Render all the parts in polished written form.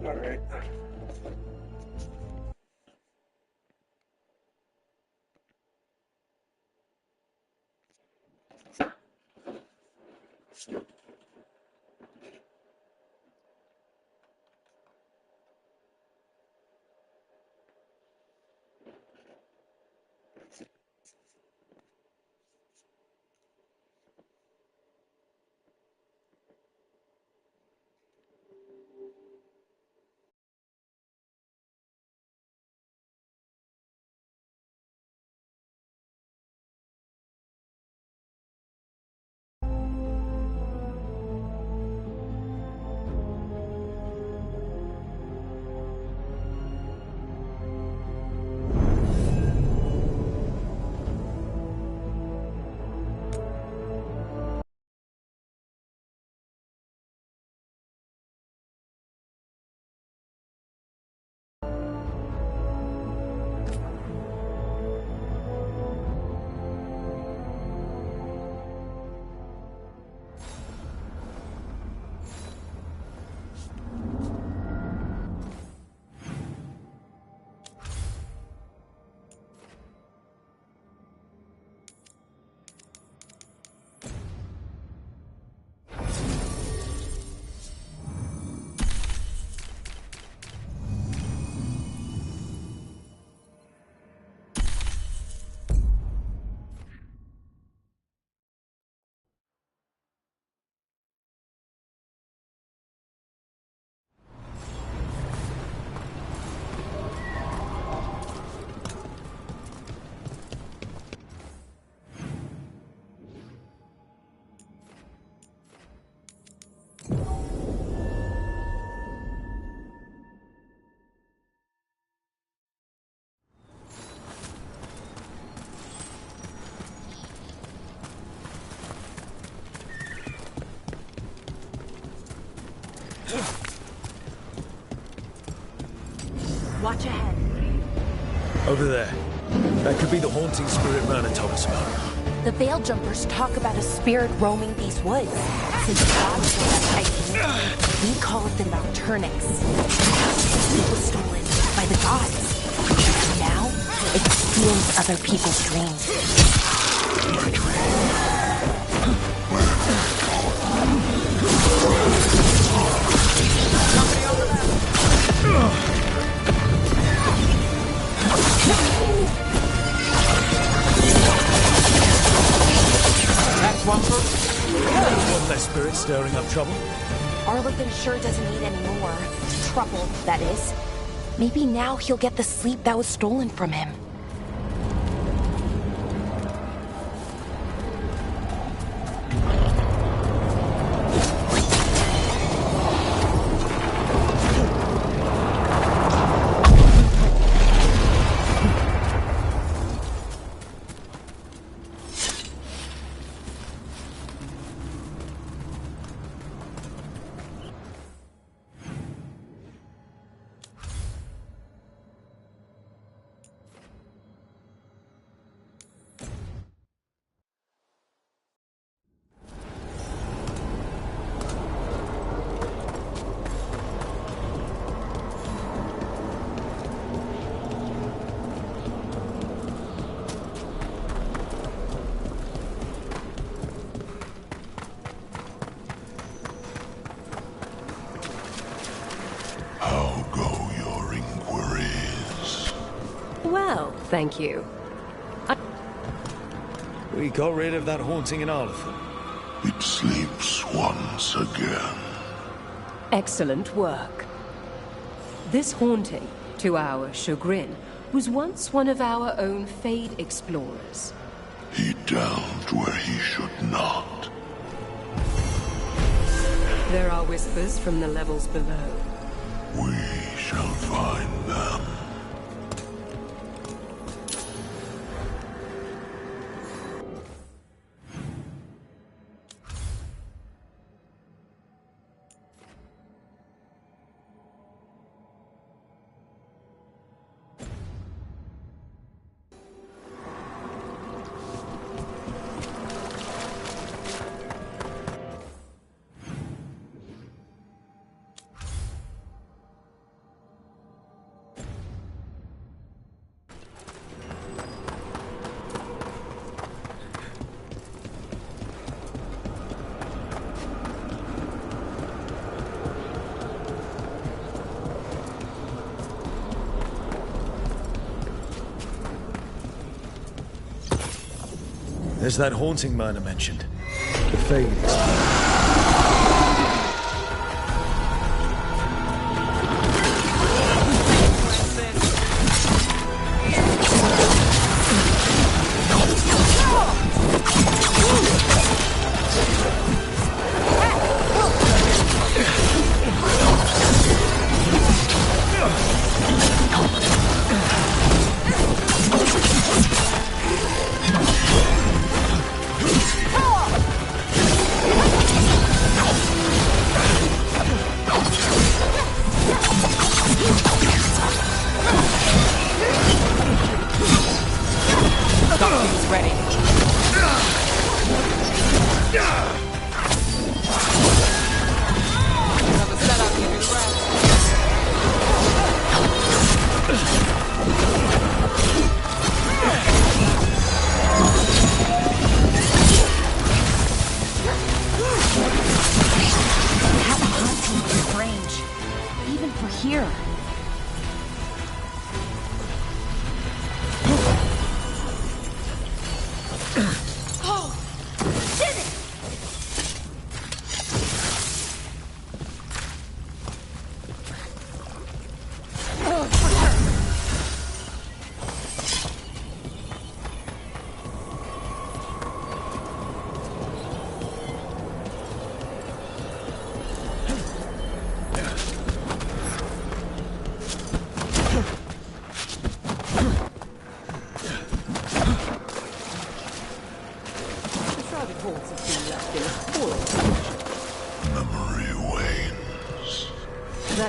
All right. Watch ahead. Over there. That could be the haunting spirit Mana told us about. The Veil Jumpers talk about a spirit roaming these woods. Since the gods were that we call it the Nocturnix. It was stolen by the gods. And now, it steals other people's dreams. One less spirit stirring up trouble. Arlequin sure doesn't need any more. Trouble, that is. Maybe now he'll get the sleep that was stolen from him. Thank you. We got rid of that haunting in Arlethal. It sleeps once again. Excellent work. This haunting, to our chagrin, was once one of our own Fade explorers. He delved where he should not. There are whispers from the levels below. We shall find them. There's that haunting man I mentioned. The Fade Explorer.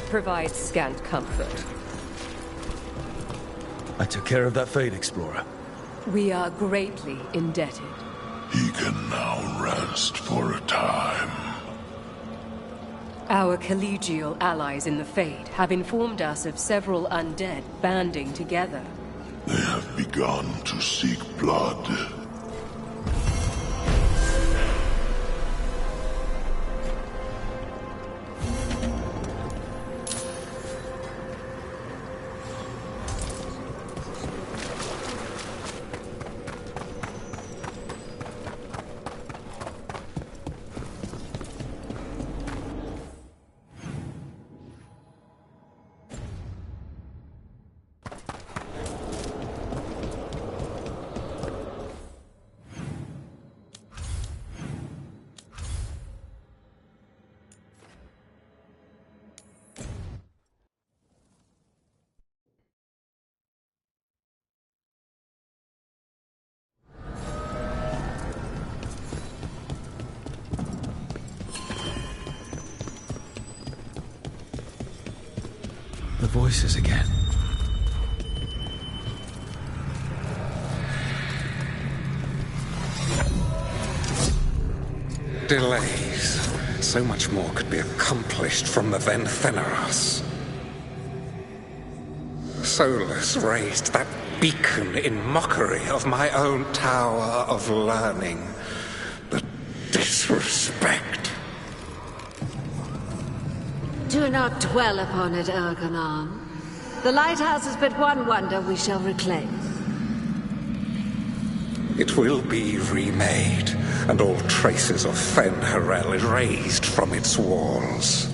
Provides scant comfort. I took care of that Fade Explorer. We are greatly indebted. He can now rest for a time. Our collegial allies in the Fade have informed us of several undead banding together. They have begun to seek blood. The voices again. Delays. So much more could be accomplished from the then Thenaros. Solus raised that beacon in mockery of my own tower of learning. The disrespect. Do not dwell upon it, Ergonon. The lighthouse is but one wonder we shall reclaim. It will be remade, and all traces of Fen'Harel erased from its walls.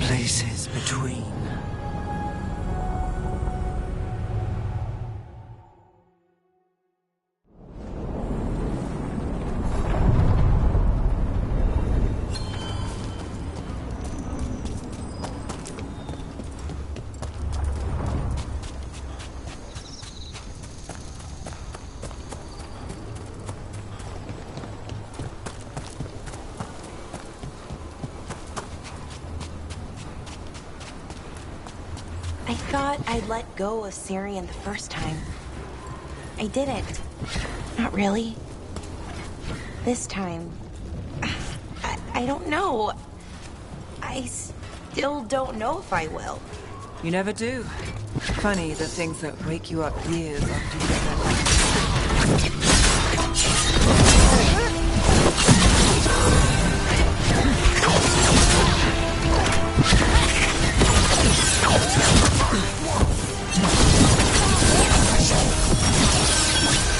Places between. I thought I'd let go of Syrian the first time. I didn't. Not really. This time... I don't know. I still don't know if I will. You never do. Funny, the things that wake you up years after you've been.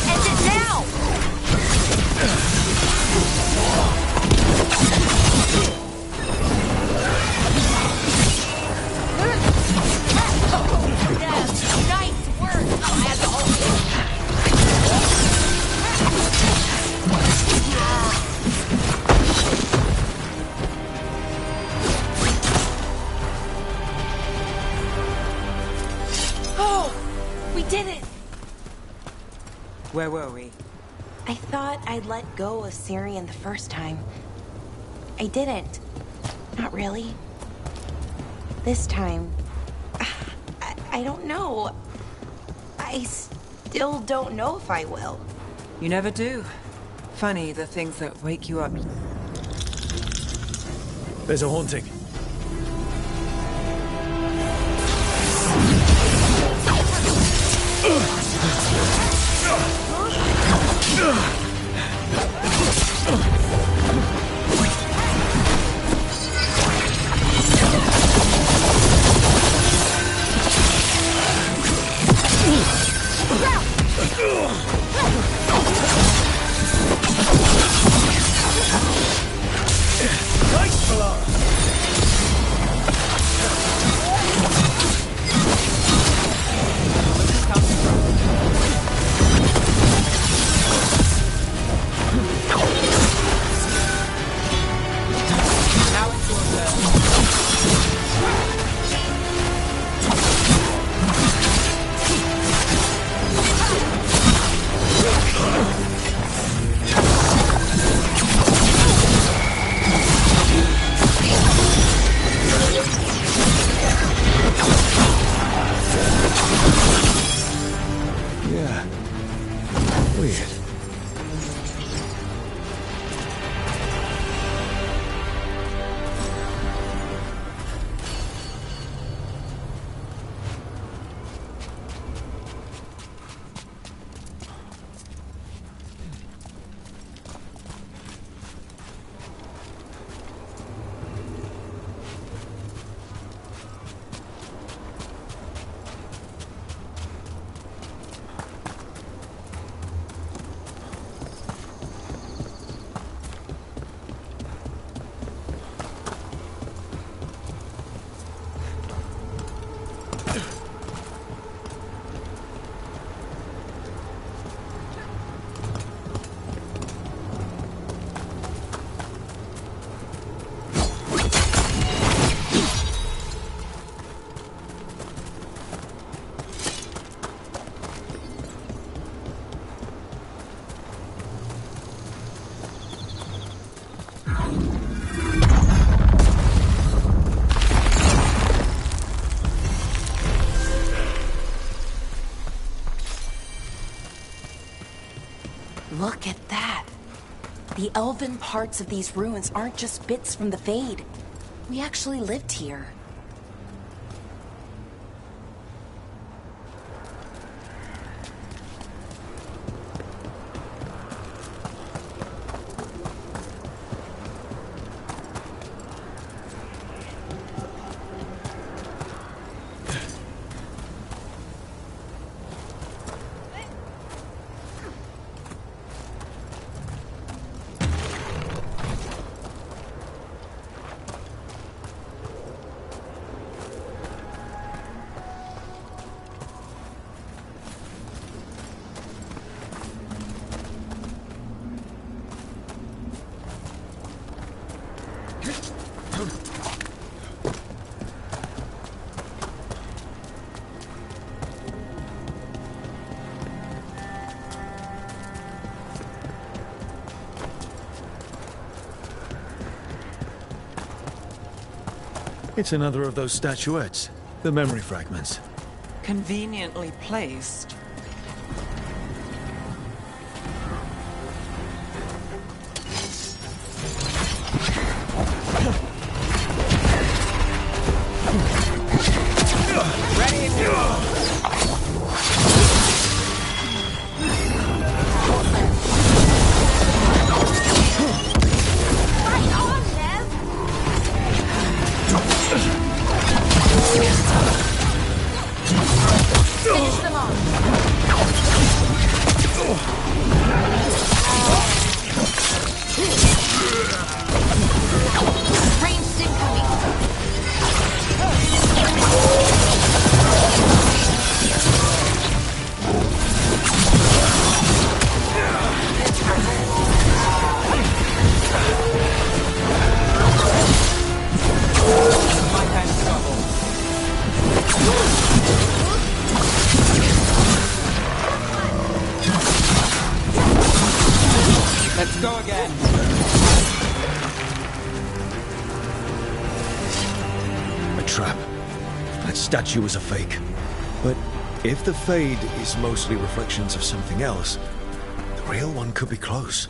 End it now! Nice work, asshole! Oh, we did it! Where were we? I thought I'd let go of Syrian the first time. I didn't. Not really. This time, I don't know. I still don't know if I will. You never do. Funny, the things that wake you up. There's a haunting. Look at that. The elven parts of these ruins aren't just bits from the Fade. We actually lived here. It's another of those statuettes. The memory fragments. Conveniently placed. go again. A trap. That statue was a fake. But if the Fade is mostly reflections of something else, the real one could be close.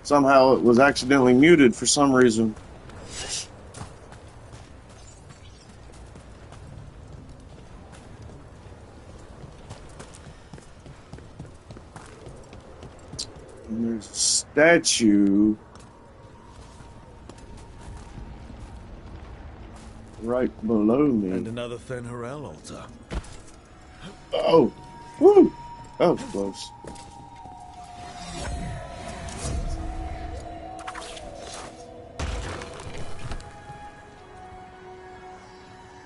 Somehow it was accidentally muted for some reason. And there's a statue right below me. And another Fen'Harel altar. Oh! Woo! That was close.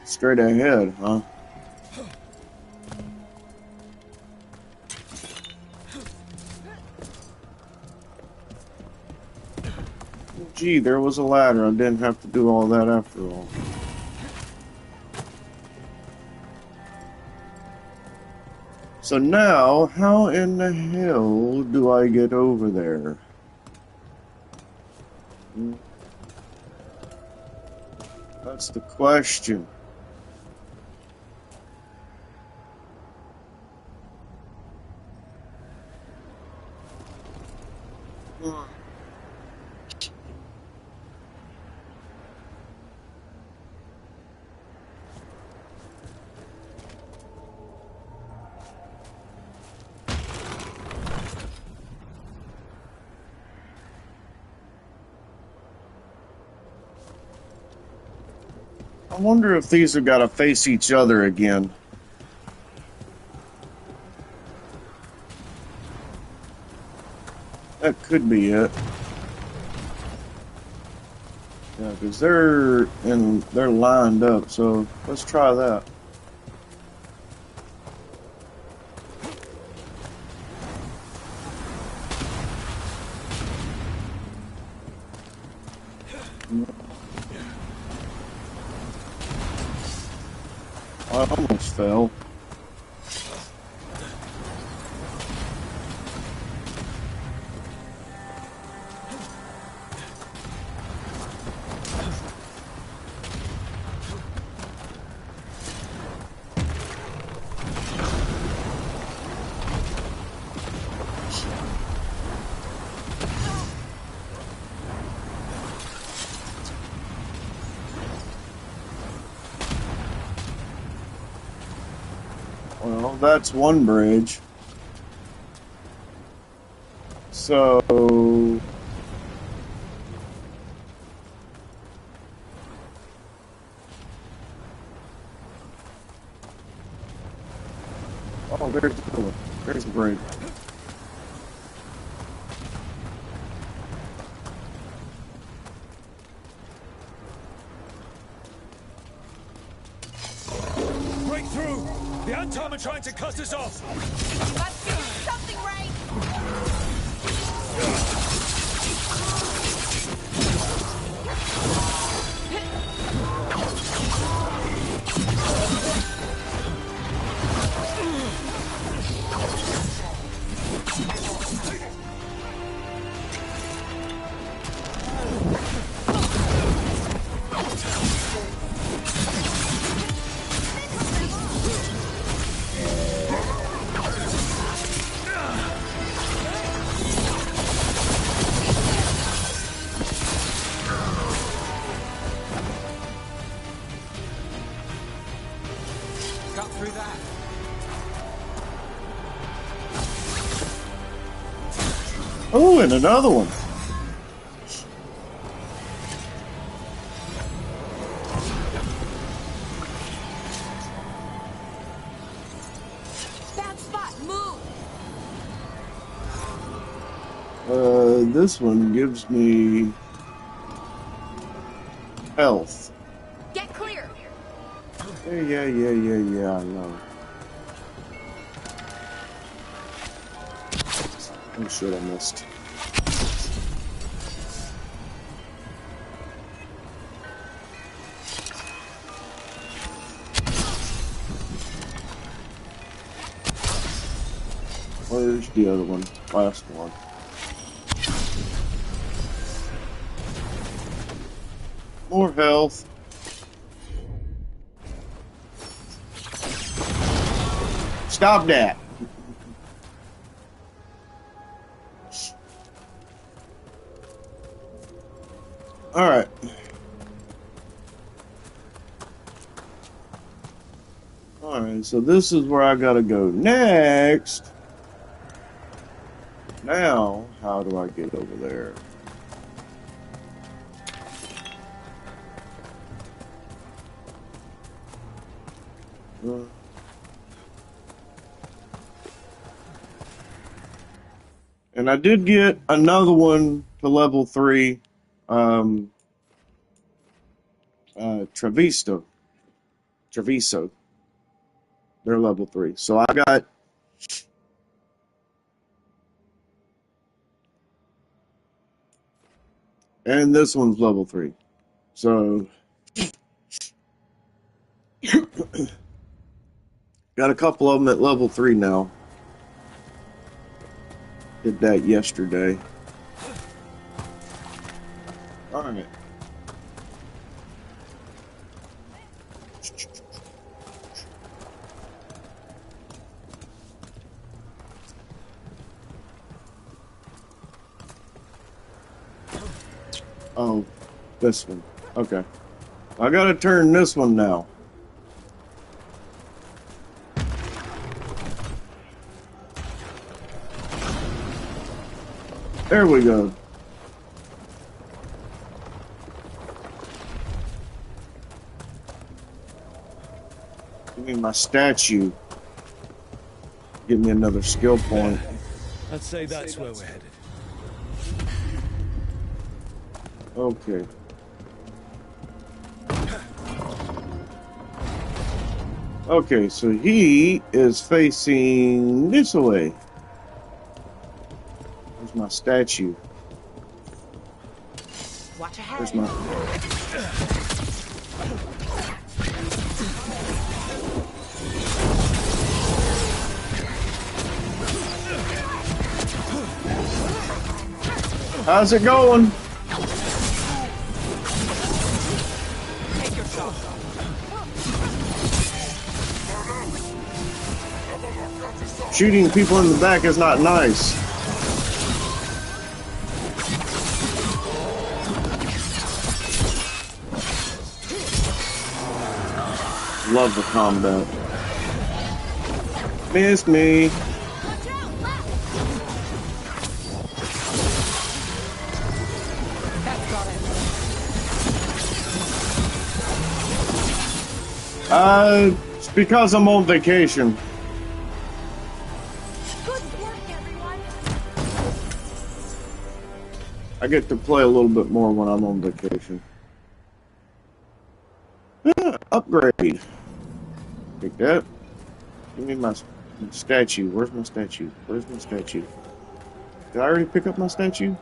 Straight ahead, huh? Gee, there was a ladder. I didn't have to do all that after all. So now, how in the hell do I get over there? That's the question. I wonder if these have got to face each other again. That could be it. Yeah, because they're lined up, so let's try that. I almost fell. Well, that's one bridge. So... Oh, there's the one. There's the bridge. Break through! The Antom are trying to cut us off! You must do something right! Cut through that. Oh, and another one. Bad spot, move! This one gives me health. Get clear! Yeah, I know. Oh shit, I missed. Where's the other one? Last one. More health. Stop that. All right. All right, so this is where I gotta go next. Now, how do I get over there? And I did get another one to level 3, Treviso. They're level 3. So I got and this one's level 3. So got a couple of them at level 3 now. Did that yesterday. Alright. Oh, this one. Okay. I gotta turn this one now. There we go. Give me my statue. Give me another skill point. I'd say that's where we're headed. Okay. Okay, so he is facing this way. Where's my statue? Watch ahead. Where's my... How's it going? Shooting people in the back is not nice. Love the combat. Miss me. It's because I'm on vacation. I get to play a little bit more when I'm on vacation. Upgrade. Take that. Give me my statue. Where's my statue? Where's my statue? Did I already pick up my statue?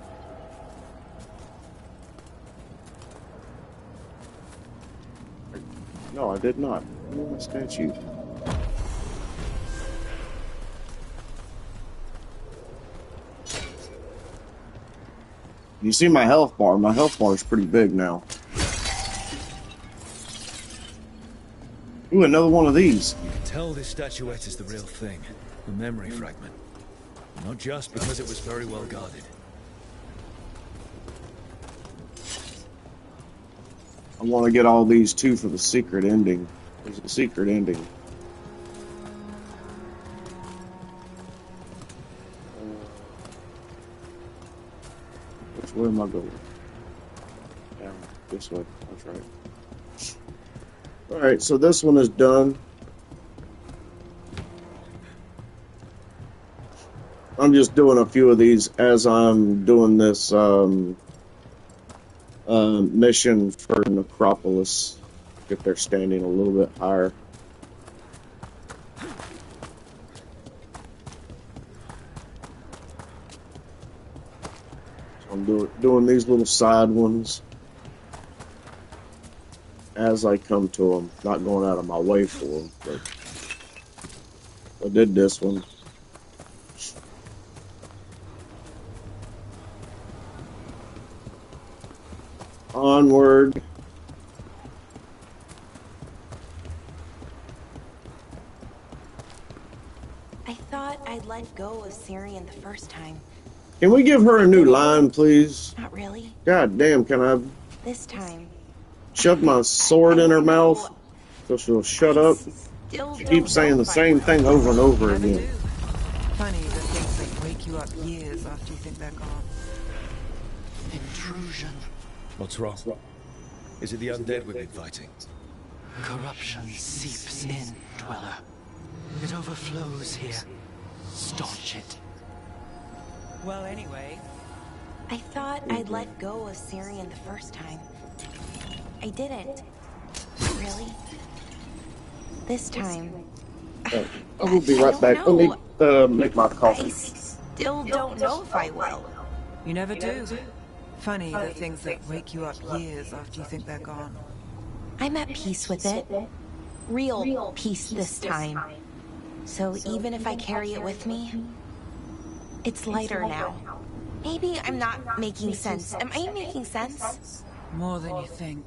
No, I did not. Give me my statue. You see my health bar? My health bar is pretty big now. Ooh, another one of these. You can tell this statuette is the real thing. The memory fragment. Not just because it was very well guarded. I want to get all these too for the secret ending. There's a secret ending. Which way am I going? Down this way. That's right. Alright, so this one is done. I'm just doing a few of these as I'm doing this mission for Necropolis. Get their standing a little bit higher. So I'm doing these little side ones as I come to them, not going out of my way for them. But I did this one. Onward. I thought I'd let go of Syrian the first time. Can we give her a new line, please? Not really. God damn, can I This time. shove my sword in her mouth so she'll shut up? She keeps saying the same thing over and over Never again. do. Funny the things that wake you up years after you think they're gone. Intrusion. What's wrong? Is it the undead we've been fighting? Corruption seeps in, Dweller. It overflows here. Staunch it. Well, anyway, I thought I'd let go of Syrian the first time. I didn't. Really? This time. I will be right back. Let me make my I coffee. still don't know if I will. you never do. Funny the things that wake you up years after you think they're gone. I'm at peace with it. Real peace this time. So even if I carry it with me, it's lighter now. Maybe I'm not making sense. Am I making sense? More than you think.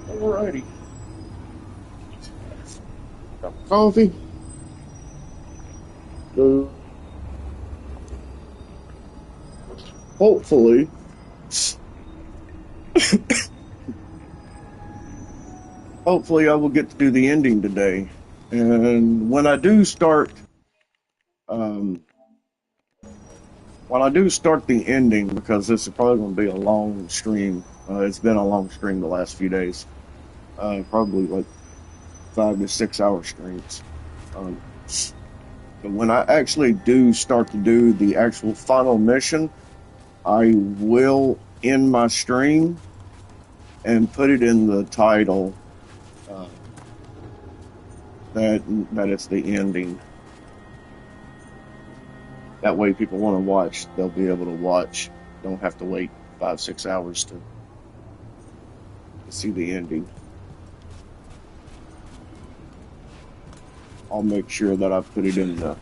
Alrighty. Cup of coffee. Hopefully, hopefully I will get to do the ending today. And when I do start, when I do start the ending, because this is probably going to be a long stream. It's been a long stream the last few days. Probably like 5 to 6 hour streams. But when I actually do start to do the actual final mission, I will end my stream and put it in the title that it's the ending. That way people want to watch, they'll be able to watch. Don't have to wait 5-6 hours to see the ending. I'll make sure that I put it in the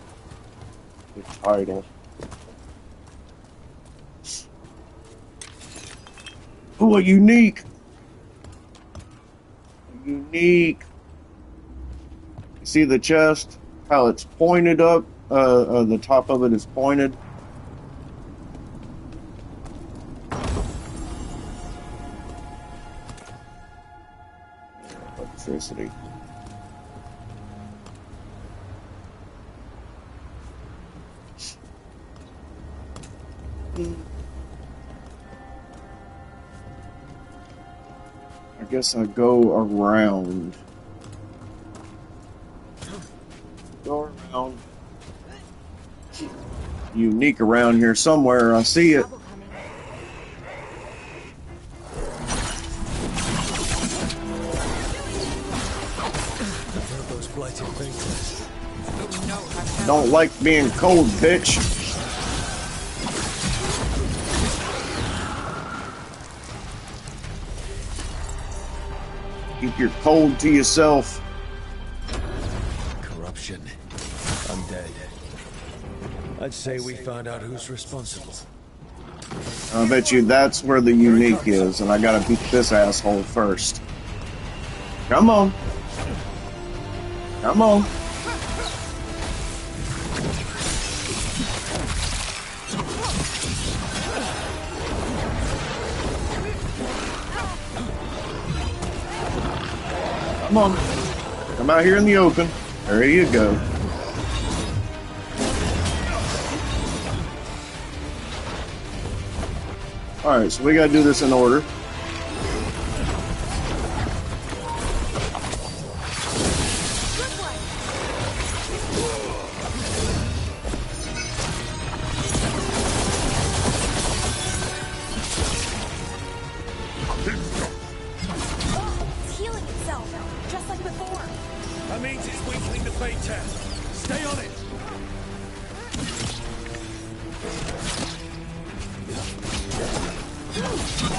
title. Oh, a unique. You see the chest? How it's pointed up? The top of it is pointed. Electricity. I guess I go around. Go around. Unique around here somewhere. I see it. Don't like being cold, bitch. Keep your cold to yourself. Corruption. Undead. I'd say we found out who's responsible. I bet you that's where the unique is, and I gotta beat this asshole first. Come on. Come on. Come on. Come out here in the open. There you go. Alright, so we gotta do this in order.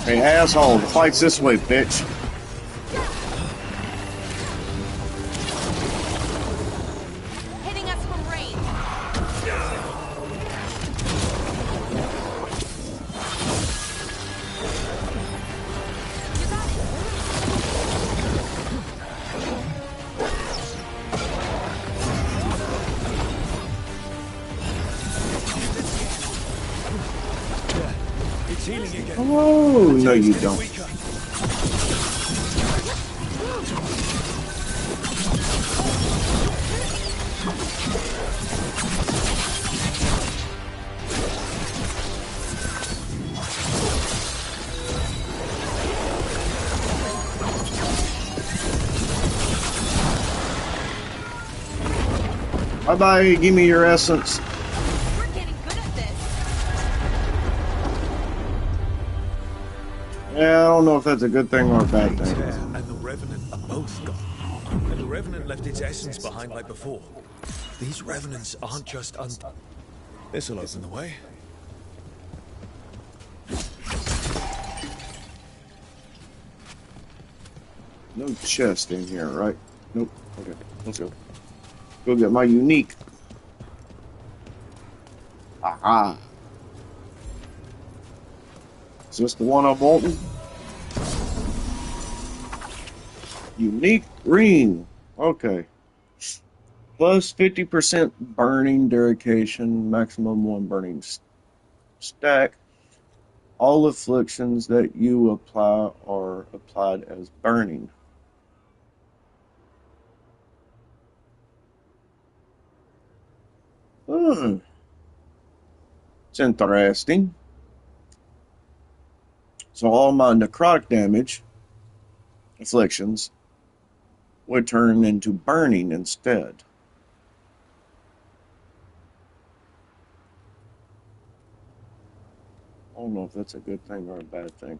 Hey, asshole, the fight's this way, bitch. Hitting us from range. You got it. It's healing again. Oh, no you don't. Bye-bye, give me your essence. We're getting good at this. Yeah, I don't know if that's a good thing or a bad thing. And the Revenant are both gone. And the Revenant left its essence behind like before. These Revenants aren't just This'll open the way. No chest in here, right? Nope. Okay, let's go. Go get my unique. Aha. Is this the one I'm wanting? Unique ring. Okay. Plus 50% burning duration, maximum 1 burning stack. All afflictions that you apply are applied as burning. Hmm. It's interesting. So all my necrotic damage, afflictions, would turn into burning instead. I don't know if that's a good thing or a bad thing.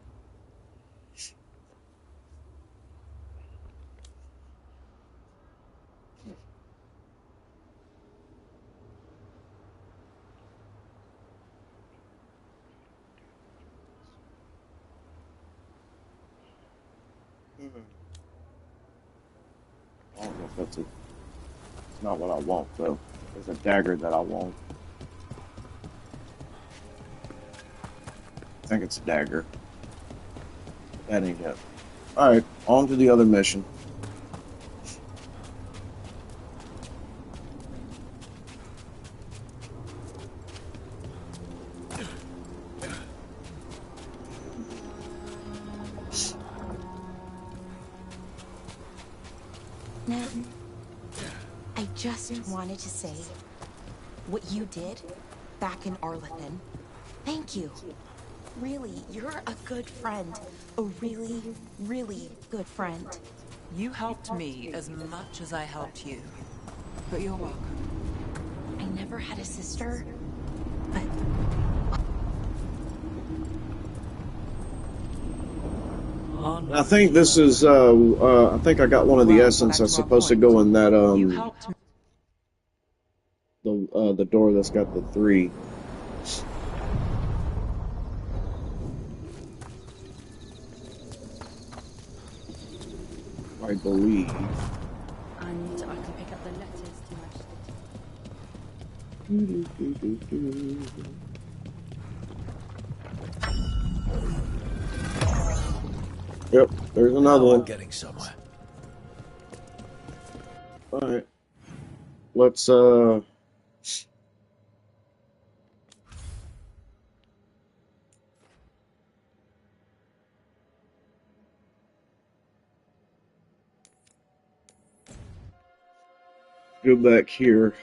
I don't know if that's it's not what I want though. There's a dagger that I want. I think it's a dagger. That ain't it. Alright, on to the other mission. Now, I just wanted to say what you did back in Arlathan. Thank you. Really, you're a good friend. A really, really good friend. You helped me as much as I helped you. But you're welcome. I never had a sister, but... I think this is, I think I got one of the essence that's supposed to go in that, the door that's got the 3. I believe. And I can pick up the letters to match the... Yep, there's another one. Getting somewhere. Alright. Let's, go back here.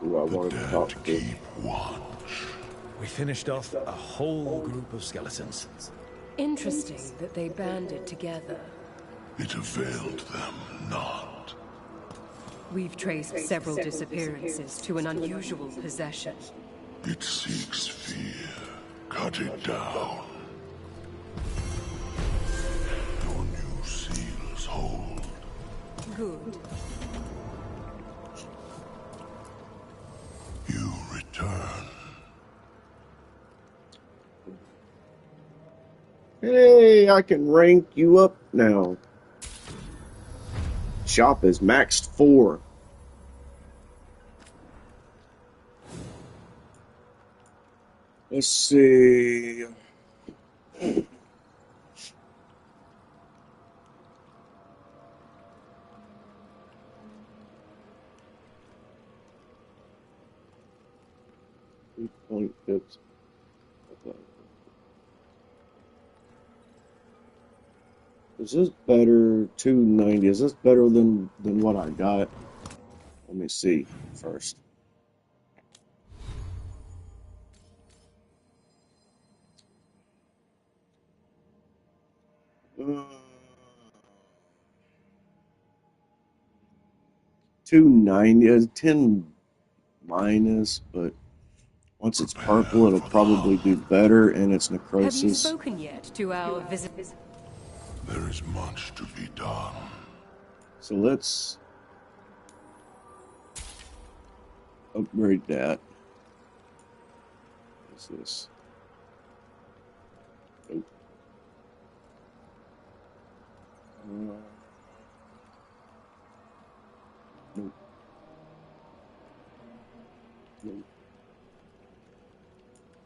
Who I wanted to talk to. We finished off a whole group of skeletons. Interesting that they banded together. It availed them not. We've traced several disappearances to an unusual possession. It seeks fear. Cut it down. Your new seals hold. Good. You return. Hey, I can rank you up now. Shop is maxed 4. Let's see. Point bits. Is this better? 290. Is this better than what I got? Let me see first. Uh, 290 is 10 minus, but once it's purple, it'll probably do better, and it's necrosis. Have you spoken yet to our visitors? There is much to be done. So let's upgrade that. What's this? Nope. Nope. Nope.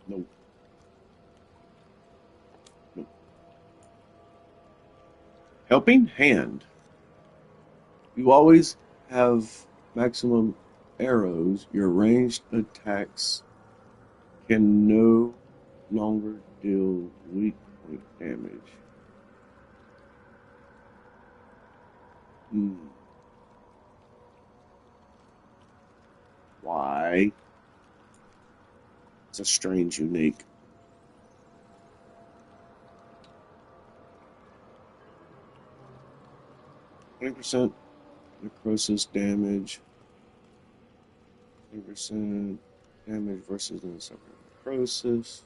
Nope. Nope. Helping Hand. You always have maximum arrows. Your ranged attacks can no longer deal weak point damage. Why? It's a strange unique. 20% necrosis damage. 20% damage versus an separate necrosis.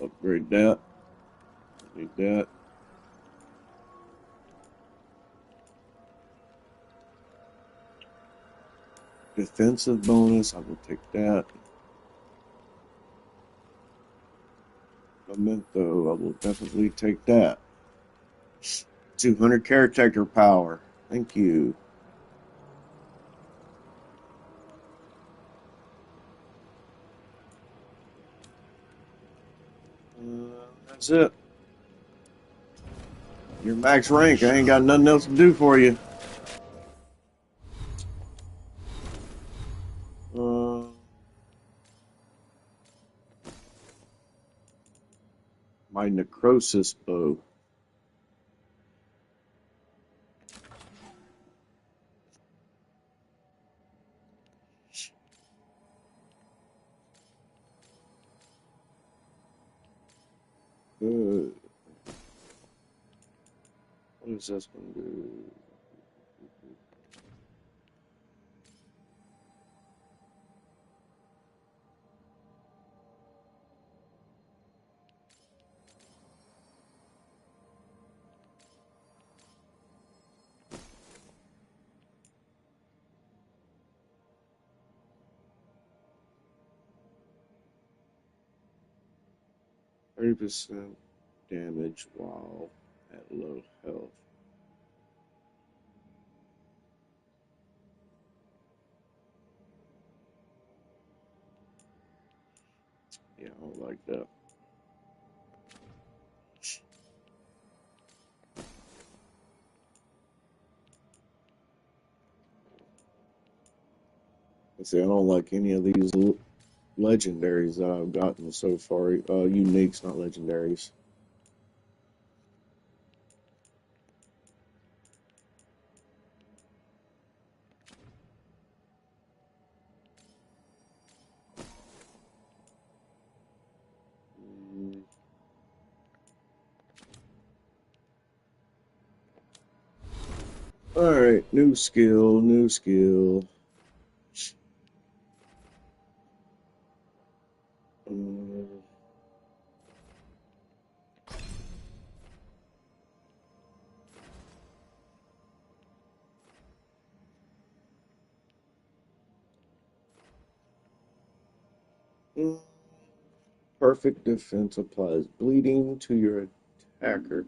Upgrade that. Need that. Defensive bonus, I will take that. Memento, I will definitely take that. 200 character power. Thank you. That's it. You're max rank. I ain't got nothing else to do for you. My necrosis bow. What is this going to do? 30% damage while at low health. Yeah, I don't like that. See, I don't like any of these legendaries that I've gotten so far. Uniques, not legendaries. Alright, new skill, new skill. Perfect defense applies bleeding to your attacker.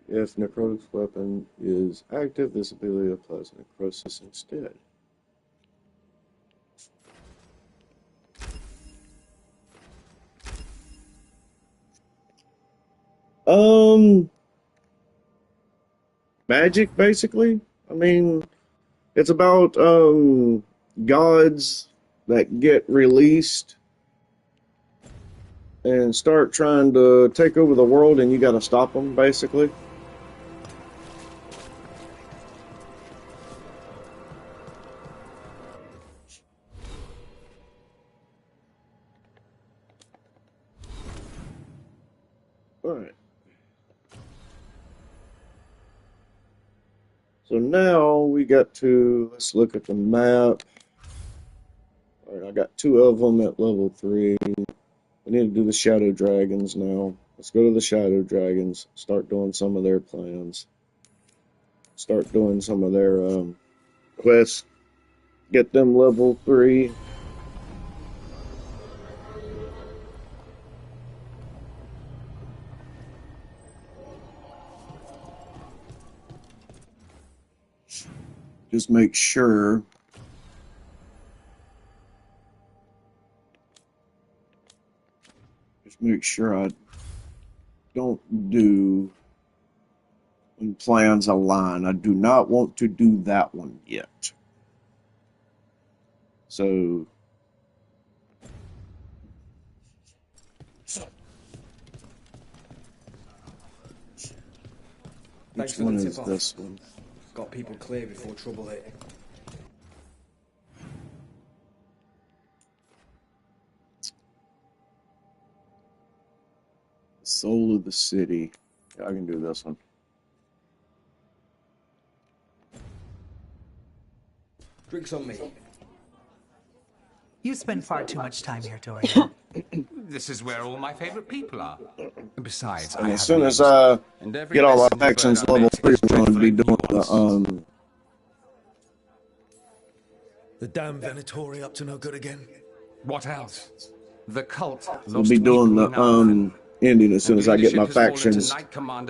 If necrotic weapon is active, this ability applies necrosis instead. Magic, basically. I mean, it's about gods that get released and start trying to take over the world, and you got to stop them, basically. All right. So now we got to, let's look at the map. All right, I got 2 of them at level 3. We need to do the shadow dragons now. Let's go to the Shadow Dragons. Start doing some of their plans. Start doing some of their quests. Get them level 3. Just make sure I don't do when plans align. I do not want to do that one yet. So which one is this one? Got people clear before trouble hit. Soul of the City. Yeah, I can do this one. Drinks on me. You spend far too much time here, Dorian. This is where all my favorite people are. Besides, And as soon as I get all my factions level 3, I'm going to be doing the damn Venatori up to no good again. What else? The cult. I'll be doing the ending as soon as I get my factions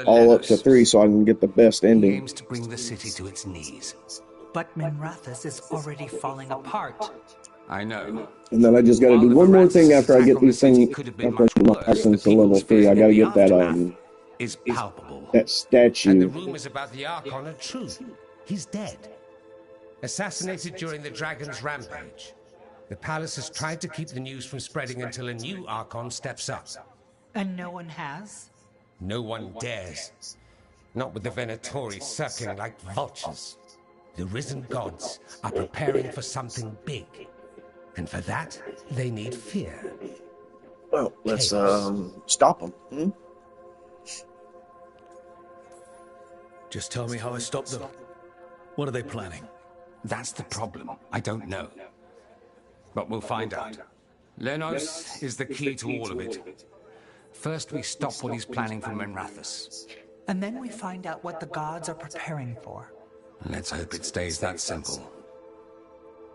all up to 3, so I can get the best ending. He aims to bring the city to its knees. But Minrathous is already falling apart. I know. And then I just got to do one more thing after I get these things. After I get my factions to level 3, I got to get that is palpable. that statue. And the rumors about the Archon are true. He's dead. Assassinated during the Dragon's rampage. The palace has tried to keep the news from spreading until a new Archon steps up. And no one has? No one dares. Not with the Venatori circling like vultures. The risen gods are preparing for something big. And for that, they need fear. Well, let's stop them. Hmm? Just tell me how I stop them. What are they planning? That's the problem. I don't know. But we'll find out. Lenos is the key to all of it. First, we stop what he's planning for Minrathous. And then we find out what the gods are preparing for. Let's hope it stays that simple.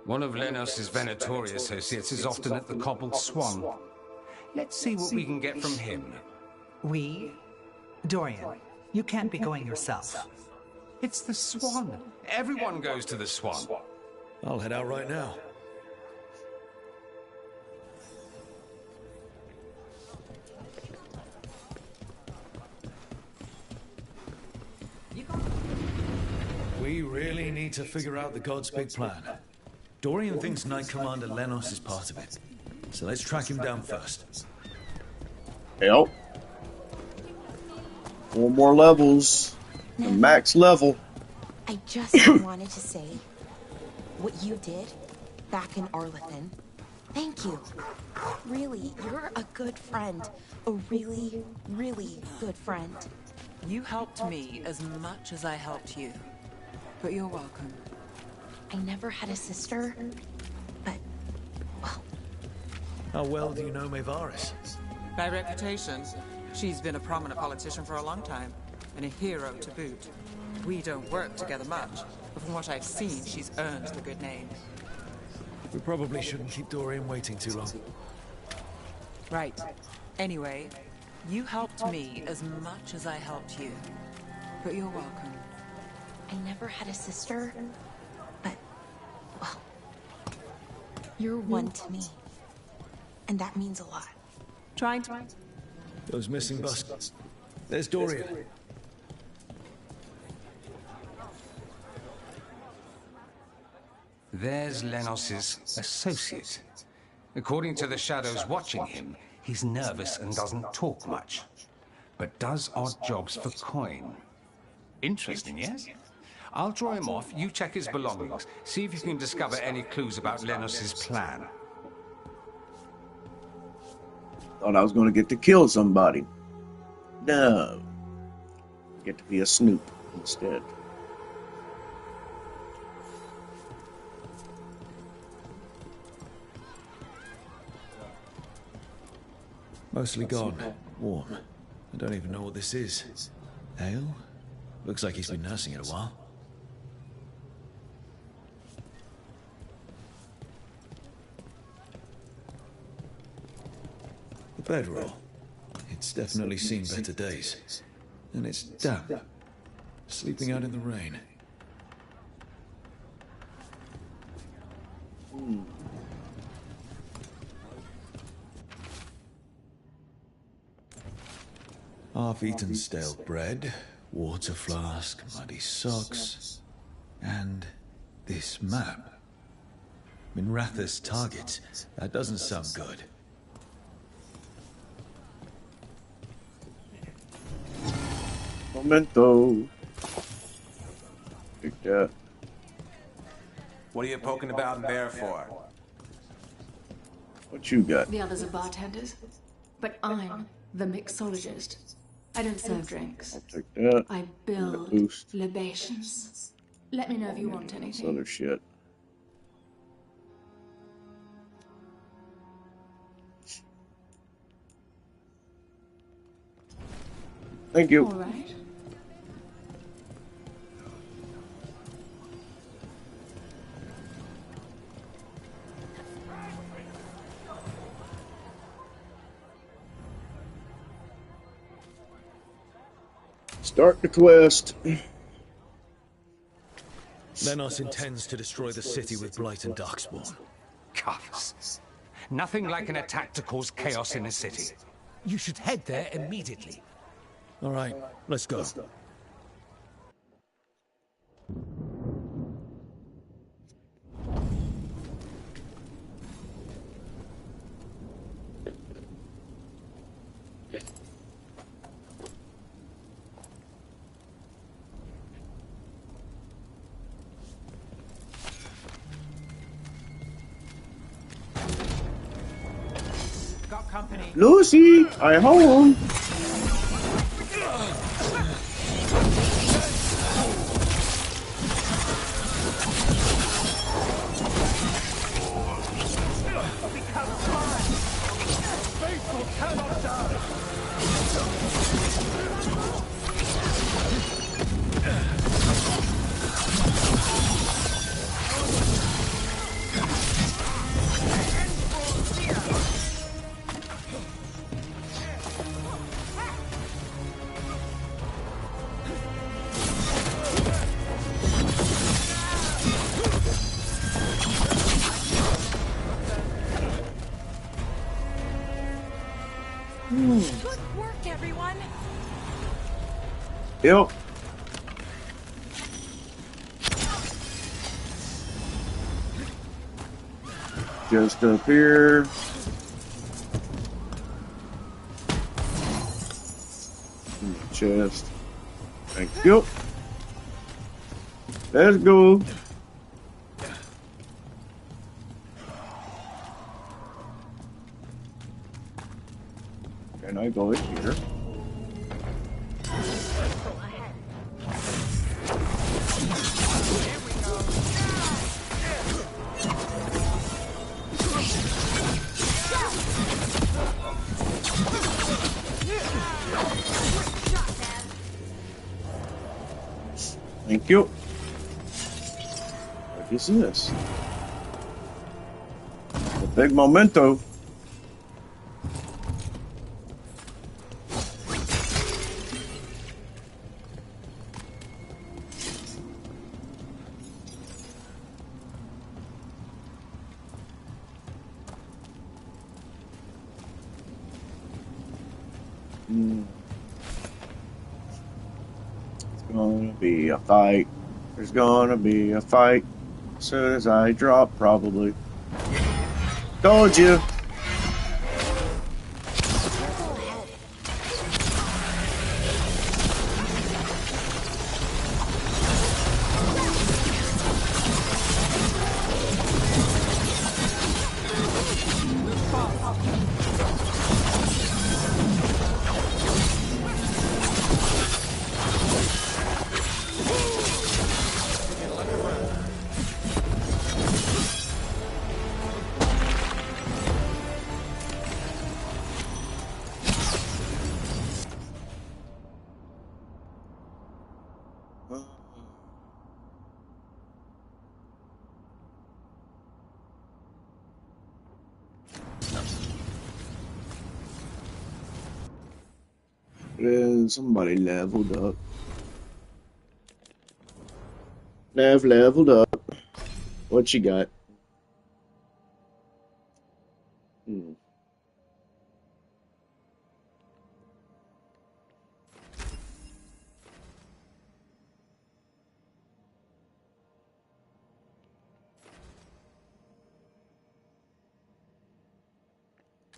One of Lenos' Venatori associates is often at the Cobbled Swan. Let's see what we can get from him. We? Dorian, you can't be going yourself. It's the Swan. Everyone goes to the Swan. I'll head out right now. We really need to figure out the God's big plan. Dorian thinks Knight Commander Lenos is part of it. So let's track him down first. Yep. 4 more levels. The max level. I just wanted to say what you did back in Arlethan. Thank you. Really, you're a good friend. A really, really good friend. You helped me as much as I helped you. But you're welcome. I never had a sister, but, well... How well do you know Maevaris? By reputation, she's been a prominent politician for a long time, and a hero to boot. We don't work together much, but from what I've seen, she's earned the good name. We probably shouldn't keep Dorian waiting too long. Right. Anyway, you helped me as much as I helped you. But you're welcome. I never had a sister, but, well, you're one to me. And that means a lot. Trying to... Those missing buskers. There's Dorian. There's Lenos' associate. According to the shadows watching him, he's nervous and doesn't talk much, but does odd jobs for coin. Interesting, yes? I'll draw him off, you check his belongings, see if you can discover any clues about Lenos' plan. Thought I was going to get to kill somebody. No. Get to be a snoop instead. Mostly gone. Warm. I don't even know what this is. Ale? Looks like he's been nursing it a while. The bedroll. It's definitely seen better days. And it's damp. Sleeping out in the rain. Half-eaten stale bread, water flask, muddy socks, and this map. Minratha's target. That doesn't sound good. Memento. Take that. What are you poking about in there for? What you got? The others are bartenders, but I'm the mixologist. I don't serve drinks. Take that. I That build boost. libations. Let me know if you want This anything. other shit. Thank you. All right. Start the quest. Lenos intends to destroy the city with Blight and Darkspawn. Cuffs. Nothing like an attack to cause chaos in a city. You should head there immediately. All right, let's go. Got company. Lucy, I home. Good work, everyone. Yep. Just up here. In the chest. Thank you. Let's go. Can I go in here? Thank you. What is this? A big memento. It's gonna be a fight. There's gonna be a fight. As soon as I drop, probably. Told you. Somebody leveled up. Leveled up. What you got?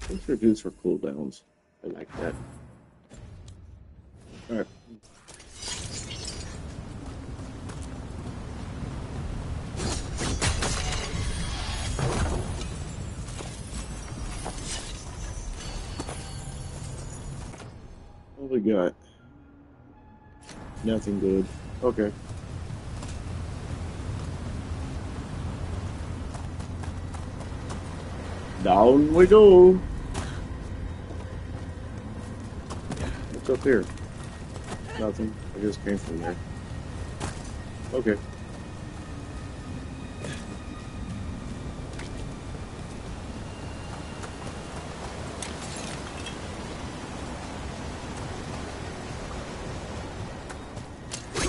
Let's reduce for cooldowns. I like that. Alright. What we got? Nothing good. Okay. Down we go. What's up here? Nothing. I just came from there. Okay.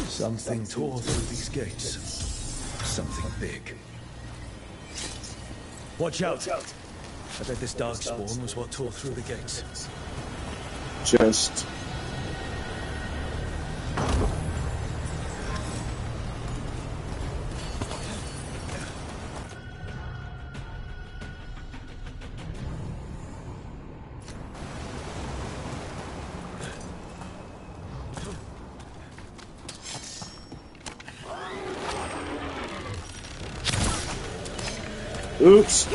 Something tore through these gates. Something big. Watch out! I bet this darkspawn was what tore through the gates. Just... Oops.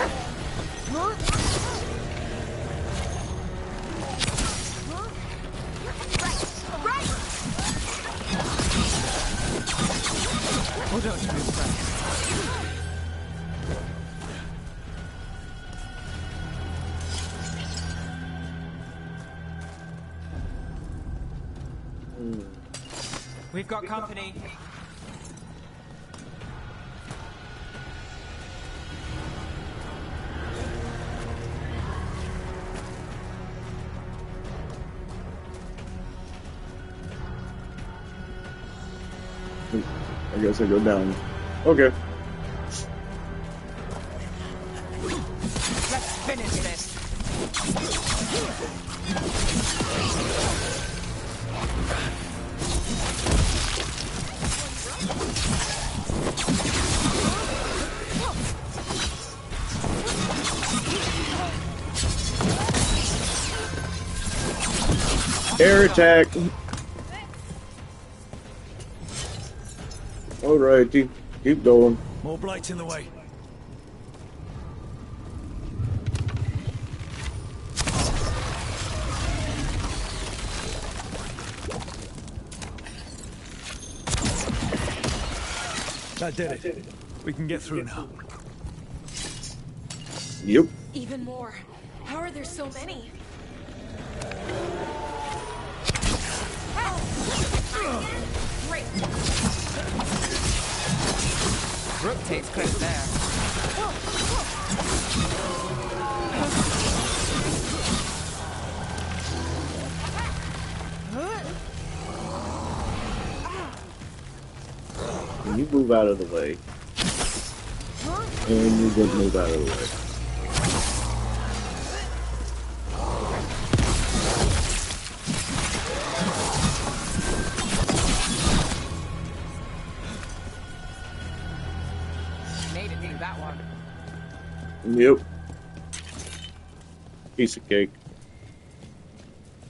Oh, don't you be afraid. We've got company. I guess I go down. Okay. Let's finish this. Air attack. Alrighty, keep going. More blights in the way. That did it. We can get through now. Yep. Even more. How are there so many? Great. Brooke takes credit there. Can you move out of the way? And you didn't move out of the way. Yep. Piece of cake.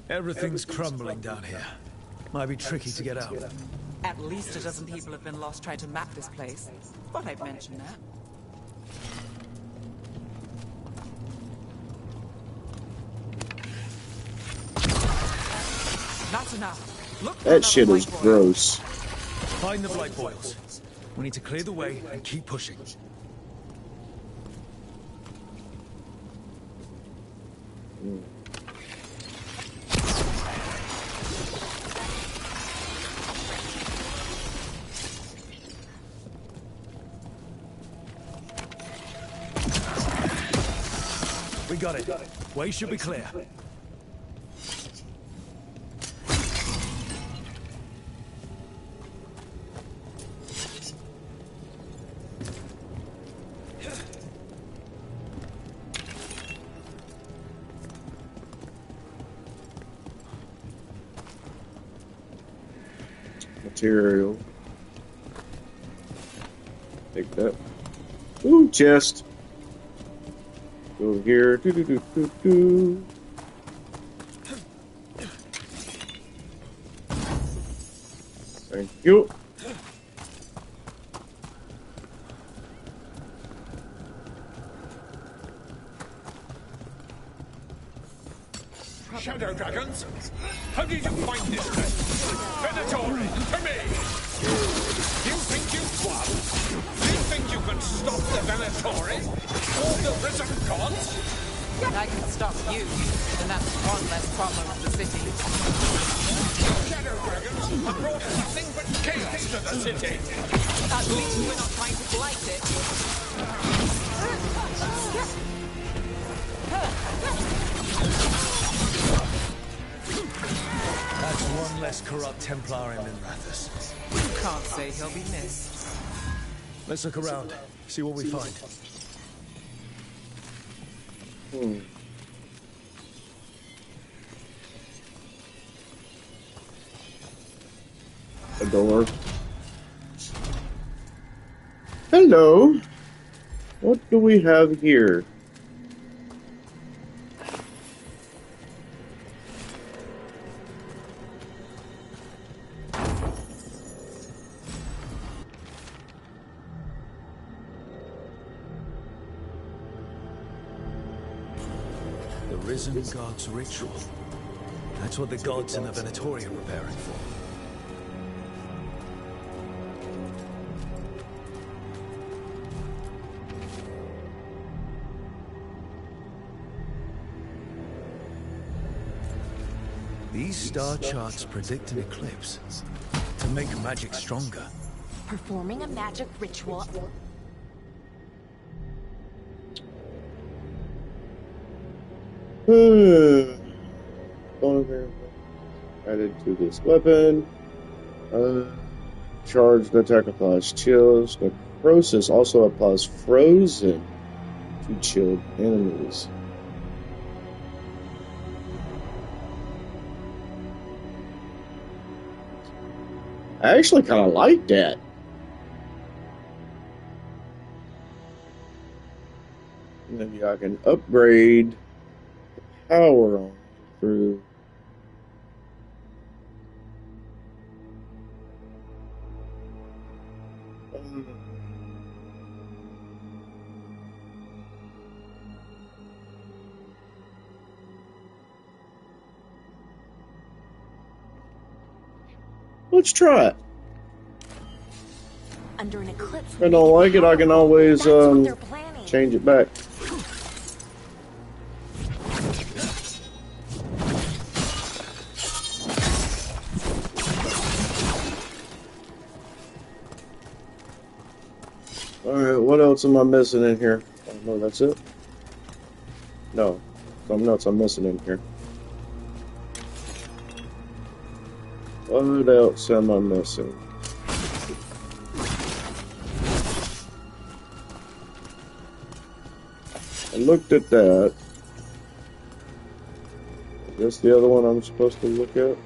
Everything's crumbling down here. Might be tricky to get out. At least a dozen people have been lost trying to map this place. Thought I'd mention that. Not enough. Look, that shit is gross. Find the blight boils. We need to clear the way and keep pushing. We got it. Way should be clear. material. Take that. Ooh, chest. Go here. Do do do do do. Thank you. Shadow dragons? How did you find this place? Venatori, to me! You think you've won? You think you can stop the Venatori? Or the risen gods? I can stop you, and that's one less problem of the city. Shadow dragons have brought nothing but chaos to the city. At least we're not trying to blight it. That's one less corrupt Templar in Minrathous. Can't say he'll be missed. Let's look around, see what we find. A door. Hello. What do we have here? The Risen God's ritual. That's what the gods in the Venatori are preparing for. These star charts predict an eclipse to make magic stronger. Performing a magic ritual. Added to this weapon. Charged attack applies chills. Necrosis also applies frozen to chilled enemies. I actually kind of like that. Maybe I can upgrade the power on through. Let's try it. Under an eclipse. If I don't like it, I can always change it back. Alright, what else am I missing in here? Oh, no, that's it? No, something else I'm missing in here. What else am I missing? I looked at that. Is this the other one I'm supposed to look at?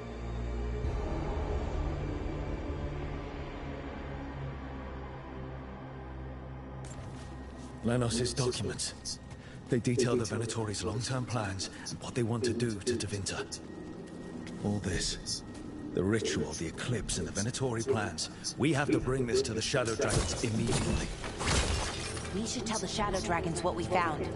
Lanos' documents. They detail the Venatori's long-term plans and what they want to do to Tevinter. All this, the ritual, the eclipse, and the Venatori plans. We have to bring this to the Shadow Dragons immediately. We should tell the Shadow Dragons what we found.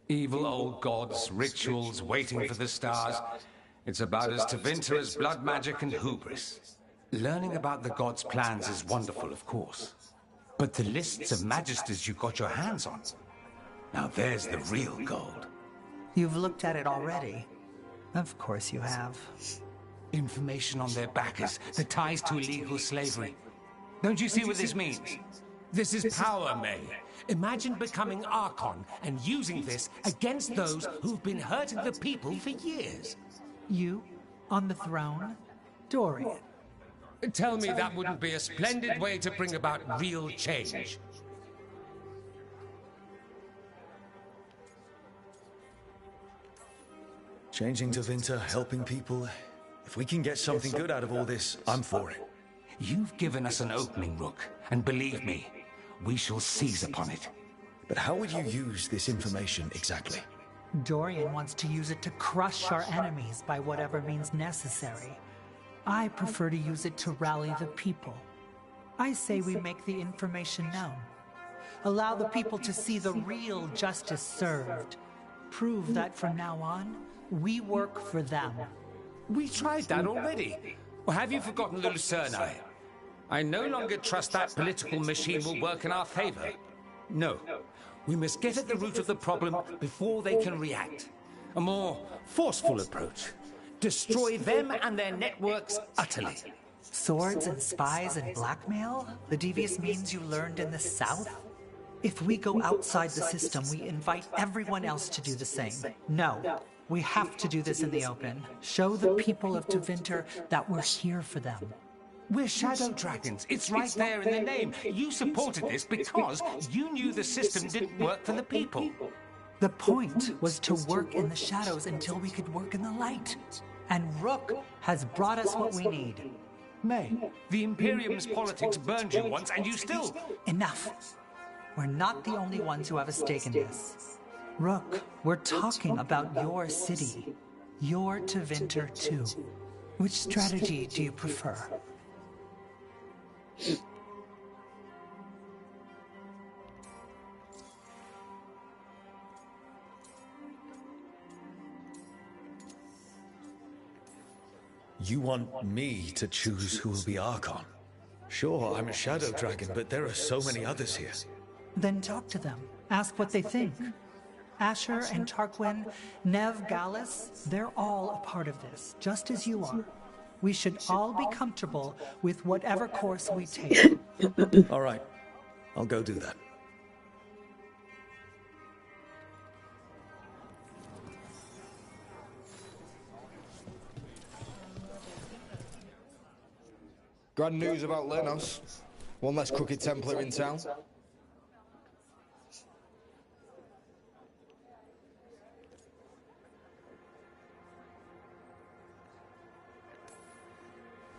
Evil old gods, rituals, waiting for the stars. It's about as Tevinter as blood magic and hubris. Learning about the gods' plans is wonderful, of course. But the lists of magisters you got your hands on, now there's the real gold. You've looked at it already. Of course you have. Information on their backers, the ties to illegal slavery. Don't you see what this means? This is power, May. Imagine becoming Archon and using this against those who've been hurting the people for years. You, on the throne? Dorian. Tell me that wouldn't be a splendid way to bring about real change. Changing to Winter, helping people. If we can get something good out of all this, I'm for it. You've given us an opening, Rook, and believe me, we shall seize upon it. But how would you use this information exactly? Dorian wants to use it to crush our enemies by whatever means necessary. I prefer to use it to rally the people. I say we make the information known. Allow the people to see the real justice served. Prove that from now on, we work for them. We tried that already. Or have you forgotten the Lucerni? I no longer trust that political machine will work in our favor. No. We must get at the root of the problem before they can react. A more forceful approach. Destroy them and their networks utterly. Swords and spies and blackmail? The devious means you learned in the South? If we go outside the system, we invite everyone else to do the same. No. We have to do this in the open. Show the people of Tevinter that we're here for them. We're Shadow Dragons. It's right there in the name. You supported this because you knew the system didn't work for the people. The point was to work in the shadows until we could work in the light. And Rook has brought us what we need. May, the Imperium's politics burned you once and you still... Enough. We're not the only ones who have a stake in this. Rook, we're talking about your city. Your Tevinter too. Which strategy do you prefer? You want me to choose who will be Archon? Sure, I'm a Shadow Dragon, but there are so many others here. Then talk to them. Ask what they think. Asher and Tarquin, Nev, Gallus, they're all a part of this, just as you are. We should all be comfortable with whatever course we take. All right. I'll go do that. Grand news about Lenos. One less crooked Templar in town.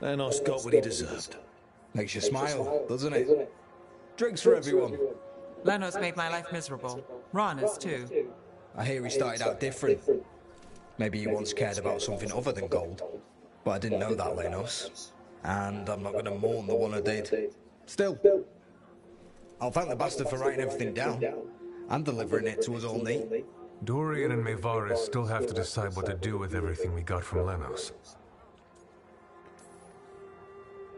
Lenos got what he deserved. Makes you smile, doesn't it? Drinks for everyone. Lenos made my life miserable. Rana's too. I hear he started out different. Maybe he once cared about something other than gold. But I didn't know that, Lenos. And I'm not going to mourn the one I did. Still, I'll thank the bastard for writing everything down. And delivering it to us all neat. Dorian and Mayvaris still have to decide what to do with everything we got from Lenos.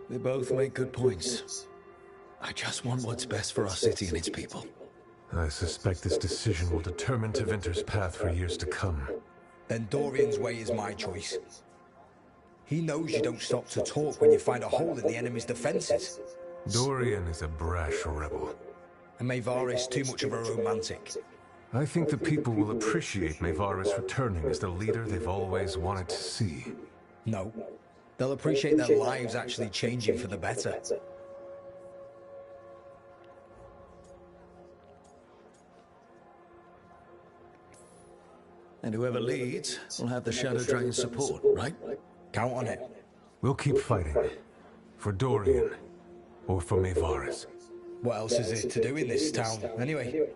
They both make good points. I just want what's best for our city and its people. I suspect this decision will determine Tevinter's path for years to come. Then Dorian's way is my choice. He knows you don't stop to talk when you find a hole in the enemy's defenses. Dorian is a brash rebel. And Mayvaris too much of a romantic. I think the people will appreciate Mayvaris returning as the leader they've always wanted to see. No. They'll appreciate their lives actually changing for the better. And whoever leads will have the Shadow Dragon's support, right? Count on it. We'll keep fighting. For Dorian. Or for Mayvaris. What else is there to do in this town, anyway?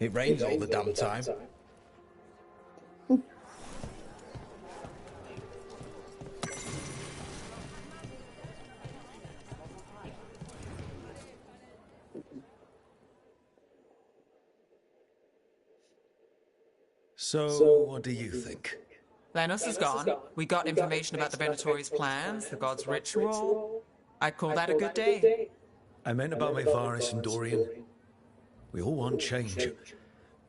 It rains all the damn time. So, what do you think? Lenos is gone. We got information about the Venatori's plans, the god's ritual. I'd call that a good day. I meant about Mayvaris and Dorian. We all want change.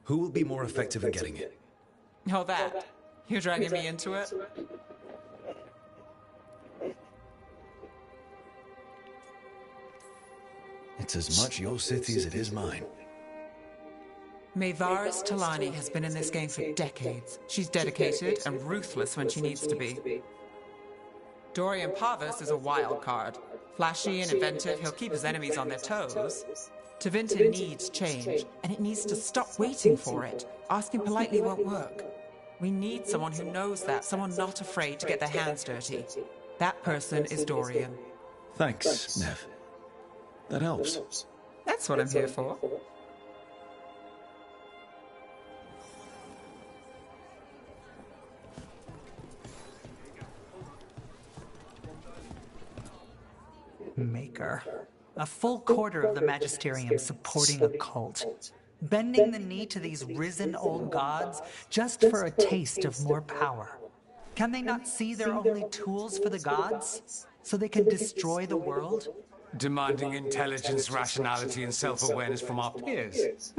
Who will be more effective in getting it? Oh, that. You're dragging me into it? It's as much your city as it is mine. Mayvaris Talani has been in this game for decades. She's dedicated and ruthless when she needs to be. Dorian Parvis is a wild card. Flashy and inventive, he'll keep his enemies on their toes. Tevinter needs change, and it needs to stop waiting for it. Asking politely won't work. We need someone who knows that, someone not afraid to get their hands dirty. That person is Dorian. Thanks, Nev. That helps. That's what I'm here for. Maker. A full quarter of the Magisterium supporting a cult. Bending the knee to these risen old gods just for a taste of more power. Can they not see they're only tools for the gods? So they can destroy the world? Demanding intelligence, rationality, and self-awareness from our peers.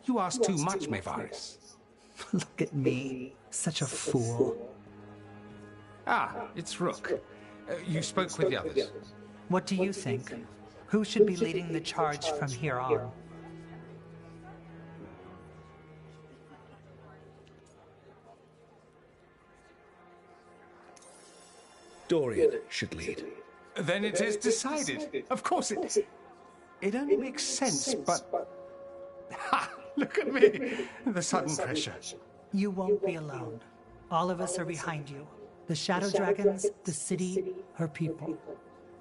You ask too much, Mayvaris. Look at me. Such a fool. Ah, it's Rook. You spoke with the others. What do you think? Who should be leading the charge from here on? Dorian should lead. Then it is decided. Of course it only makes sense, but... Ha! Look at me! The sudden pressure. You won't be alone. All of us are behind you. The Shadow Dragons, the city, her people.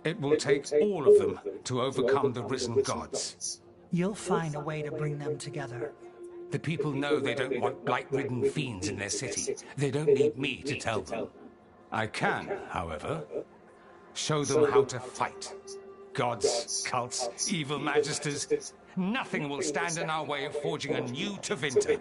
It will take all of them to overcome the risen gods. You'll find a way to bring them together. The people know they don't want blight-ridden fiends in their city. They don't need me to tell them. I can, however, show them how to fight. Gods, cults, evil magisters, nothing will stand in our way of forging a new Tevinter.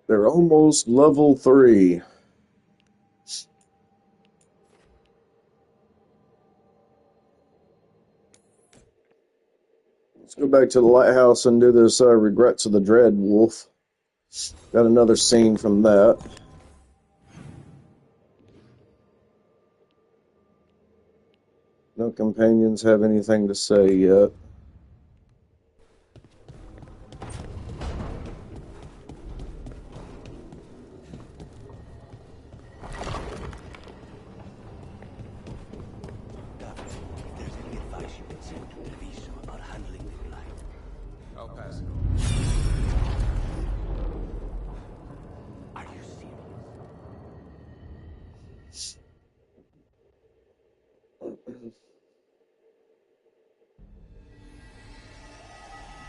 They're almost level 3. Let's go back to the lighthouse and do this Regrets of the Dread Wolf. Got another scene from that. No companions have anything to say yet.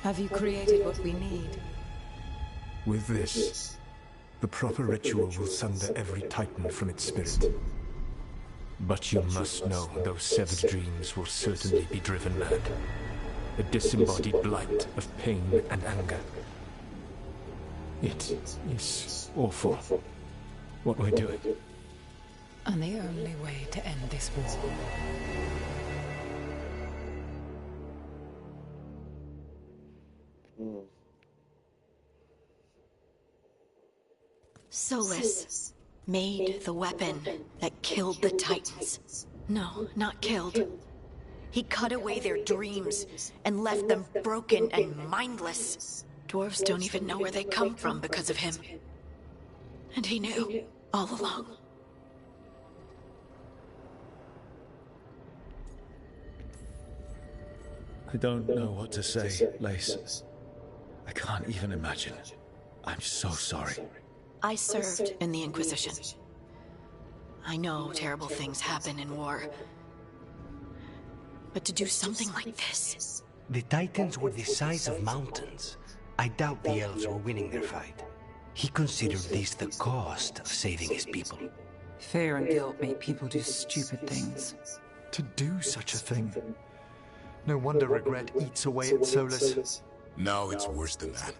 Have you created what we need? With this, the proper ritual will sunder every titan from its spirit. But you must know those severed dreams will certainly be driven mad. A disembodied blight of pain and anger. It is awful what we're doing. And the only way to end this war. Solus made the weapon that killed the Titans. No, not killed. He cut away their dreams and left them broken and mindless. Dwarves don't even know where they come from because of him. And he knew all along. I don't know what to say, Lace. I can't even imagine. I'm so sorry. I served in the Inquisition. I know terrible things happen in war. But to do something like this... The Titans were the size of mountains. I doubt the elves were winning their fight. He considered this the cost of saving his people. Fear and guilt make people do stupid things. To do such a thing, No wonder regret eats away at Solus. No, it's worse than that.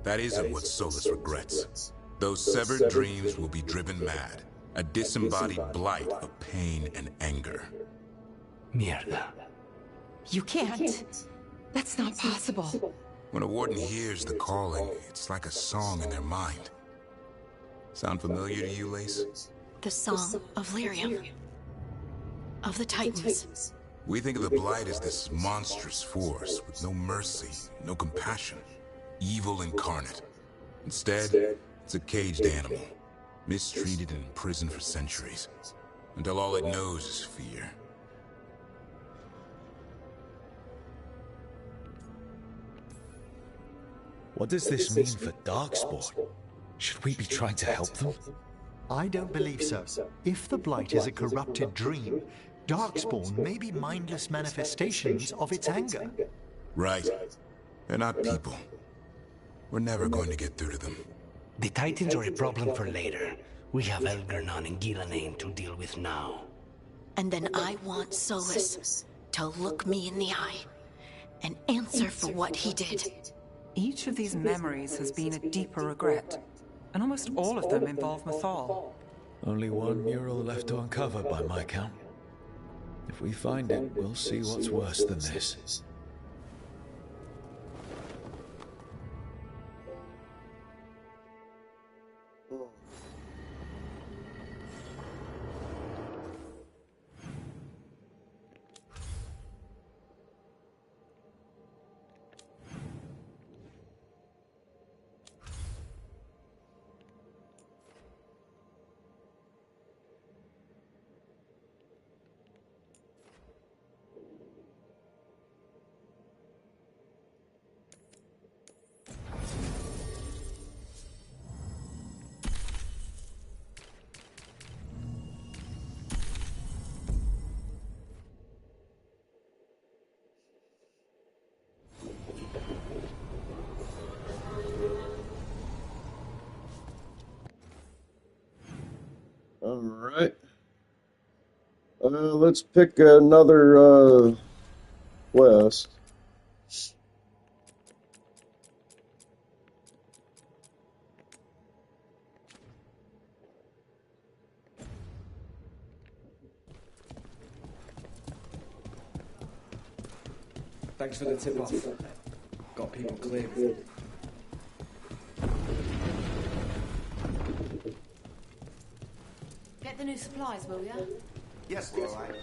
That isn't what Solus regrets. Those severed dreams will be driven mad. A disembodied blight of pain and anger. Mierda. You can't. That's not possible. When a warden hears the calling, it's like a song in their mind. Sound familiar to you, Lace? The song of Lyrium. Of the Titans. We think of the Blight as this monstrous force with no mercy, no compassion. Evil incarnate. Instead, it's a caged animal. Mistreated and imprisoned for centuries. Until all it knows is fear. What does this mean for Darkspawn? Should we be trying to help them? I don't believe so. If the Blight is a corrupted dream, Darkspawn may be mindless manifestations of its anger. Right. They're not people. We're never going to get through to them. The Titans are a problem for later. We have Elgernon and Gillenane to deal with now. And then I want Solus to look me in the eye and answer for what he did. Each of these memories has been a deeper regret, and almost all of them involve Mythal. Only one mural left to uncover by my count. If we find it, we'll see what's worse than this. Alright. Let's pick another quest. Thanks for the tip-off. Got people clear. Get the new supplies, will ya? Yes, all right.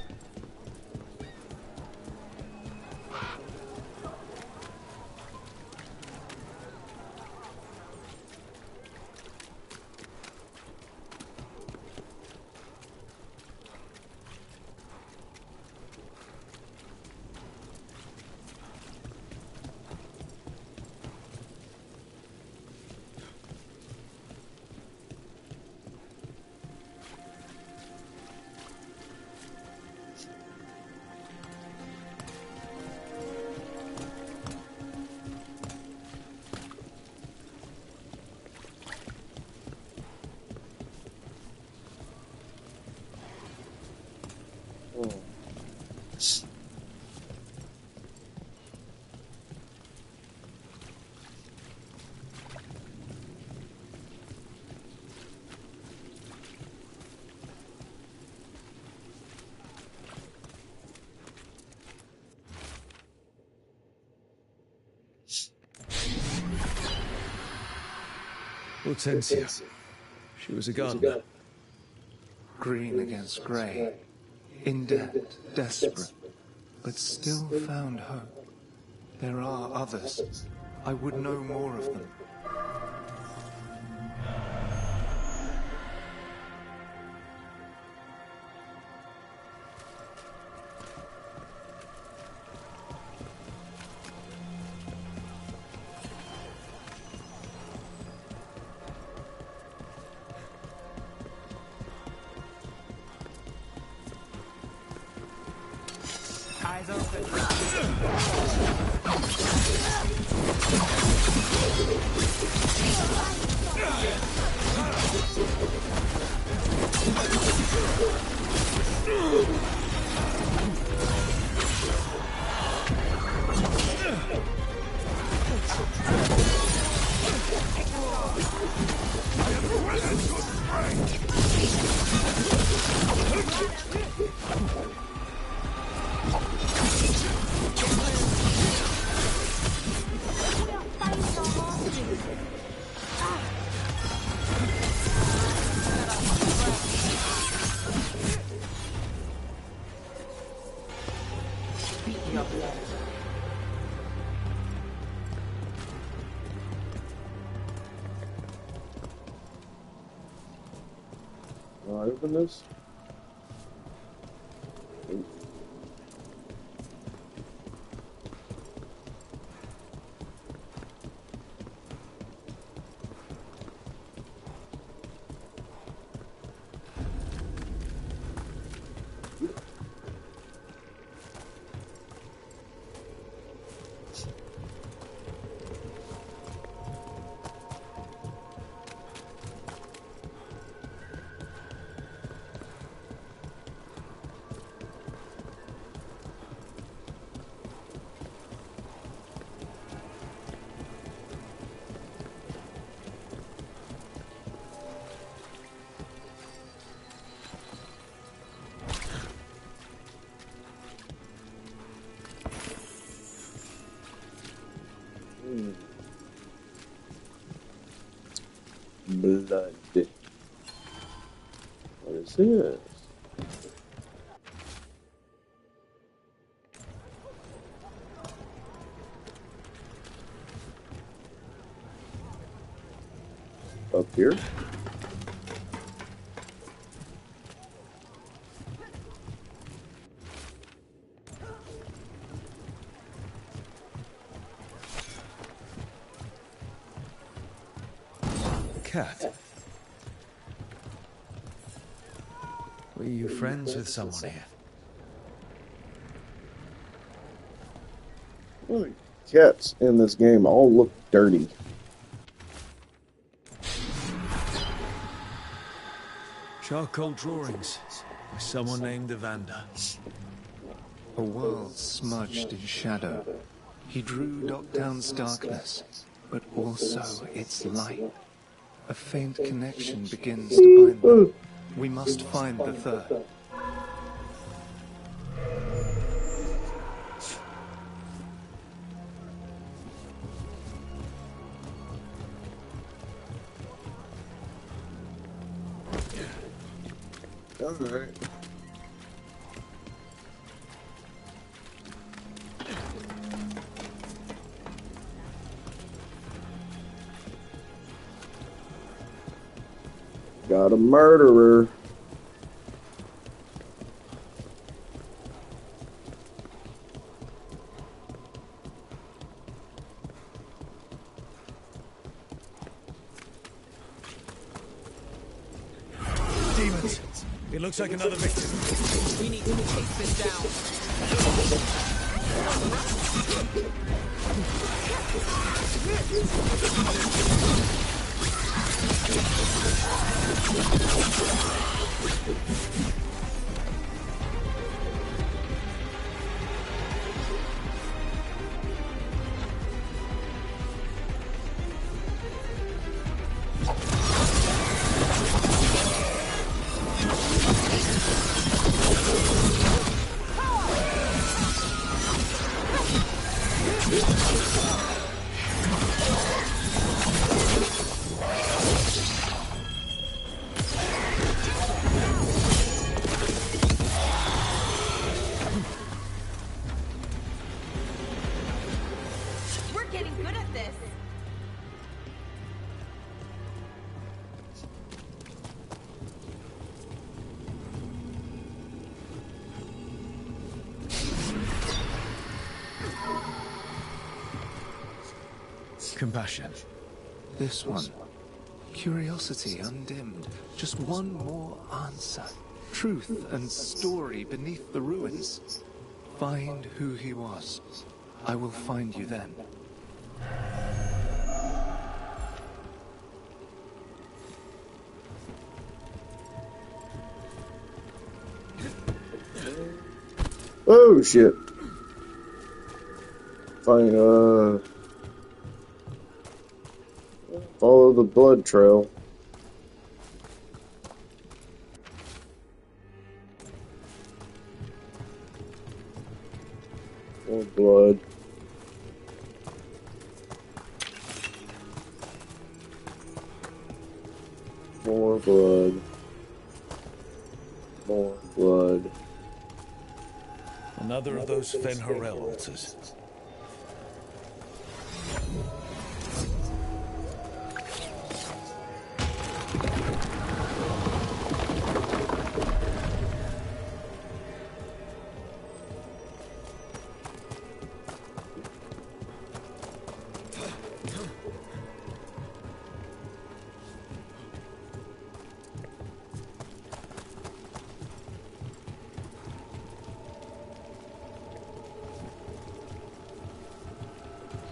Hortensia. She was a gardener. Green against grey. In debt, desperate, but still found hope. There are others. I would know more of them. Eyes open. Speaking of blood. Can I open this? Blood. What is this? Up here? Cat. Were you friends with someone here? Well, cats in this game all look dirty. Charcoal drawings by someone named Evander. A world smudged in shadow. He drew Docktown's darkness, but also its light. A faint connection begins to bind them. We must find the third. All right. Got a murderer. Demons! It looks like another victim. We need to chase this down. We're getting good at this. Compassion. This one. Curiosity undimmed. Just one more answer. Truth and story beneath the ruins. Find who he was. I will find you then. Oh shit. Fine, follow the blood trail. More blood. More blood. More blood. Another of those Fen Harel altars.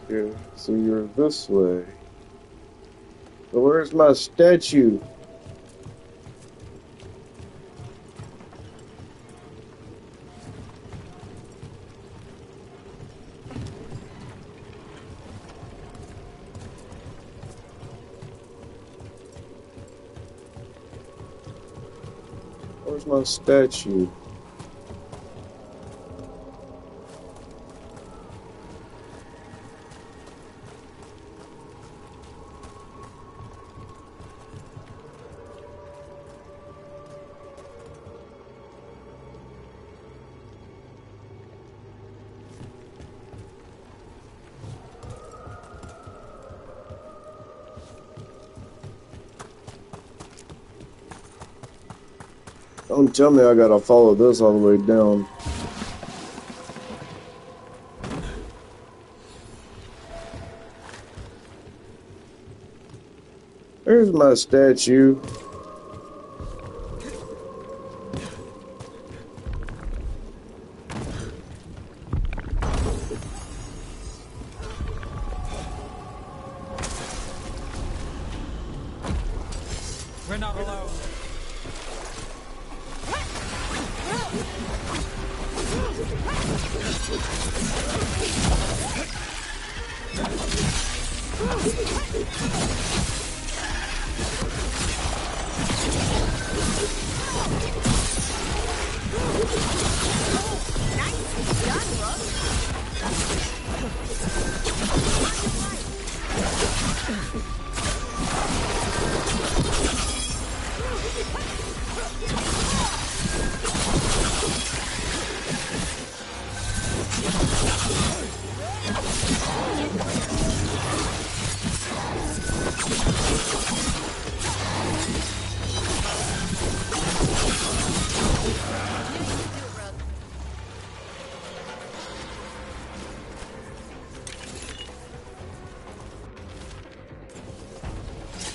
Yeah, so you're this way. But where's my statue? Where's my statue? Don't tell me I gotta follow this all the way down. There's my statue. We're not alone.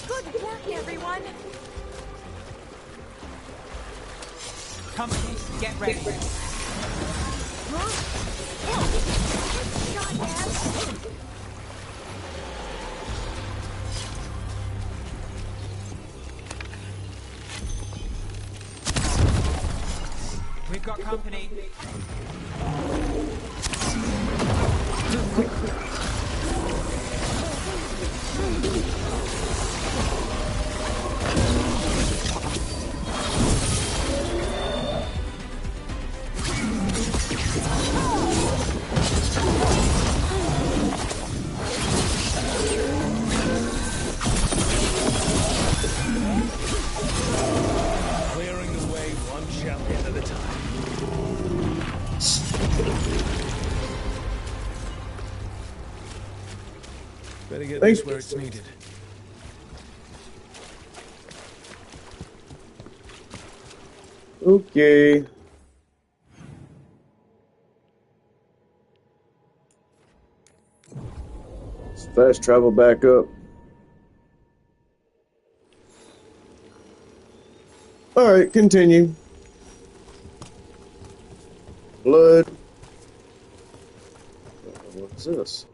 Good work, everyone. Company, get ready. We've got company. Clearing the way one champion at a time. Better get this where it's needed. Okay. Let's fast travel back up. Alright, continue. Blood. What's this?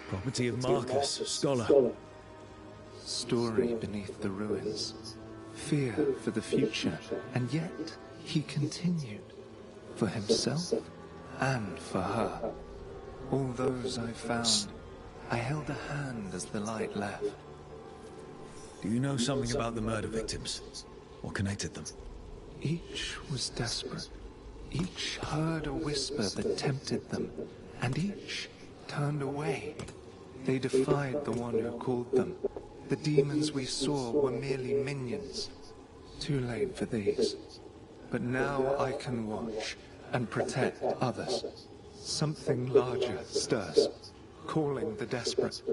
Property of Marcus, scholar. Story beneath the ruins. fear for the future, and yet he continued. For himself and for her. All those I found, I held a hand as the light left. Do you know something about the murder victims? What connected them? Each was desperate. Each heard a whisper that tempted them, and each turned away. They defied the one who called them. The demons we saw were merely minions. Too late for these. But now I can watch and protect others. Something larger stirs, calling the desperate.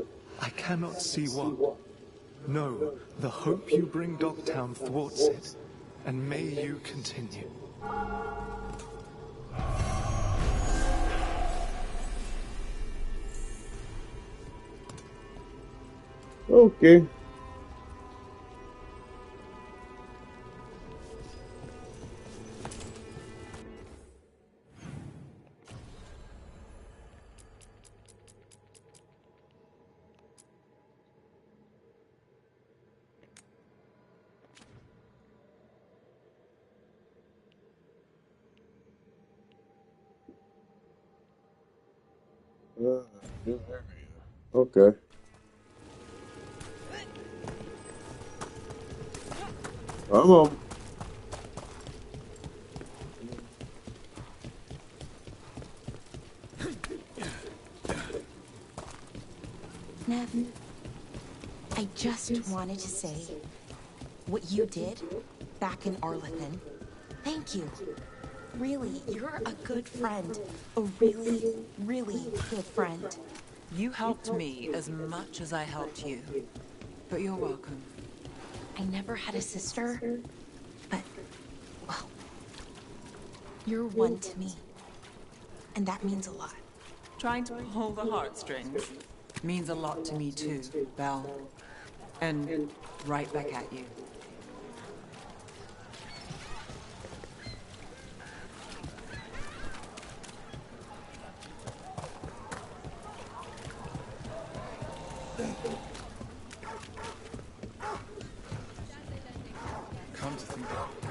I cannot see what. No, the hope you bring Dogtown thwarts it, and may you continue. Okay. Okay. Come on. Nev, I just wanted to say what you did back in Arlethan. Thank you. Really, you're a good friend. A really, really good friend. You helped me as much as I helped you. But you're welcome. I never had a sister, but, well, you're one to me. And that means a lot. Trying to pull the heartstrings means a lot to me too, Belle. And right back at you. Come to think of it.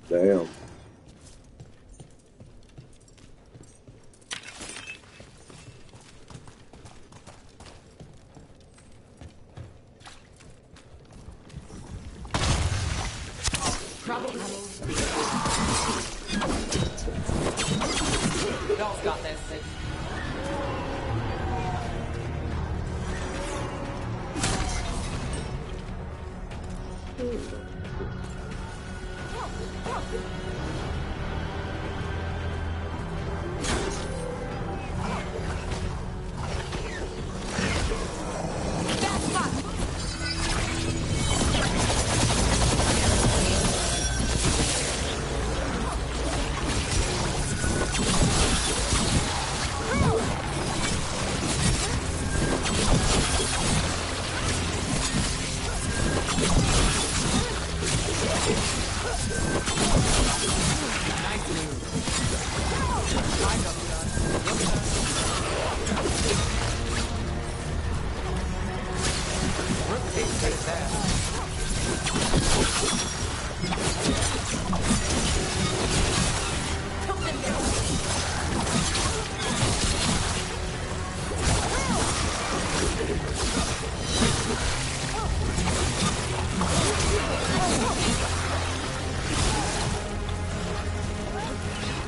Damn. Trouble coming. Belle's got this.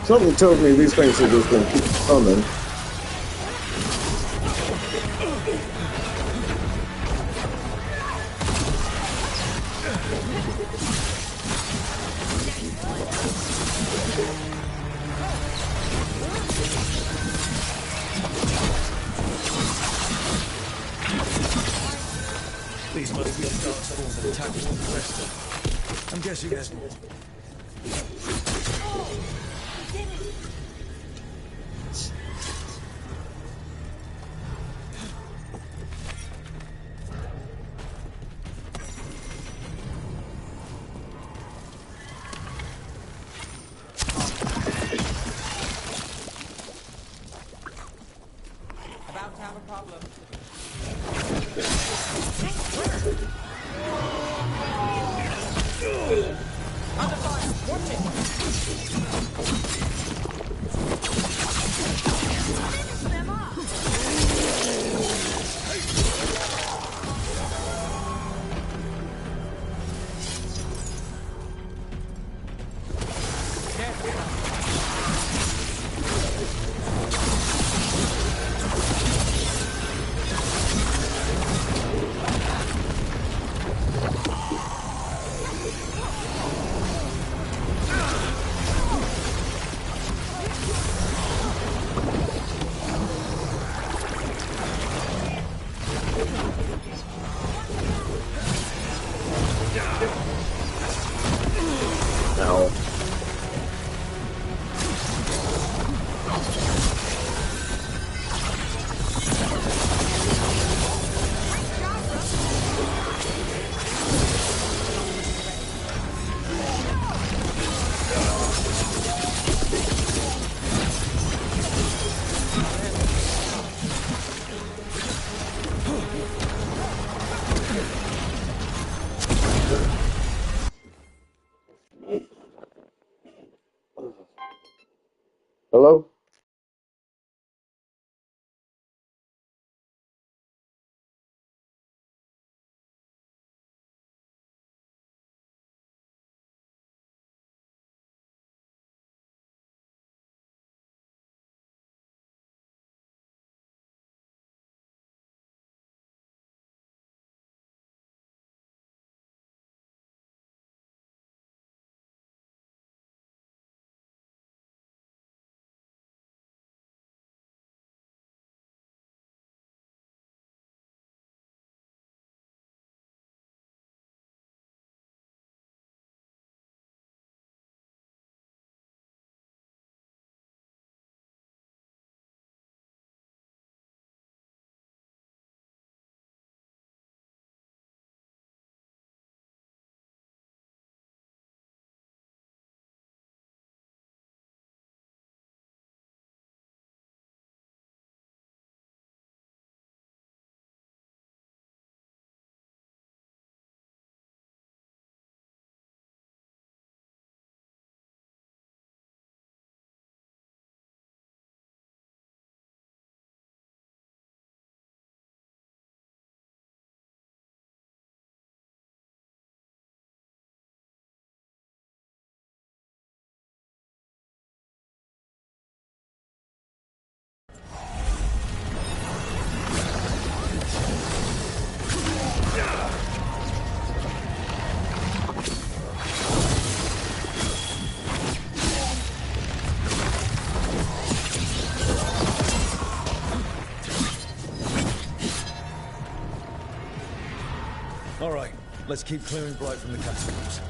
Something tells me these things are just going to keep coming. These must be the darkspawn that attacked us with Cresta. I'm guessing there's more. About to have a problem. Under fire! Watch it! Finish them Hello? All right, let's keep clearing Blight from the catacombs.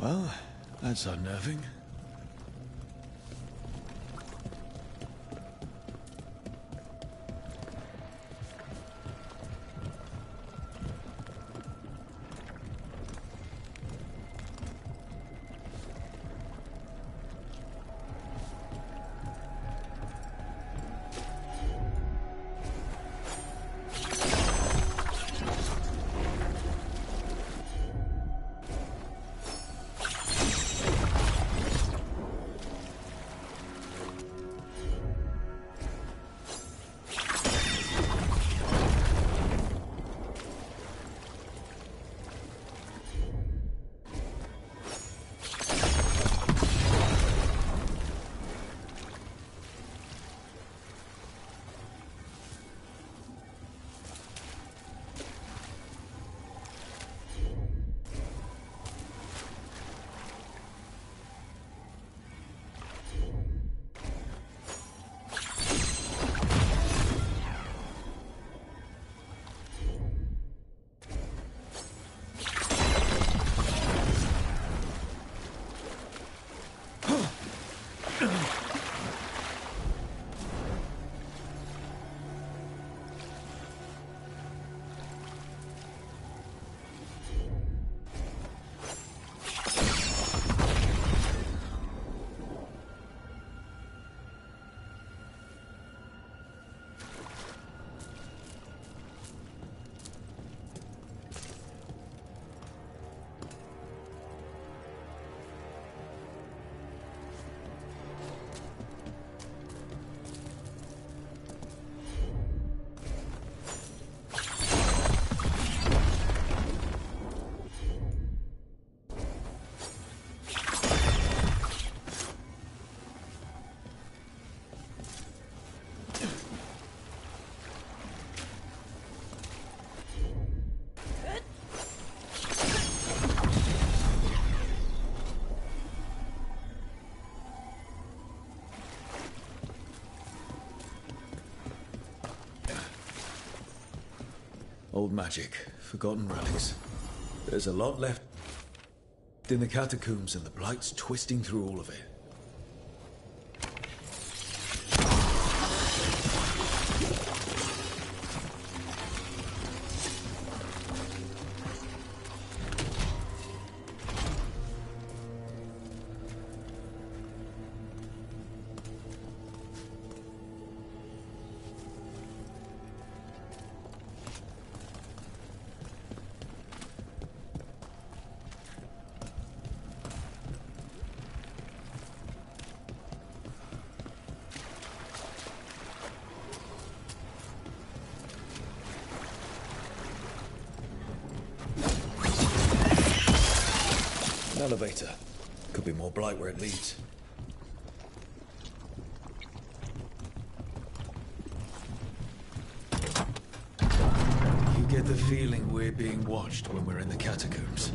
Well, that's unnerving. Old magic, forgotten relics. There's a lot left in the catacombs, and the Blight's twisting through all of it. Elevator. Could be more Blight where it leads. You get the feeling we're being watched when we're in the catacombs.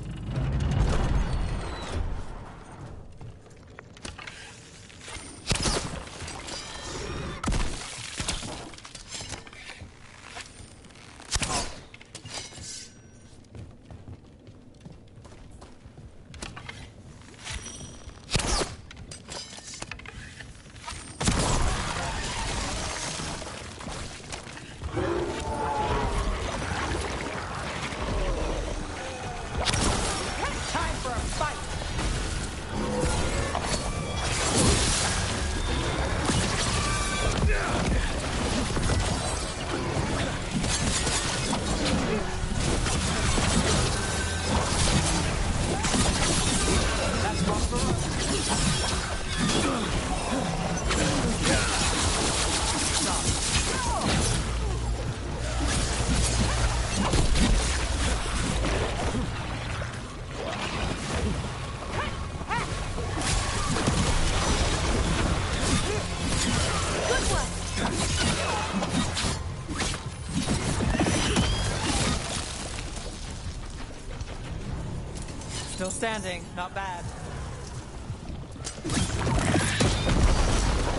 Still standing, not bad.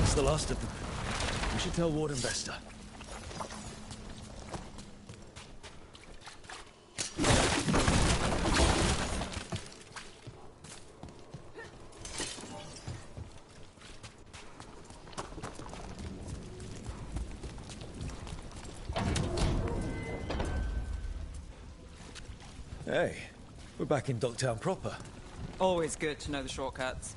It's the last of them. We should tell Warden Vesta. Hey, we're back in Ducktown proper. Always good to know the shortcuts.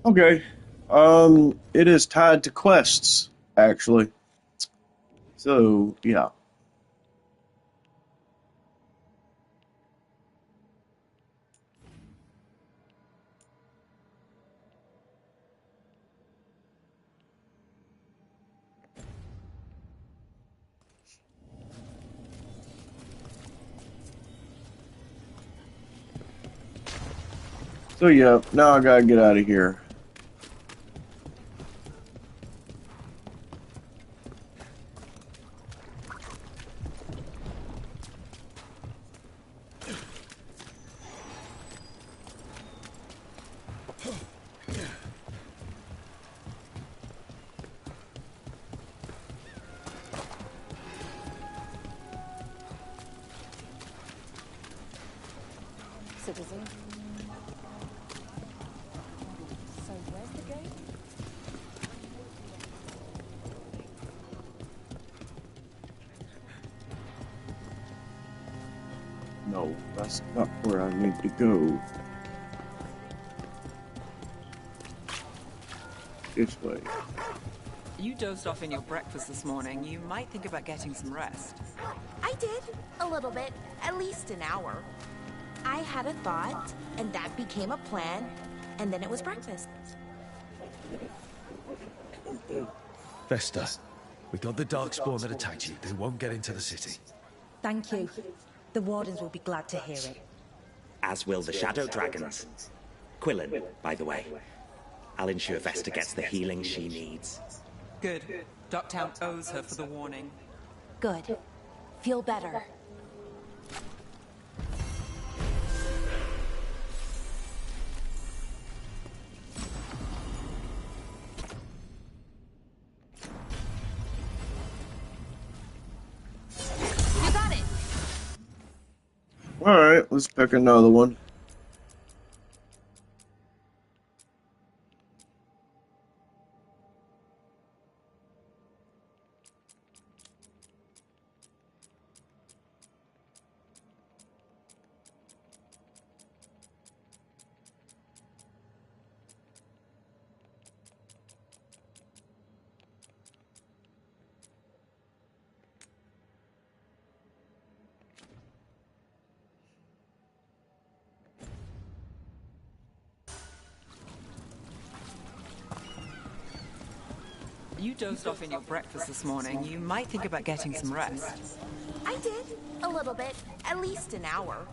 Okay. It is tied to quests, actually. So, yeah. So, yeah, now I gotta get out of here. Citizen. So where's the gate? No, that's not where I need to go. This way. You dozed off in your breakfast this morning. You might think about getting some rest. I did. A little bit. At least an hour. I had a thought, and that became a plan, and then it was breakfast. Vesta, we got the Darkspawn that attacked you. They won't get into the city. Thank you. The Wardens will be glad to hear it. As will the Shadow Dragons. Quillen, by the way. I'll ensure Vesta gets the healing she needs. Good. Docktown owes her for the warning. Good. Feel better. You got it. All right, let's pick another one. You dozed off in your breakfast this morning. You might think about getting some rest. I did. A little bit. At least an hour.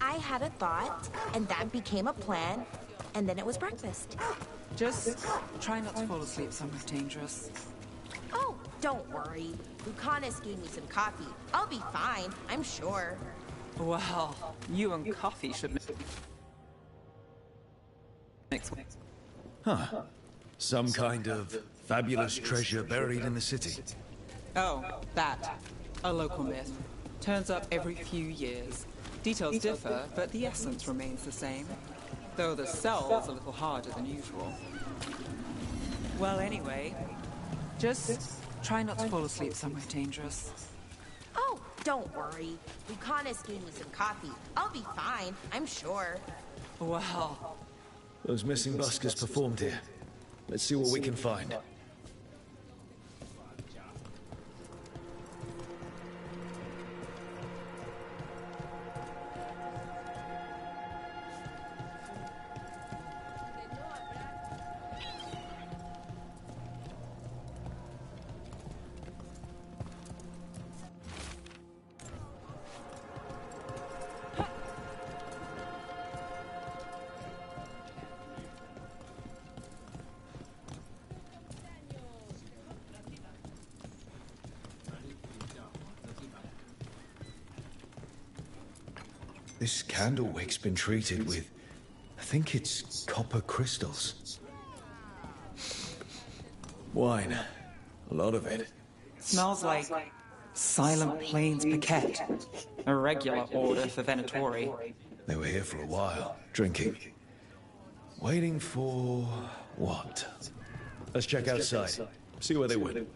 I had a thought, and that became a plan, and then it was breakfast. Just try not to fall asleep somewhere dangerous. Oh, don't worry. Lucanus gave me some coffee. I'll be fine, I'm sure. Well, you and coffee should mix. Huh. Some kind of fabulous treasure buried in the city. Oh, that. A local myth. Turns up every few years. Details differ, but the essence remains the same. Though the cell's a little harder than usual. Well, anyway, just try not to fall asleep somewhere dangerous. Oh, don't worry. Lucanus gave me some coffee. I'll be fine, I'm sure. Well... Those missing buskers performed here. Let's see what we can find. This candle wick's been treated with, I think it's copper crystals. Wine. A lot of it. Smells like Silent Plains Paquette. A regular order for Venatori. They were here for a while, drinking. Waiting for... what? Let's check outside. See where they went.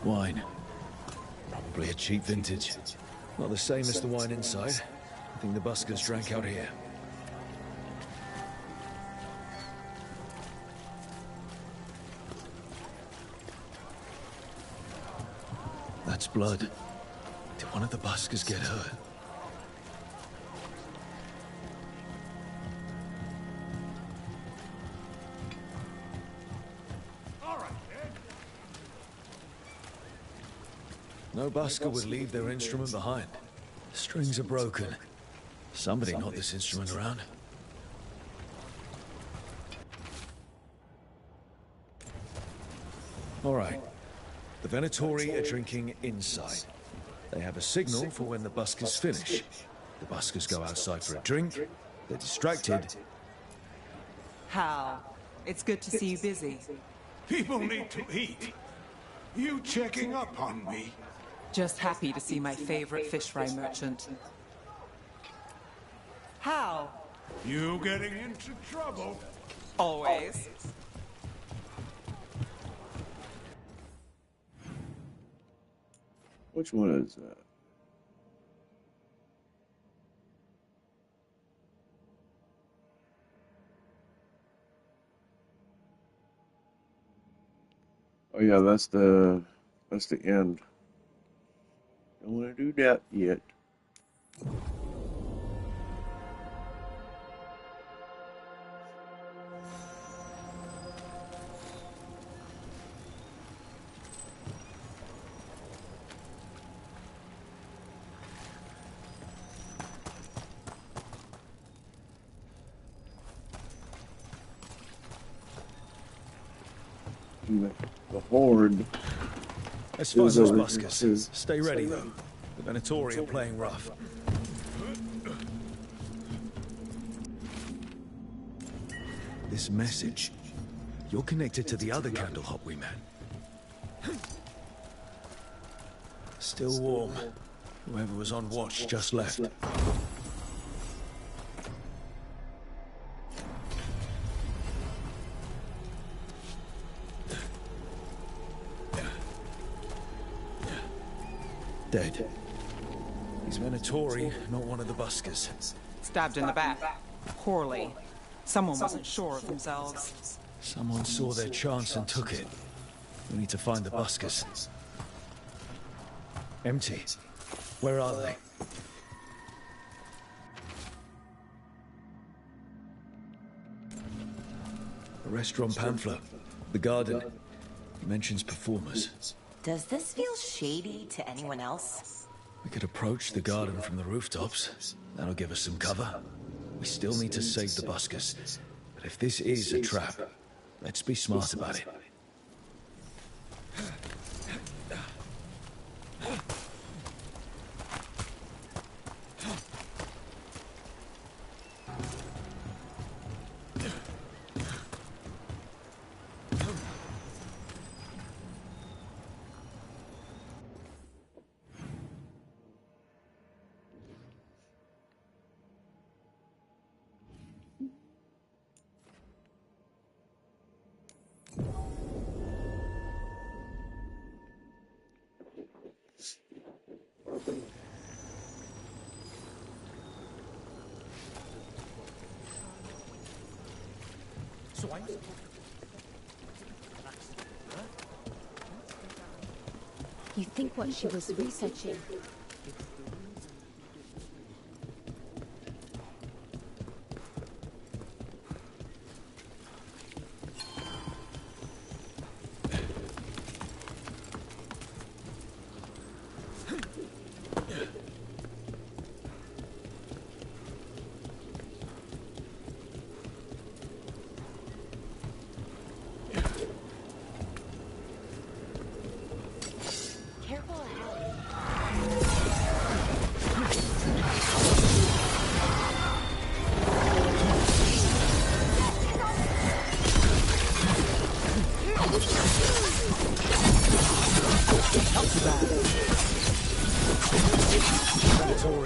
Wine. Probably a cheap vintage. Not the same as the wine inside. I think the buskers drank out here. That's blood. Did one of the buskers get hurt? No busker would leave their instrument behind. The strings are broken. Somebody knocked this instrument around. All right. The Venatori are drinking inside. They have a signal for when the buskers finish. The buskers go outside for a drink. They're distracted. Hal, it's good to see you busy. People need to eat. You checking up on me? Just happy to see my favorite fish fry merchant. Hal! You getting into trouble? Always. Which one is that? Oh yeah, that's the end. Don't want to do that yet. The horde. Let's find those buskers. Stay ready, though. The Venatori are playing rough. This message. You're connected to the other Candlehop we met. Still warm. Whoever was on watch just left. Dead. He's Venatori, not one of the buskers. Stabbed in the back. Poorly. Someone wasn't sure of themselves. Someone saw their chance and took it. We need to find the buskers. Empty. Where are they? A restaurant pamphlet. The garden. He mentions performers. Does this feel shady to anyone else? We could approach the garden from the rooftops. That'll give us some cover. We still need to save the buskers. But if this is a trap, let's be smart about it. You think what she was researching?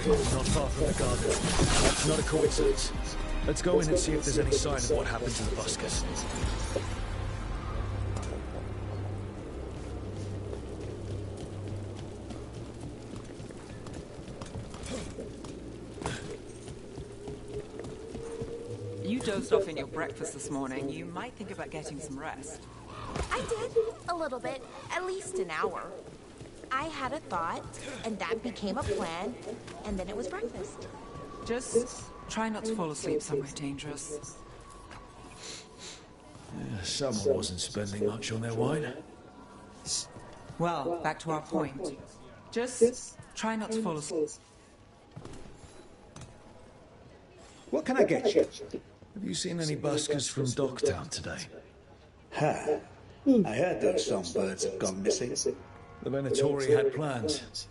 Not far from the garden. That's not a coincidence. Let's go in and see if there's any sign of what happened to the buskers. dozed off in your breakfast this morning, you might think about getting some rest. I did, a little bit, at least an hour. I had a thought, and that became a plan, and then it was breakfast. Just try not to fall asleep somewhere dangerous. Yeah, someone wasn't spending much on their wine. Well, back to our point. Just try not to fall asleep. What can I get you? Have you seen any buskers from Docktown today? Ha! I heard those songbirds have gone missing. The Venatori had plans.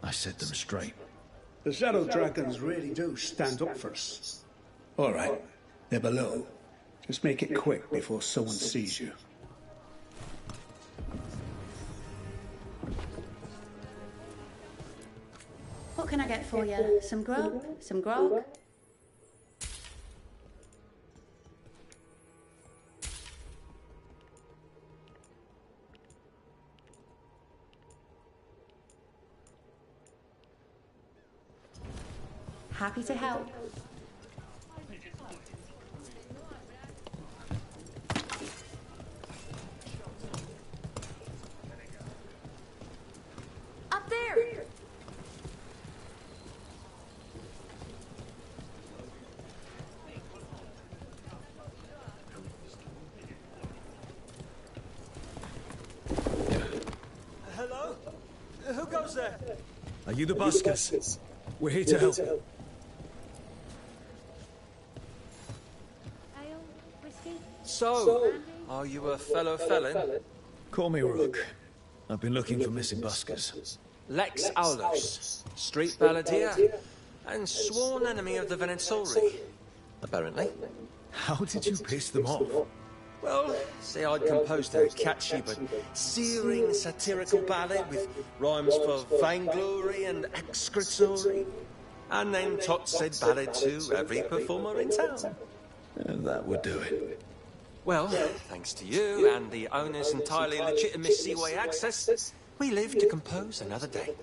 I set them straight. The Shadow Dragons really do stand up for us. All right, they're below. Just make it quick before someone sees you. What can I get for you? Some grub? Some grog? Happy to help. Up there! Hello? Who goes there? Are you the buskers? We're here to help. So, are you a fellow felon? Call me Rook. I've been looking for missing buskers. Lex Aulus, street balladeer, and sworn enemy of the Venatori, apparently. How did you piss them off? Well, see, I'd composed a catchy but searing satirical ballad with rhymes for vainglory and excretory. And then Tot said ballad to every performer in town. That would do it. Well, thanks to you and the owner's entirely legitimate Seaway access, we live to compose another day.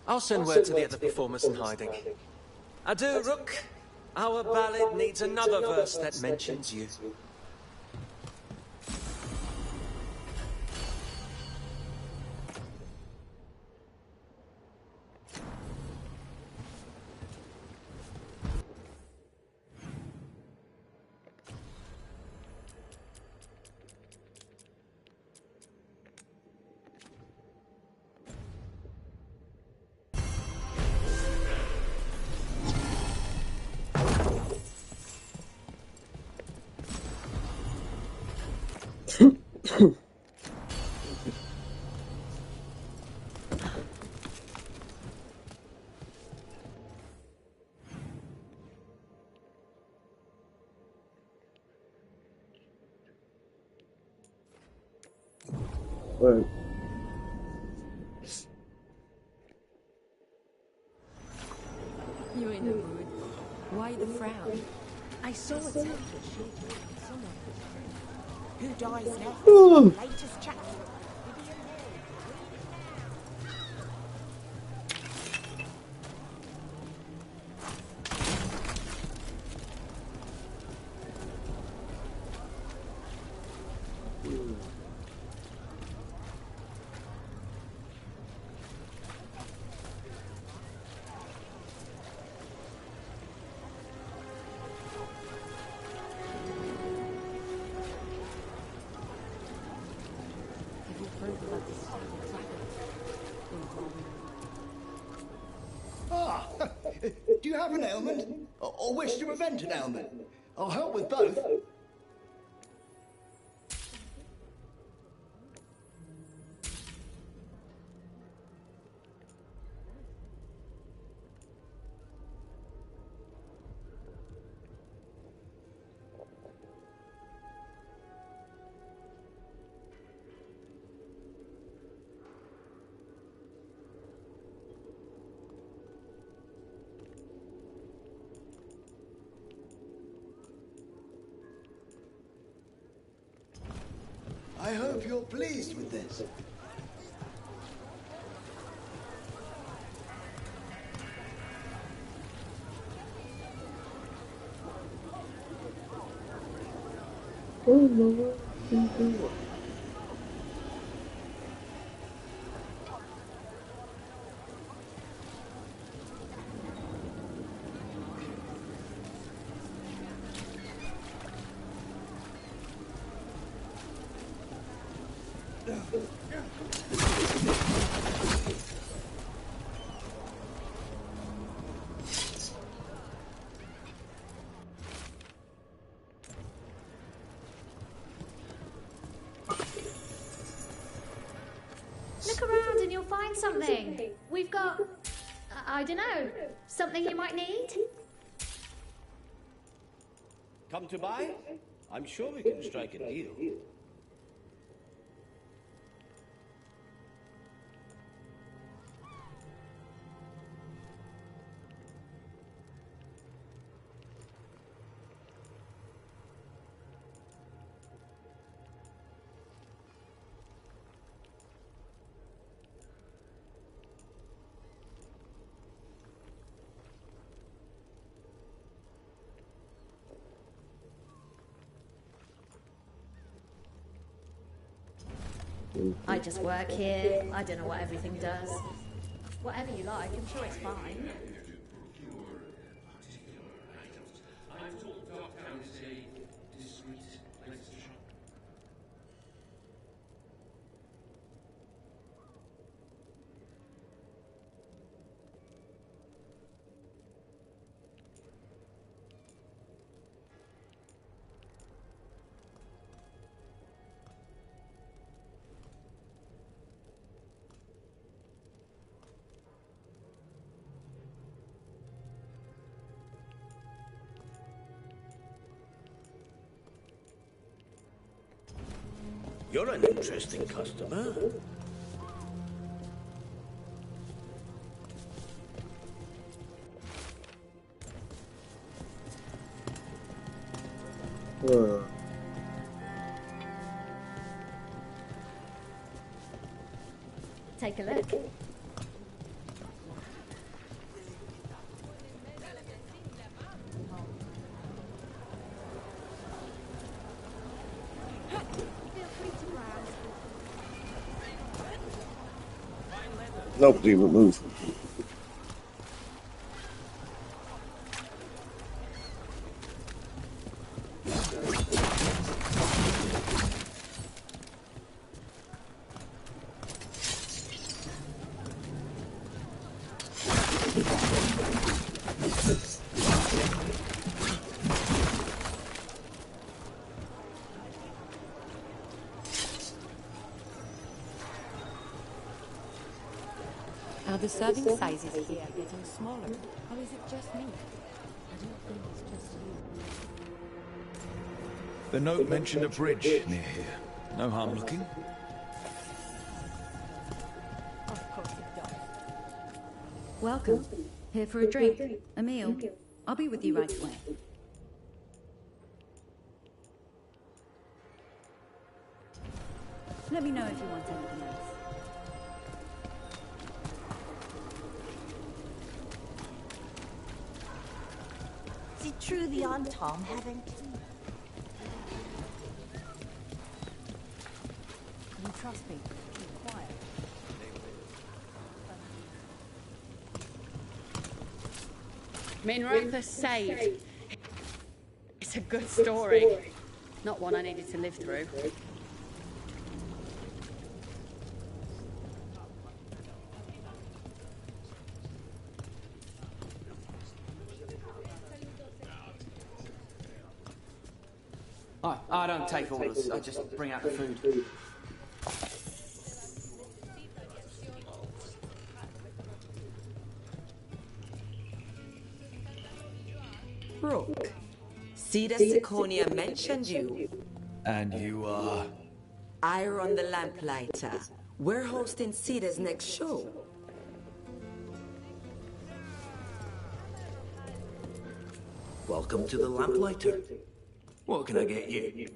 I'll send word to the other performers in hiding. Adieu, Rook. Our ballad needs another verse that mentions you. But You're in the mood. Why the frown? I saw a template shape someone. Who dies next? Ooh. Latest chapter. Ah, do you have an ailment? Or wish to prevent an ailment? I'll help with both. I hope you're pleased with this. Look around and you'll find something. We've got, I don't know, something you might need. Come to buy? I'm sure we can strike a deal. I just work here. I don't know what everything does. Whatever you like, I'm sure it's fine. You're an interesting customer. Take a look. Nope, didn't move. Are the serving sizes here getting smaller? Or is it just me? I don't think it's just you. The note mentioned a bridge near here. No harm looking. Of course it does. Welcome. Here for a drink, a meal. I'll be with you right away. Let me know if you want anything else. Is it true the Aunt Tom haven't? You trust me. Keep quiet. Minrath saved. It's a good story. Not one I needed to live through. I don't take orders. I just bring out the food. Brooke, Cedar Seconia mentioned you. And you are? I run the Lamplighter. We're hosting Cedar's next show. Welcome to the Lamplighter. What can I get you?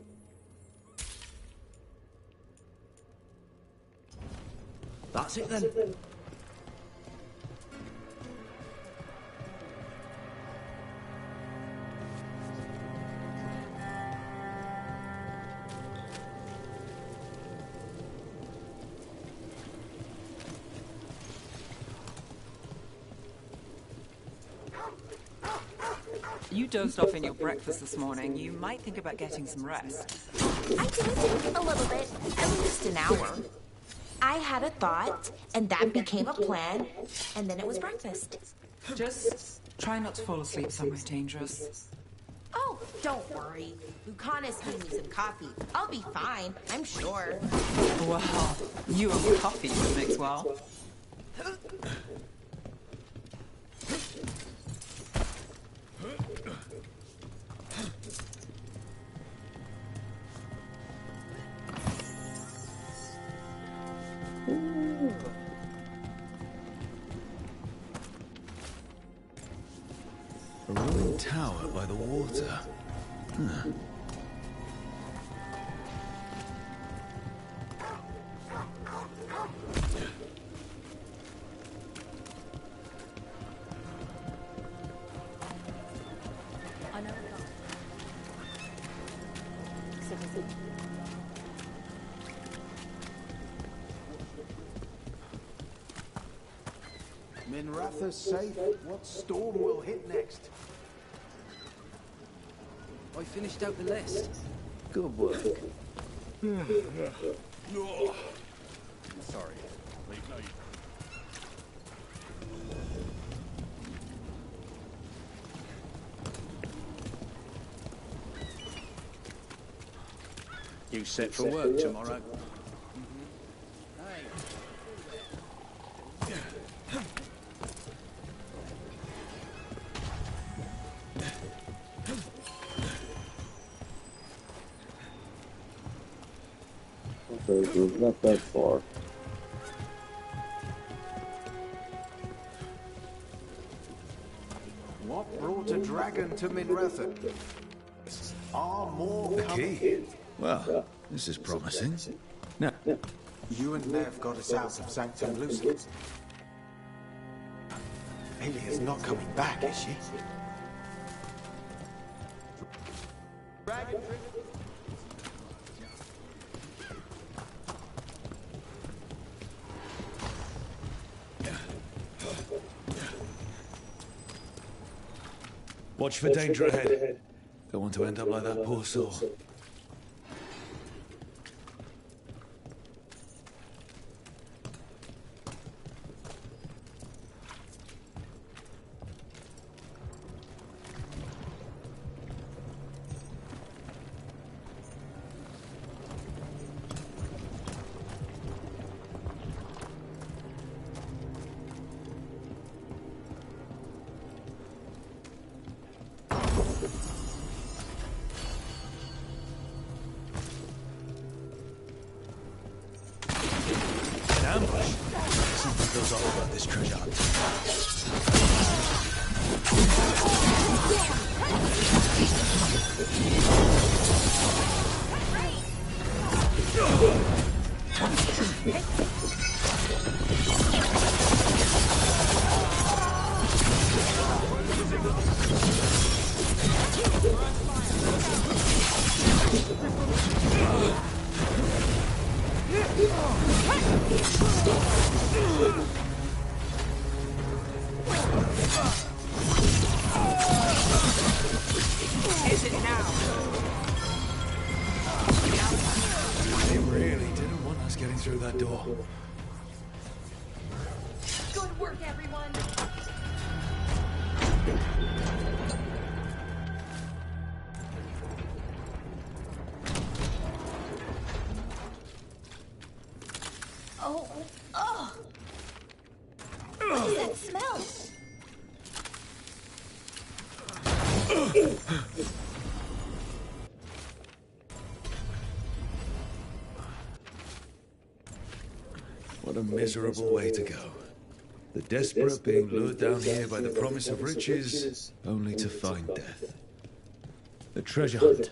That's it then. You dozed off in your breakfast this morning. You might think about getting some rest. I did, a little bit. At least an hour. I had a thought, and that became a plan, and then it was breakfast. Just try not to fall asleep somewhere dangerous. Oh, don't worry. Lucanus made me some coffee. I'll be fine, I'm sure. Well, you and coffee would mix well. A ruined tower by the water. Huh. Minratha's safe. What storm will hit next? I finished out the list. Good work. Sorry. Late night. You set for work tomorrow? Okay, not that far. What brought a dragon to Minratha? Are more coming? Key. Well, this is promising. Now, You and Nev got us out of Sanctum Lucius. Alia's not coming back, is she? watch for danger ahead. Don't want to end up like that poor soul. Something goes off about this treasure hunt. Is it now? They really didn't want us getting through that door. Good work, everyone. Oh, oh. What is that smell? What a miserable way to go. The desperate being lured down here by the promise of riches, only to find death. The treasure hunt.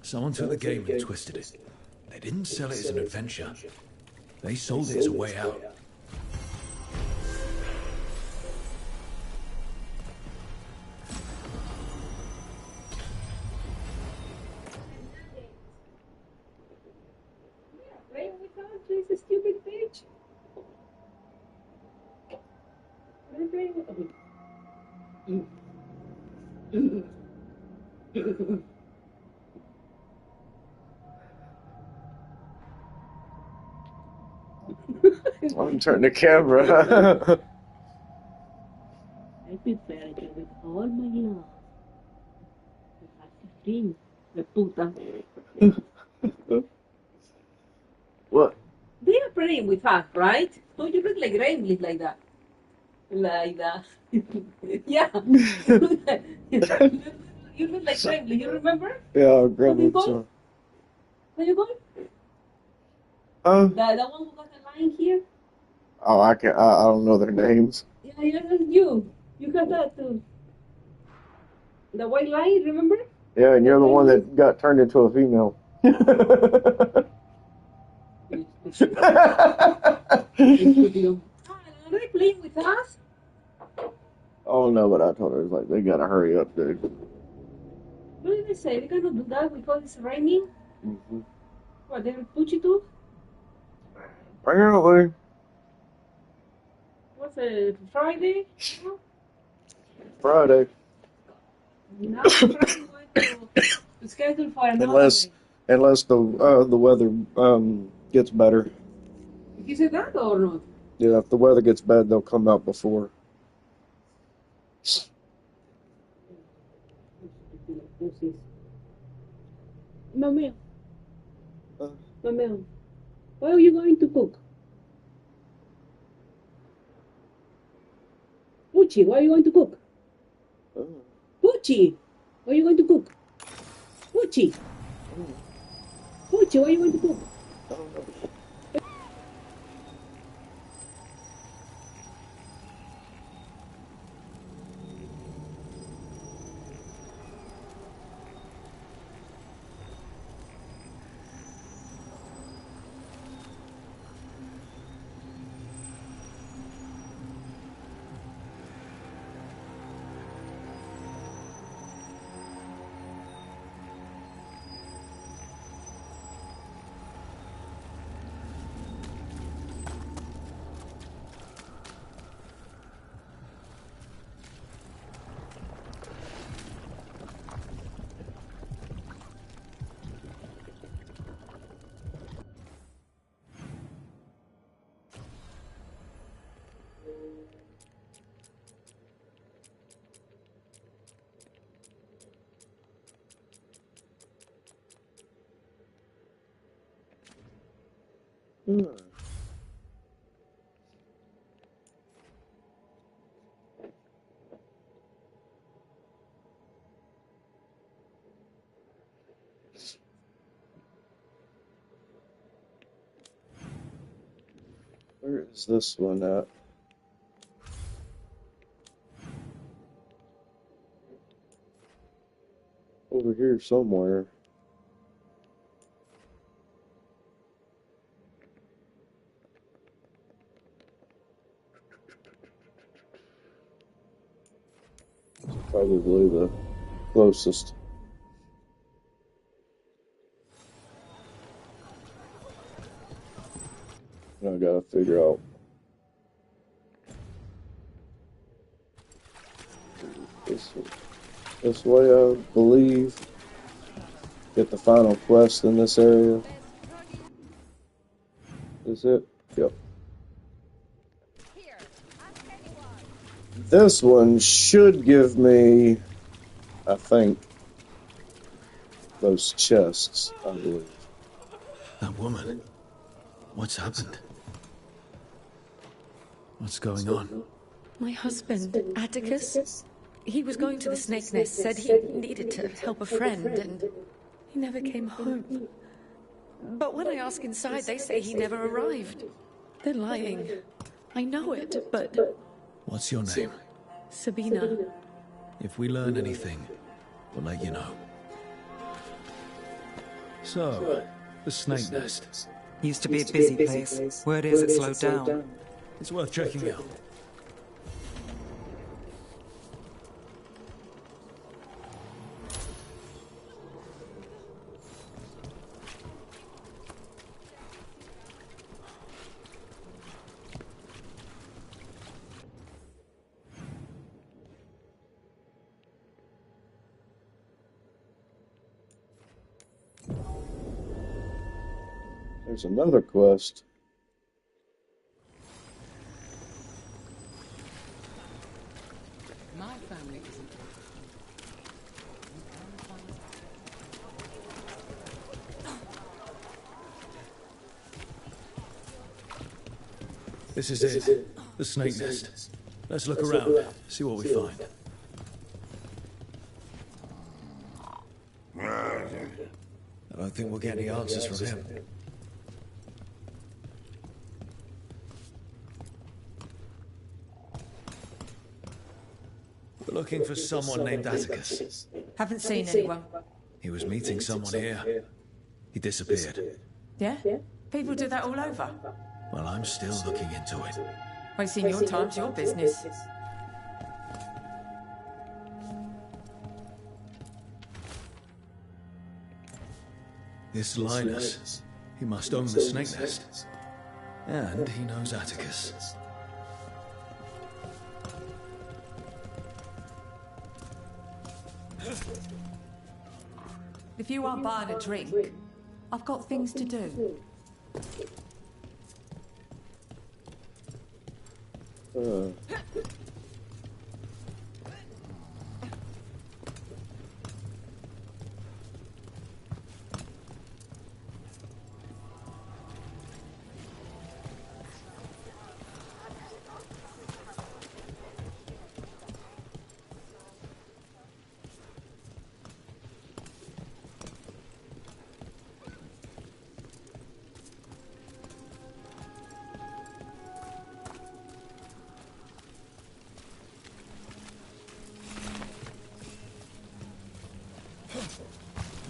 Someone took the game and twisted it. They didn't sell it as an adventure. They sold it as a way out. She's a stupid bitch. I'm turning the camera. I prefer you with all my love. King, the puta. What? They are praying with us, right? Oh, you look like Gremlin like that. Like that. Yeah. You look like Gremlin, you remember? Yeah, What do you gremlins. call? What do you call? The one who got the line here? Oh, I can't. I don't know their names. Yeah, that's you. You got that too. The white line, remember? Yeah, and you're the one that got turned into a female. Are they playing with us? Oh no, but I told her, it's like, they gotta hurry up, dude. What did they say? They cannot do that because it's raining? Mm-hmm. What, they'll put you to? Apparently. What's it, Friday? Friday. Now Friday going to schedule for another Unless the weather gets better. day. He said that or not? Yeah, if the weather gets bad, they'll come out before. Mamel. Mamel. What are you going to cook? Pucci, what are you going to cook? Pucci, what are you going to cook? Pucci. Pucci, what are you going to cook? Where is this one at? Over here somewhere. Probably the closest. I gotta figure out. This way, I believe. Get the final quest in this area. Is it? Yep. This one should give me, I think, those chests, I believe. That woman. What's happened? What's going on? My husband, Atticus, he was going to the snake nest, said he needed to help a friend, and he never came home. But when I ask inside, they say he never arrived. They're lying. I know it, but... What's your name? Sabina. If we learn anything, we'll let you know. So, the snake nest. Used to be a busy place. Word is it slowed down. It's worth checking out. There's another quest. My family isn't. This is it. The snake nest. Let's look around, see what we find. I don't think we'll get any answers from him. We're looking for someone named Atticus. Haven't seen anyone. He was meeting someone here. He disappeared. Yeah? People do that all over. Well, I'm still looking into it. Wasting your time's your business. This Linus, he must own the snake nest. And he knows Atticus. If you aren't buying a drink, I've got things to do.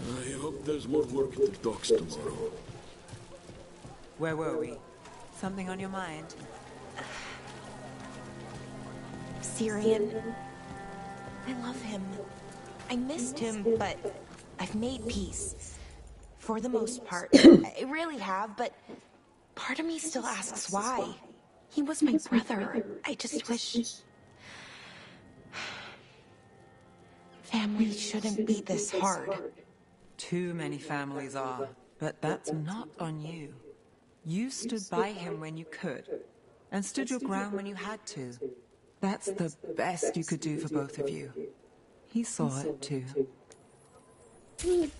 I hope there's more work at the docks tomorrow. Where were we? Something on your mind? Syrian. I love him. I missed him, but I've made peace. For the most part. I really have, but part of me still asks why. He was my brother. I just wish... Family shouldn't be this hard. Too many families are, but that's not on you. You stood by him when you could, and stood your ground when you had to. That's the best you could do for both of you. He saw it too.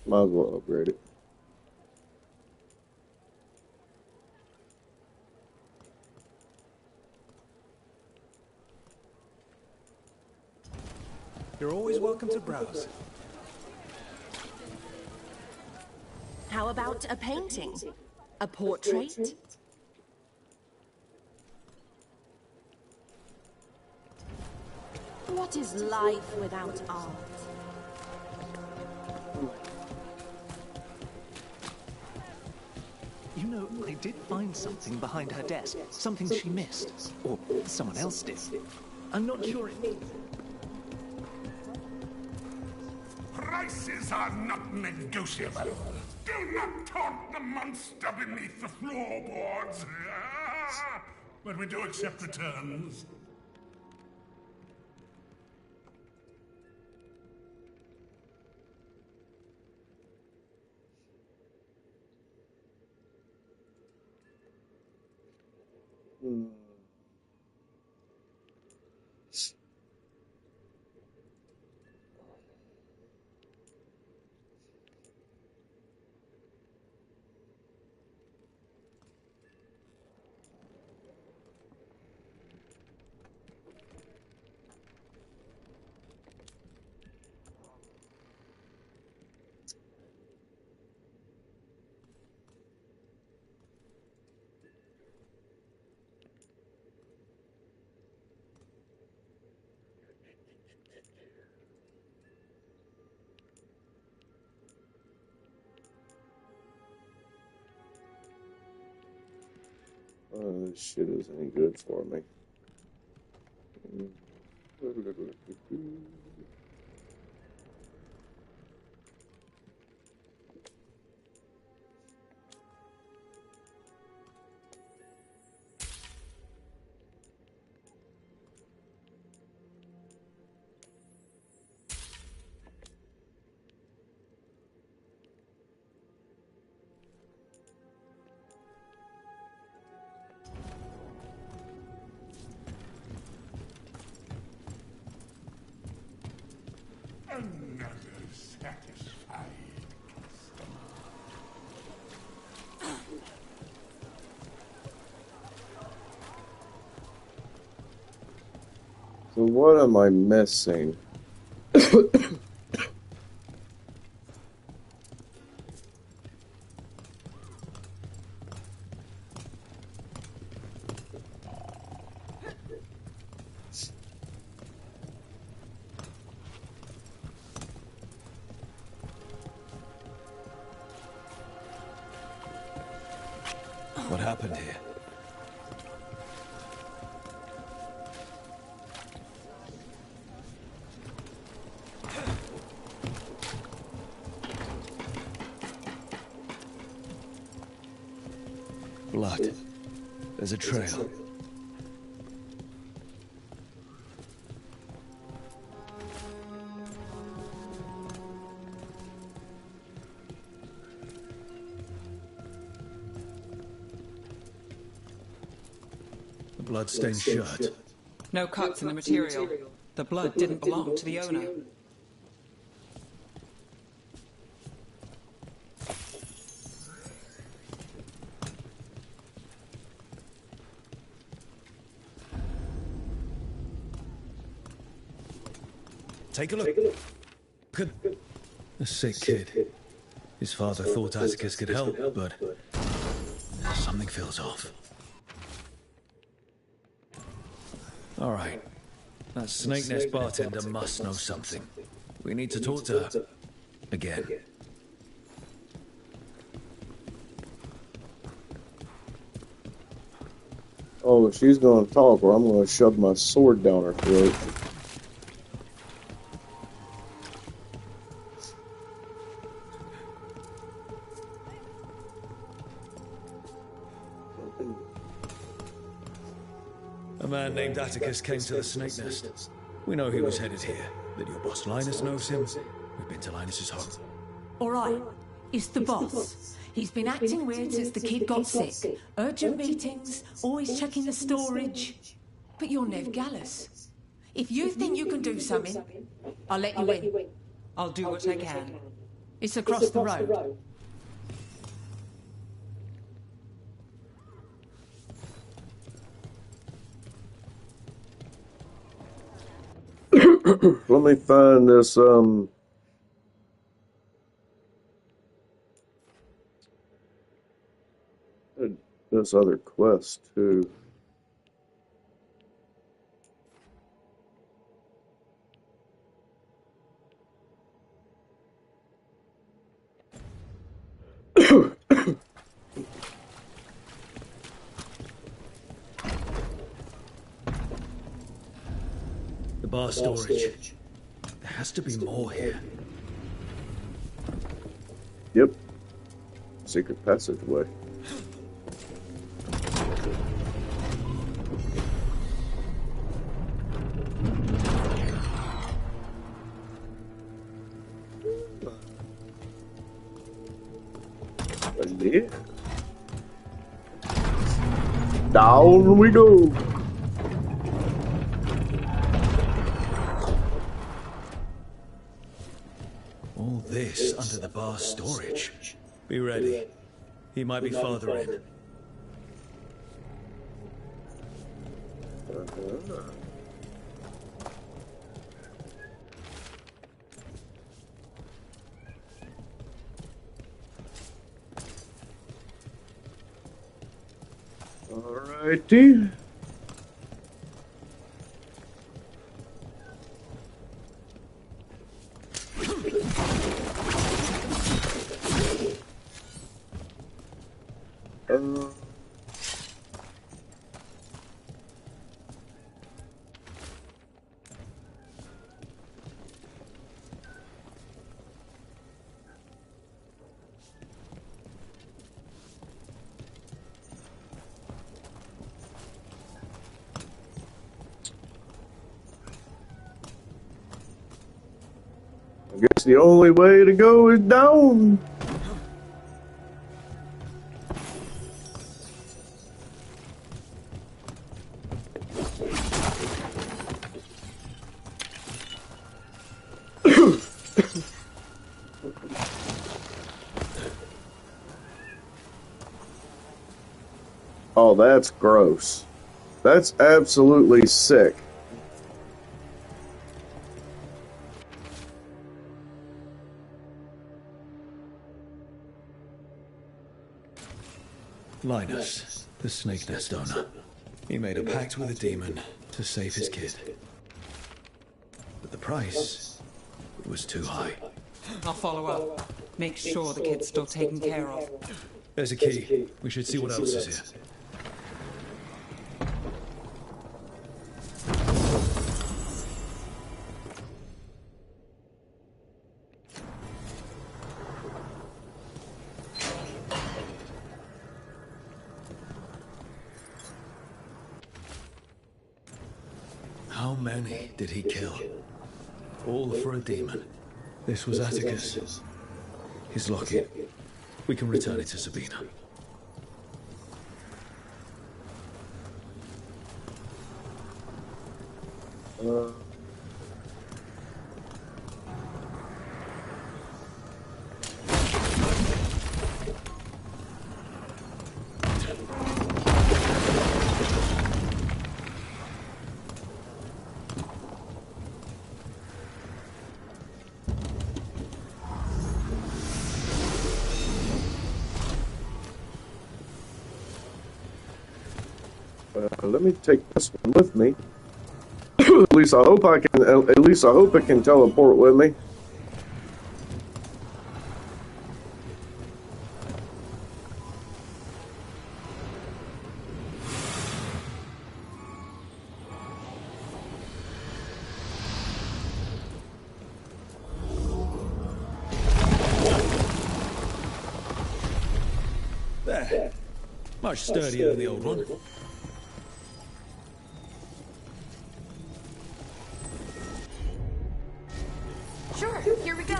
Might as well upgrade it. You're always welcome to browse. How about a painting? A portrait? What is life without art? You know, I did find something behind her desk. Something she missed. Or someone else did. I'm not sure it... Prices are not negotiable. Do not taunt the monster beneath the floorboards. But we do accept returns. This shit isn't any good for me. Another satisfied customer. So what am I missing? What happened here? Blood. There's a trail. The blood-stained shirt. No cuts in the material. The blood didn't belong to the owner. Take a look. Look at the sick kid. His father thought Atticus could help, but something feels off. All right. That Snake Nest bartender must know something. We need to talk to her. Again. Oh, she's gonna talk or I'm gonna shove my sword down her throat. A man named Atticus came to the Snake Nest. We know he was headed here, that your boss Linus knows him. We've been to Linus's home. All right, it's the boss. He's been acting weird since the kid got sick. Urgent meetings, always checking the storage. But you're Nev Gallus. If you think you can do something, I'll let you in. I'll do what I can. It's across the road. Let me find this, this other quest, too. The bar storage. There has to be more here. Yep. Secret passageway. Down we go. All this under the bar storage. Be ready. He might be farther in. Alrighty. I guess the only way to go is down. Oh, that's gross. That's absolutely sick. Linus, the snake nest owner. He made a pact with a demon to save his kid. But the price was too high. I'll follow up. Make sure the kid's still taken care of. There's a key. We should see what else is here. How many did he kill? All for a demon. This was Atticus. His locket. We can return it to Sabina. Let me take this one with me. At least I hope I can. At least I hope it can teleport with me. There. Much sturdier than the old one. Sure, here we go.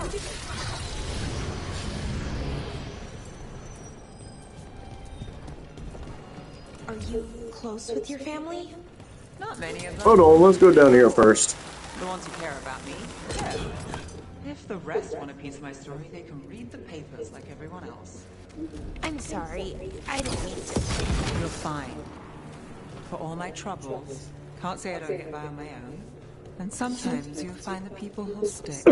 Are you close with your family? Not many of them. Hold on, let's go down here first. The ones who care about me. Yeah. If the rest want a piece of my story, they can read the papers like everyone else. I'm sorry. I didn't mean to. You're fine. For all my troubles, can't say I don't get by on my own. And sometimes you'll find the people who'll stick.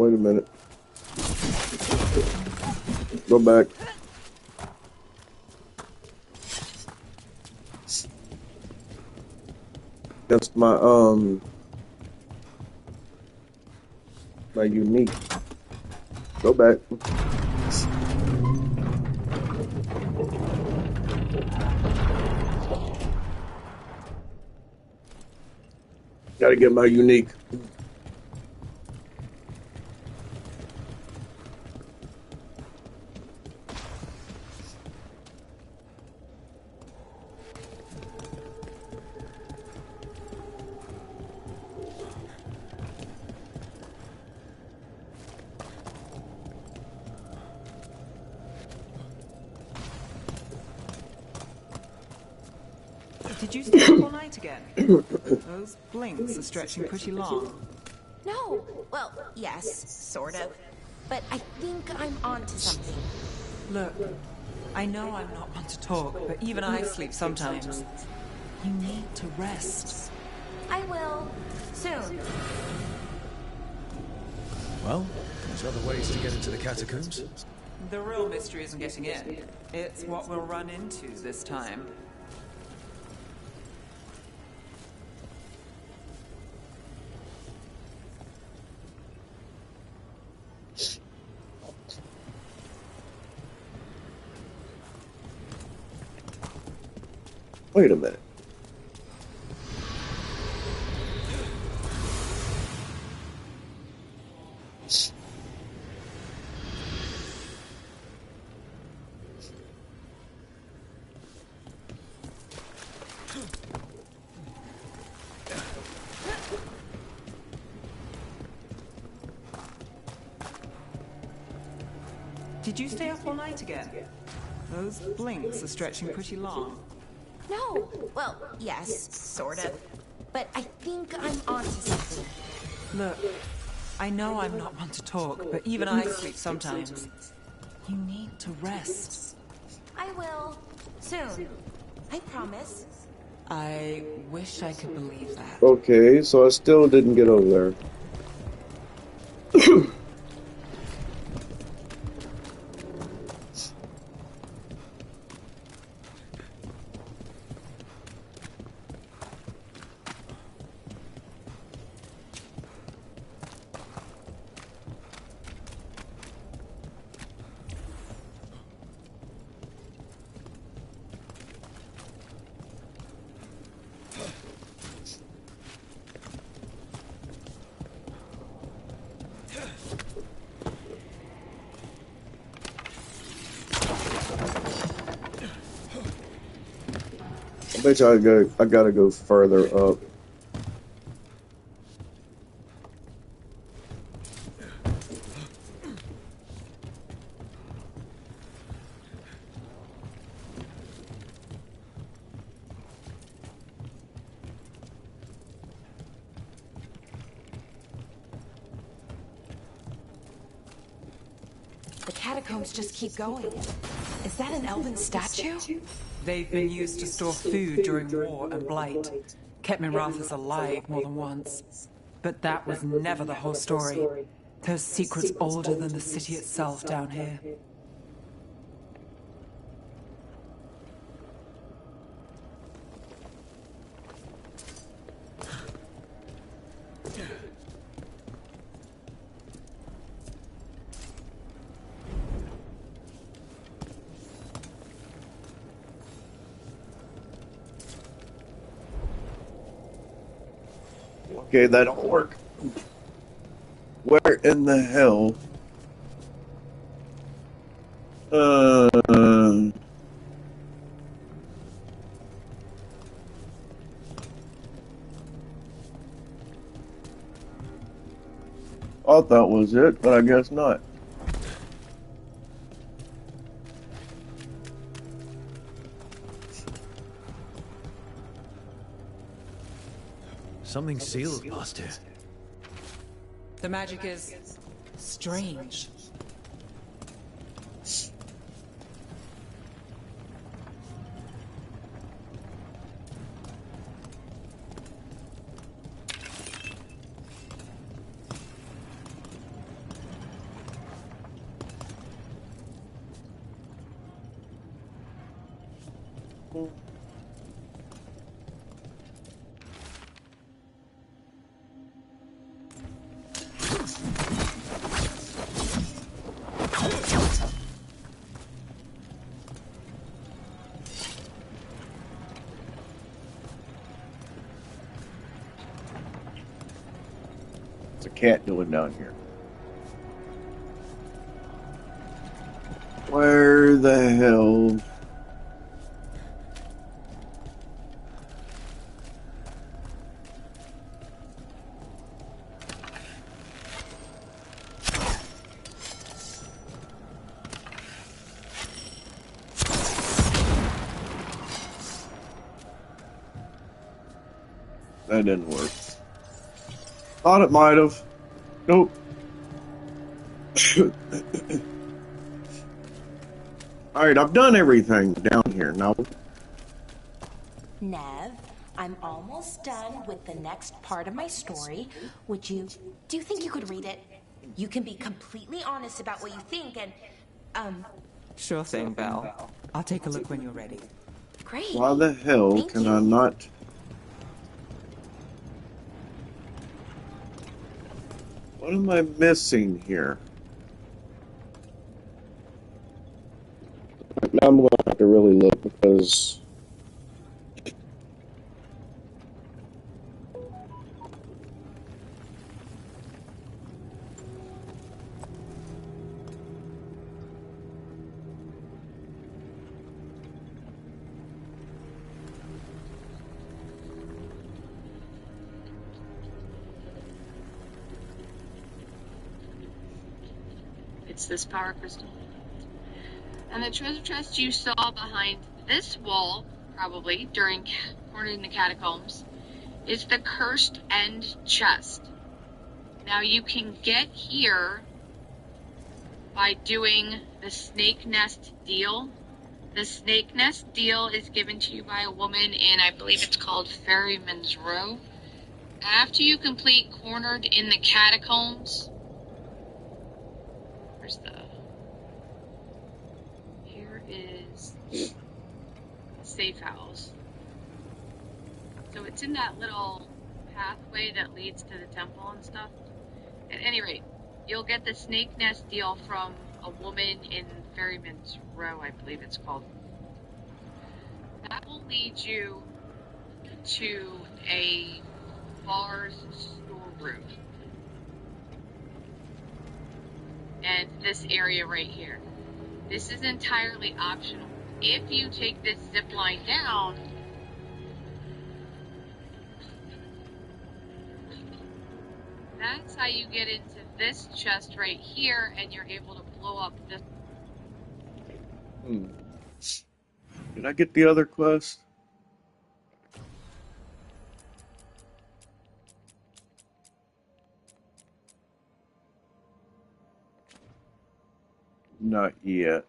Wait a minute. Go back. That's my my unique. Go back. Gotta get my unique. Did you stay up all night again? Those blinks are stretching pretty long. No. Well, yes, sort of. But I think I'm onto something. Look, I know I'm not one to talk, but even I sleep sometimes. You need to rest. I will. Soon. Well, there's other ways to get into the catacombs. The real mystery isn't getting in. It's what we'll run into this time. Wait a minute. Did you stay up all night again? Those blinks are stretching pretty long. No. Well, yes, sort of. But I think I'm onto something. Look, I know I'm not one to talk, but even I sleep sometimes. You need to rest. I will. Soon. I promise. I wish I could believe that. Okay, so I still didn't get over there. I bet you I gotta go further up. The catacombs just keep going. Is that an elven statue? They've been used to store food during war and blight. Kept Minrathous alive more than once. But that was never the whole story. There's secrets older than the city itself down here. Okay, that don't work. Where in the hell? I thought that was it, but I guess not. Something sealed past here. The magic is strange. What's a cat doing down here? Where the hell? That didn't work. Thought it might have. Nope. Alright, I've done everything down here. Now, Nev, I'm almost done with the next part of my story. Do you think you could read it? You can be completely honest about what you think and, Sure thing, Belle. I'll take a look when you're ready. Great. why the hell can I not? What am I missing here? Now I'm going to have to really look because It's this power crystal. And the treasure chest you saw behind this wall, probably, during cornering the catacombs, is the cursed end chest. Now you can get here by doing the snake nest deal. The snake nest deal is given to you by a woman in, I believe it's called Ferryman's Row. After you complete cornered in the catacombs, here is the safe house. So it's in that little pathway that leads to the temple and stuff. At any rate, you'll get the snake nest deal from a woman in Ferryman's Row, I believe it's called. That will lead you to a bar's storeroom. And this area right here. This is entirely optional. If you take this zip line down, that's how you get into this chest right here, and you're able to blow up this. Did I get the other quest? Not yet.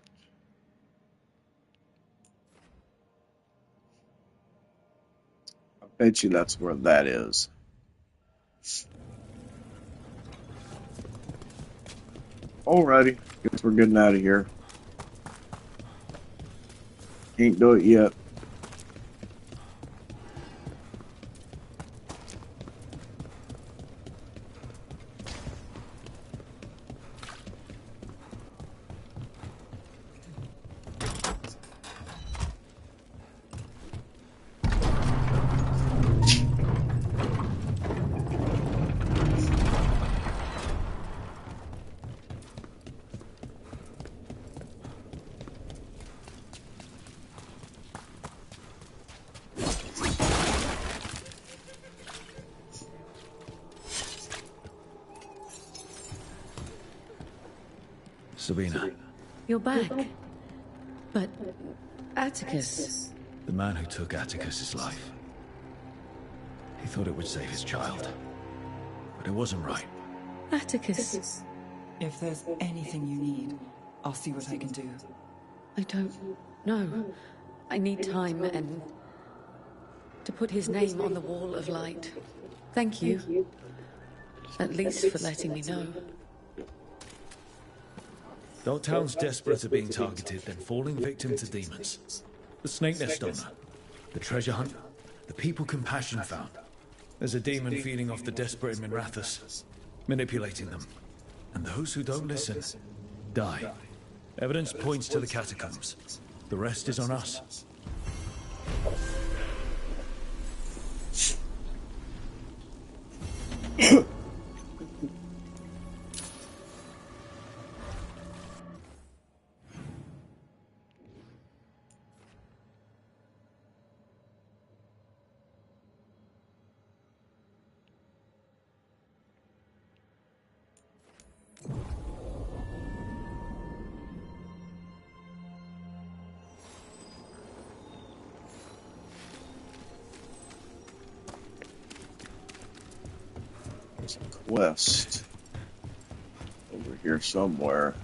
I bet you that's where that is. Alrighty, guess we're getting out of here. Can't do it yet. Sabina. You're back. But Atticus... The man who took Atticus's life. He thought it would save his child. But it wasn't right. Atticus... If there's anything you need, I'll see what I can do. I don't know. I need time and... to put his name on the wall of light. Thank you. At least for letting me know. Dogtown's desperate at being targeted, then falling victim to demons. The snake nest owner. The treasure hunt. The people compassion found. There's a demon feeding off the desperate in Minrathous, manipulating them. And those who don't listen, die. Evidence points to the catacombs. The rest is on us. Quest over here somewhere.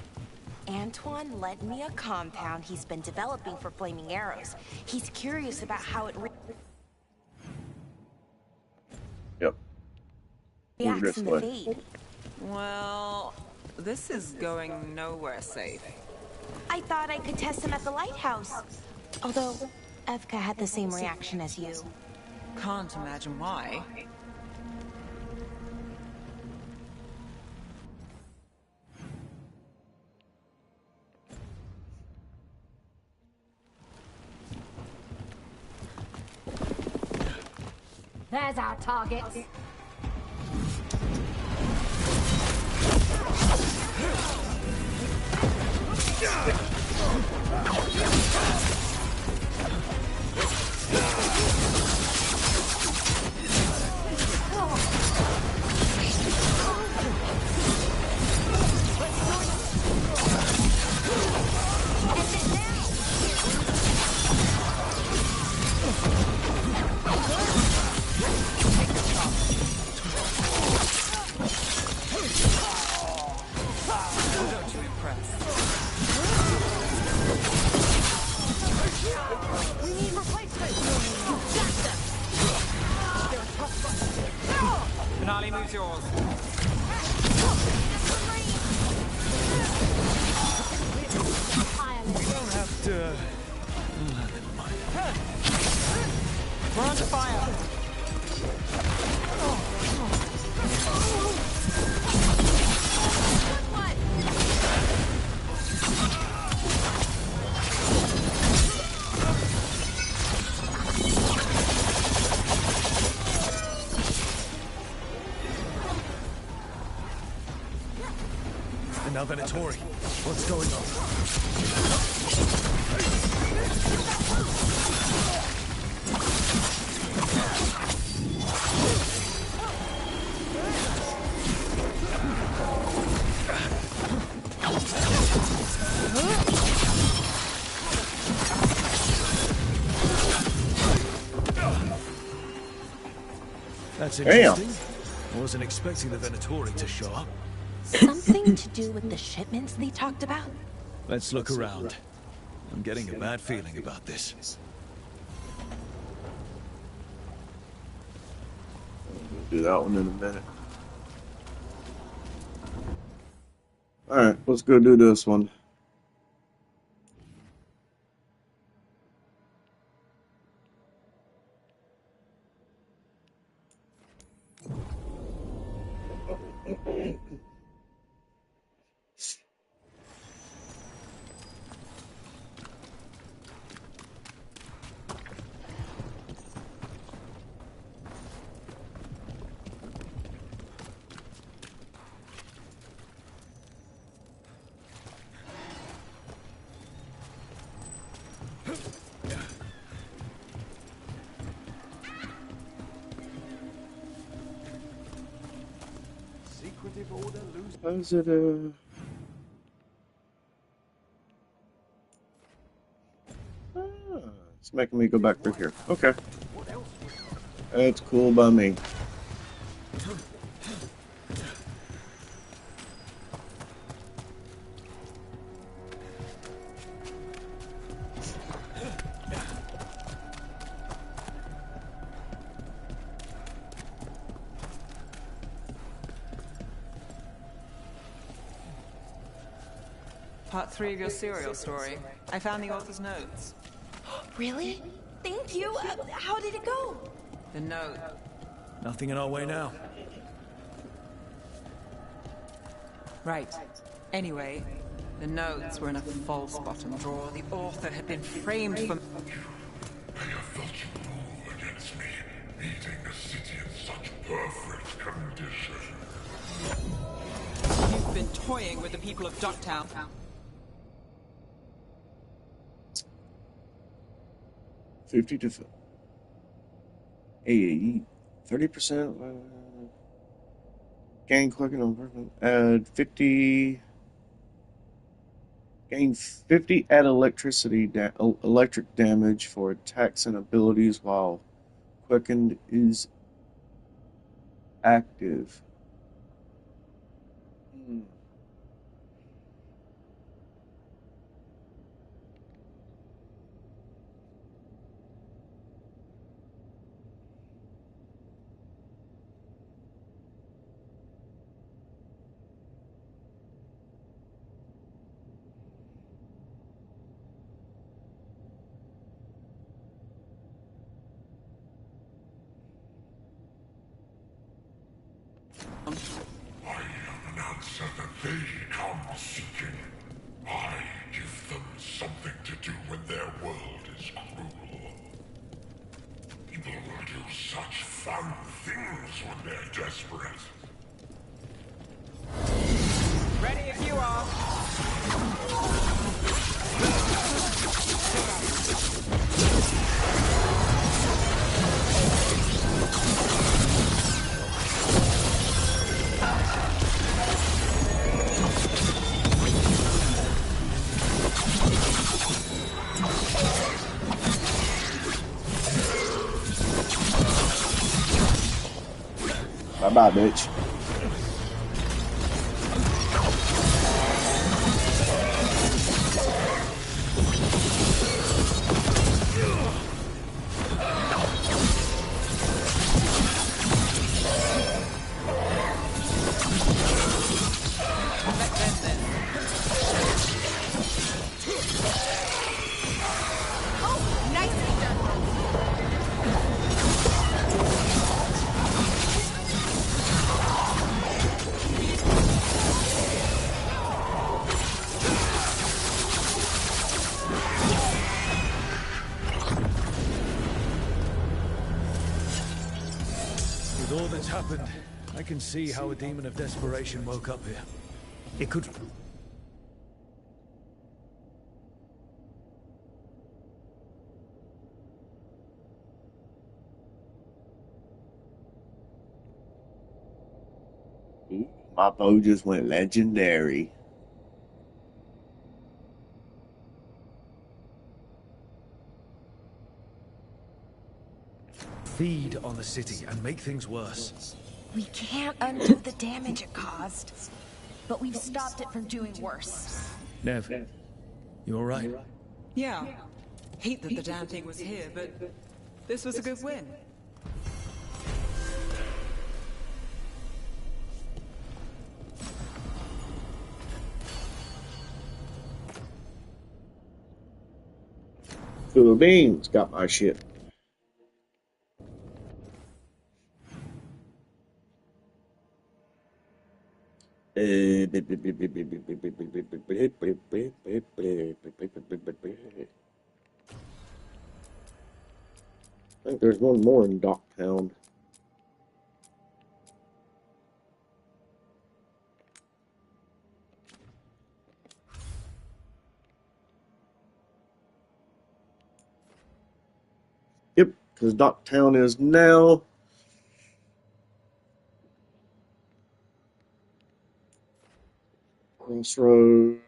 Antoine led me a compound he's been developing for flaming arrows. He's curious about how it Yep. reacts in the fade. Well, this is going nowhere safe. I thought I could test him at the lighthouse. Although, Evka had the same reaction as you. Can't imagine why. There's our target. Finale moves yours. Don't have to... never mind. We're under fire. Now Venatori, what's going on? That's interesting. I wasn't expecting the Venatori to show up. Something to do with the shipments they talked about? Let's look around. I'm getting a bad feeling about this. We'll do that one in a minute. Alright, let's go do this one. How's it, it's making me go back through here. Okay. That's cool by me. Part 3 of your serial story. I found the author's notes. Really? Thank you. How did it go? The note. Nothing in our way now. Right. Anyway, the notes were in a false bottom drawer. The author had been framed for... I have felt you move against me, meeting a city in such perfect condition. You've been toying with the people of Ducktown. 50 to 30%. Gain clicking on person. Add 50. Gain 50 add electric damage for attacks and abilities while quickened is active. I am an answer that they come seeking. I give them something to do when their world is cruel. People will do such fun things when they're desperate. Ready if you are. Bye-bye, bitch. With all that's happened, I can see how a demon of desperation woke up here. It could... My bow just went legendary. Feed on the city and make things worse. We can't undo the damage it caused, but we've stopped it from doing worse. Nev, you all right? Yeah. Hate that the damn thing was here, but this was a good win. Cool beans got my shit. I think there's one more in Docktown. Yep, because Docktown is now Crossroads.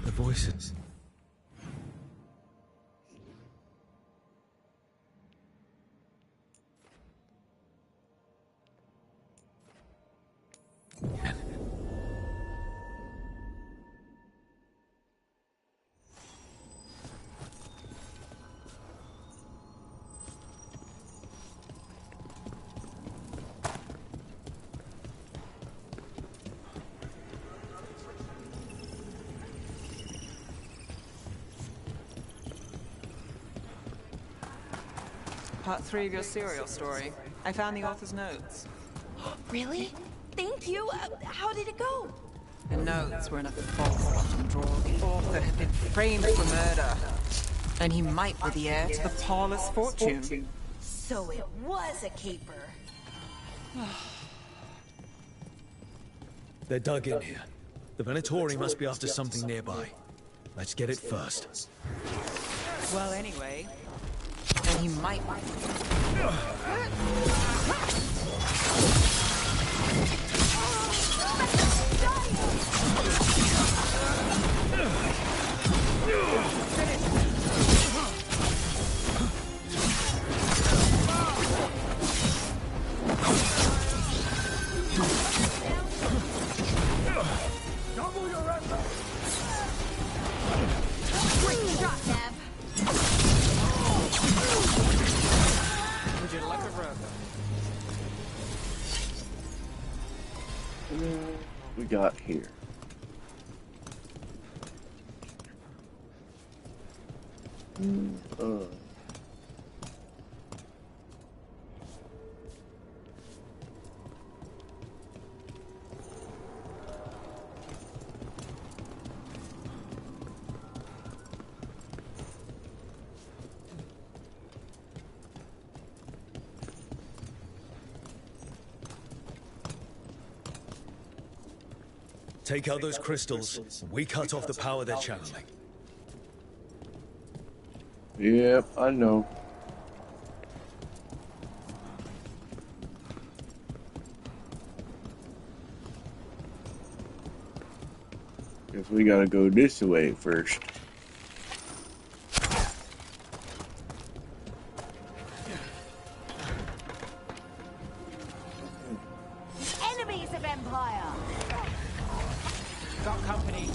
The voices. Part 3 of your serial story. I found the author's notes. Really? Thank you. How did it go? The notes were in a false bottom drawer. The author had been framed for murder. And he might be the heir to the parlor's fortune. So it was a caper. They're dug in here. The Venatori must be after something nearby. Let's get it first. Well, anyway, and he might. Double your effort! Great shot, Nev. Would you like a rub? We got here. Take out those crystals, and we cut off the power they're channeling. Yep, I know. Guess we gotta go this way first. Enemies of Empire. Got company.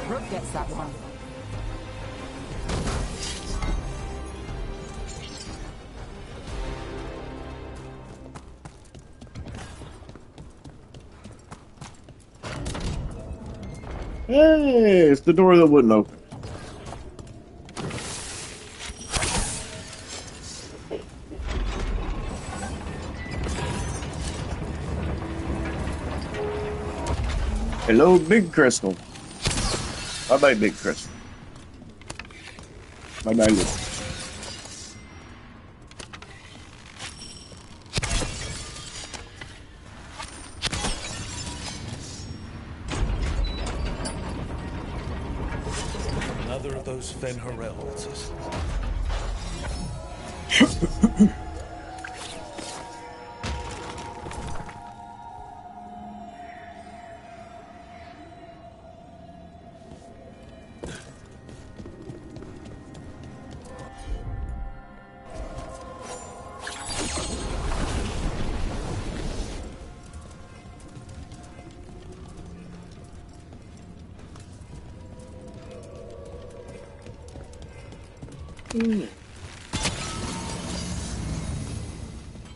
Rook gets that one. Hey, it's the door that wouldn't open. Hello, Big Crystal. Bye-bye, Big Crystal. Bye-bye, Little. Another of those Fen-Harel altars.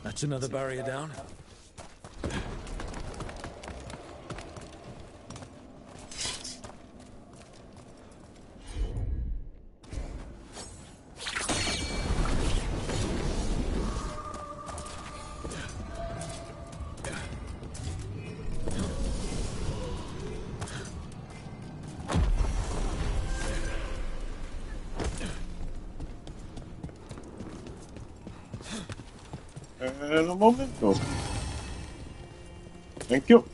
That's another barrier down. And a momento. Thank you.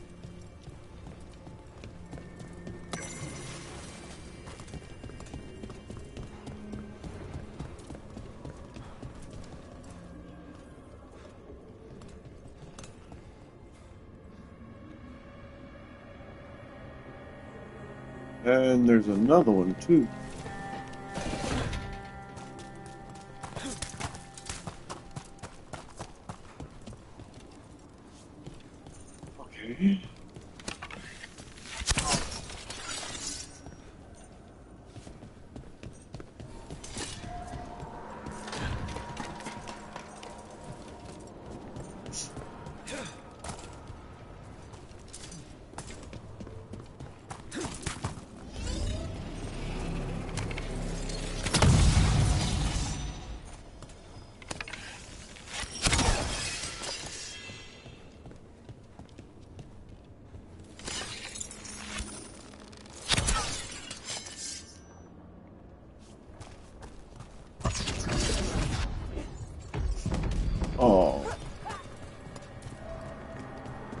And there's another one too. Oh.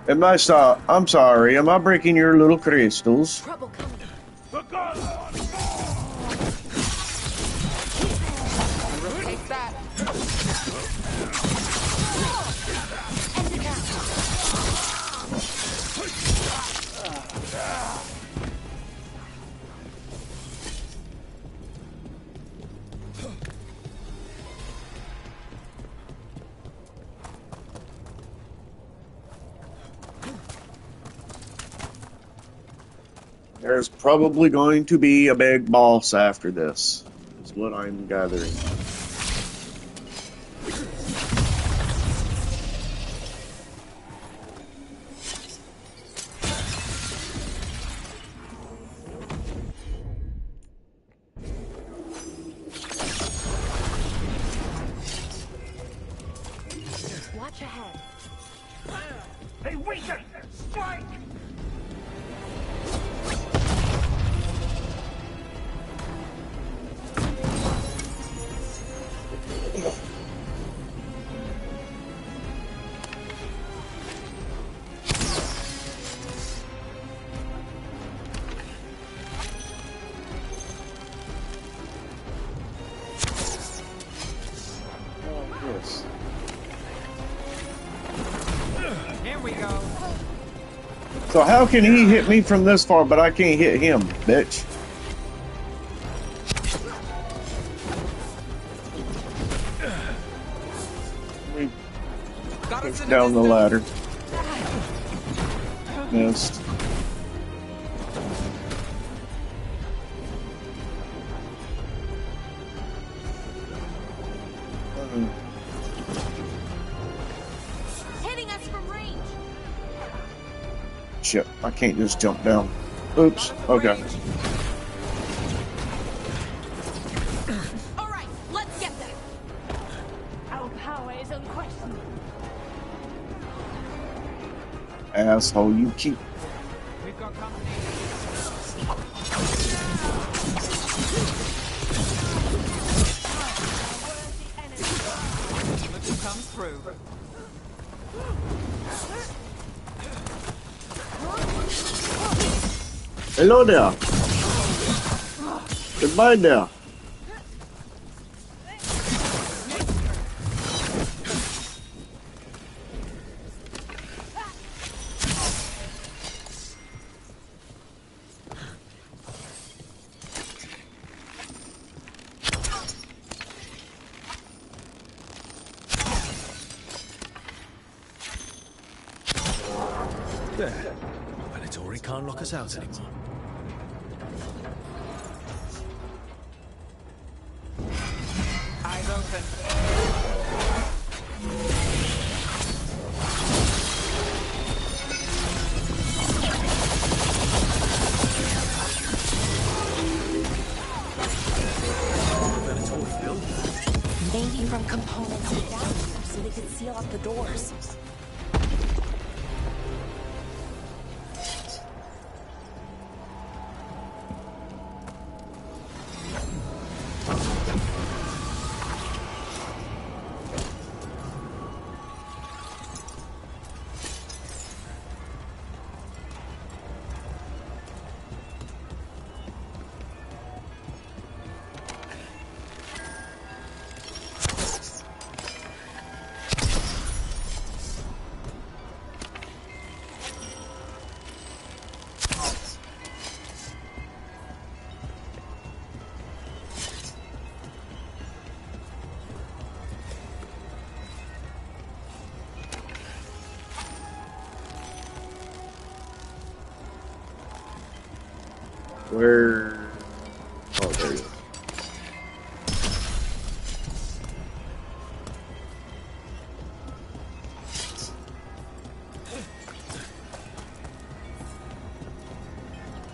I'm sorry. Am I breaking your little crystals? Trouble coming. Take that. There's probably going to be a big boss after this, is what I'm gathering. Watch ahead. Hey, weaken! Strike! Yes. Here we go. So how can he hit me from this far, but I can't hit him, bitch? Push down the ladder. Missed. Hitting us from range. Shit, I can't just jump down. Oops, okay. All right, let's get them. Our power is unquestioned. Asshole, you keep... We've got company. Look who comes through. Hello there. Goodbye there. There. Venatori can't lock us out anymore. Eyes open. Venatori built that. Maybe from components down so they could seal off the doors. Where? Oh, there he is.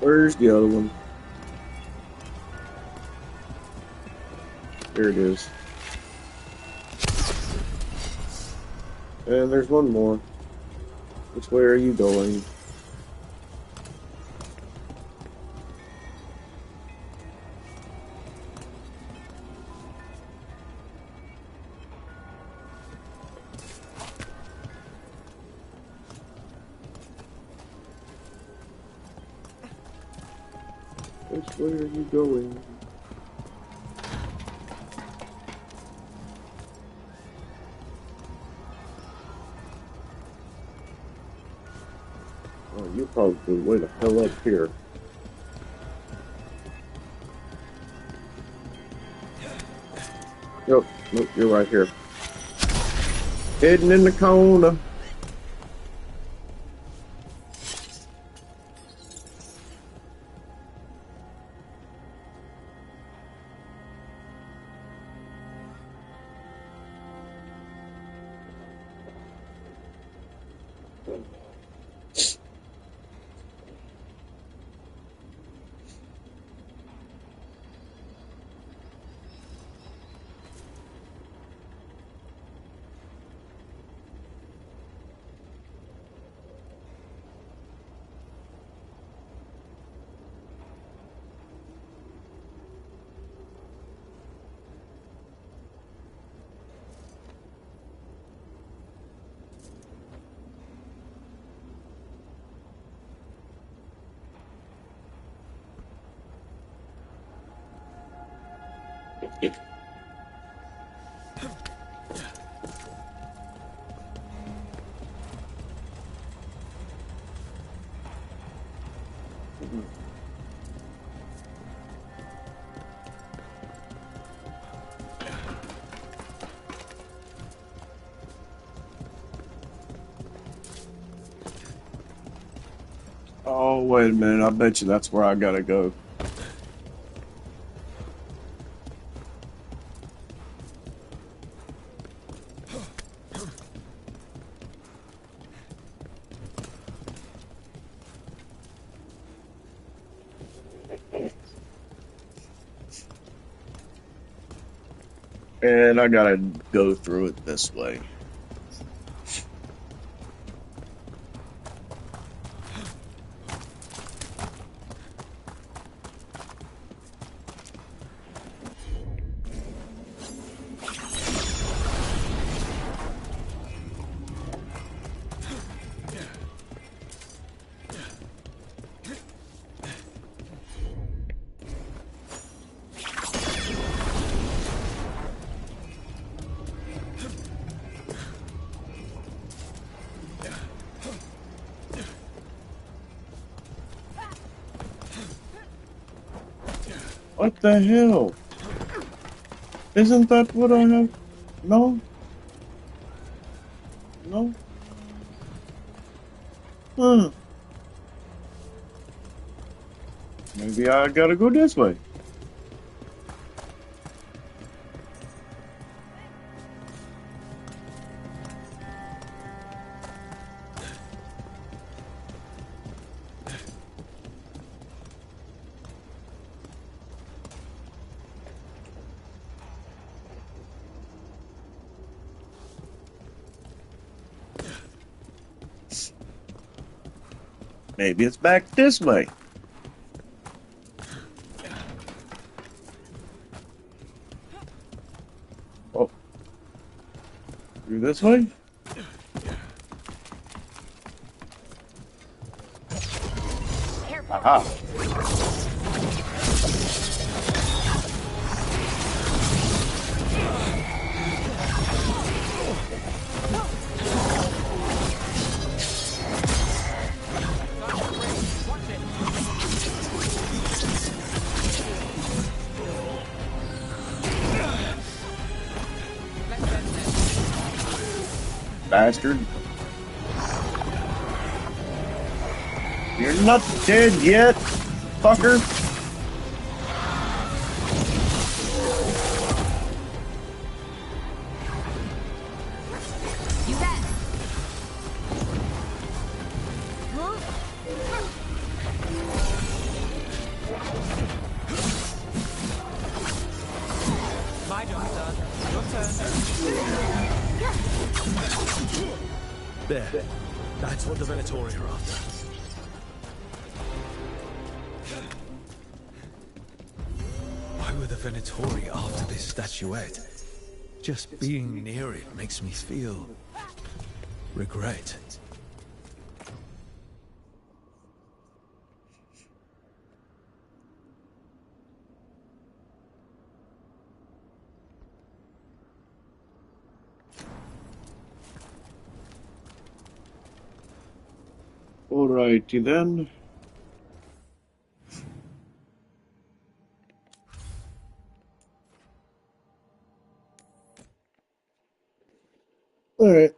Where's the other one? There it is. And there's one more. Which way are you going? Which way are you going? Oh, you're probably way the hell up here. Nope, nope, you're right here. Hidden in the corner. Oh, wait a minute. I bet you that's where I gotta go. And I gotta go through it this way. What the hell? Isn't that what I have? No? No? Maybe I gotta go this way. Maybe it's back this way. Oh. Through this way? Aha. Bastard. You're not dead yet. fucker. You bet. My job's done. Your turn. There. That's what the Venatori are after. Why were the Venatori after this statuette? Just being near it makes me feel regret. Alrighty then. Alright.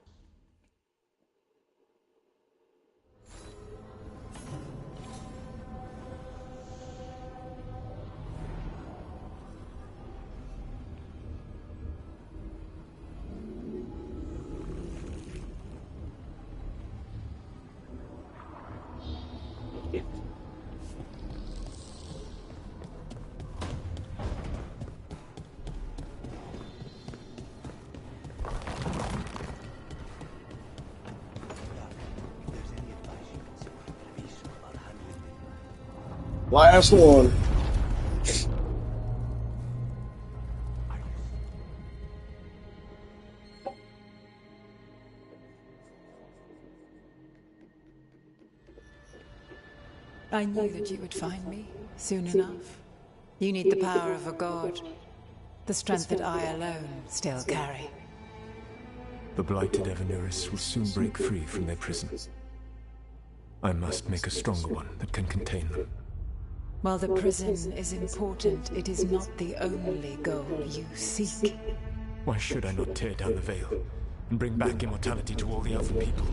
Last one. I knew that you would find me soon enough. You need the power of a god. The strength that I alone still carry. The blighted Evanuris will soon break free from their prison. I must make a stronger one that can contain them. While the prison is important, it is not the only goal you seek. Why should I not tear down the veil and bring back immortality to all the elven people?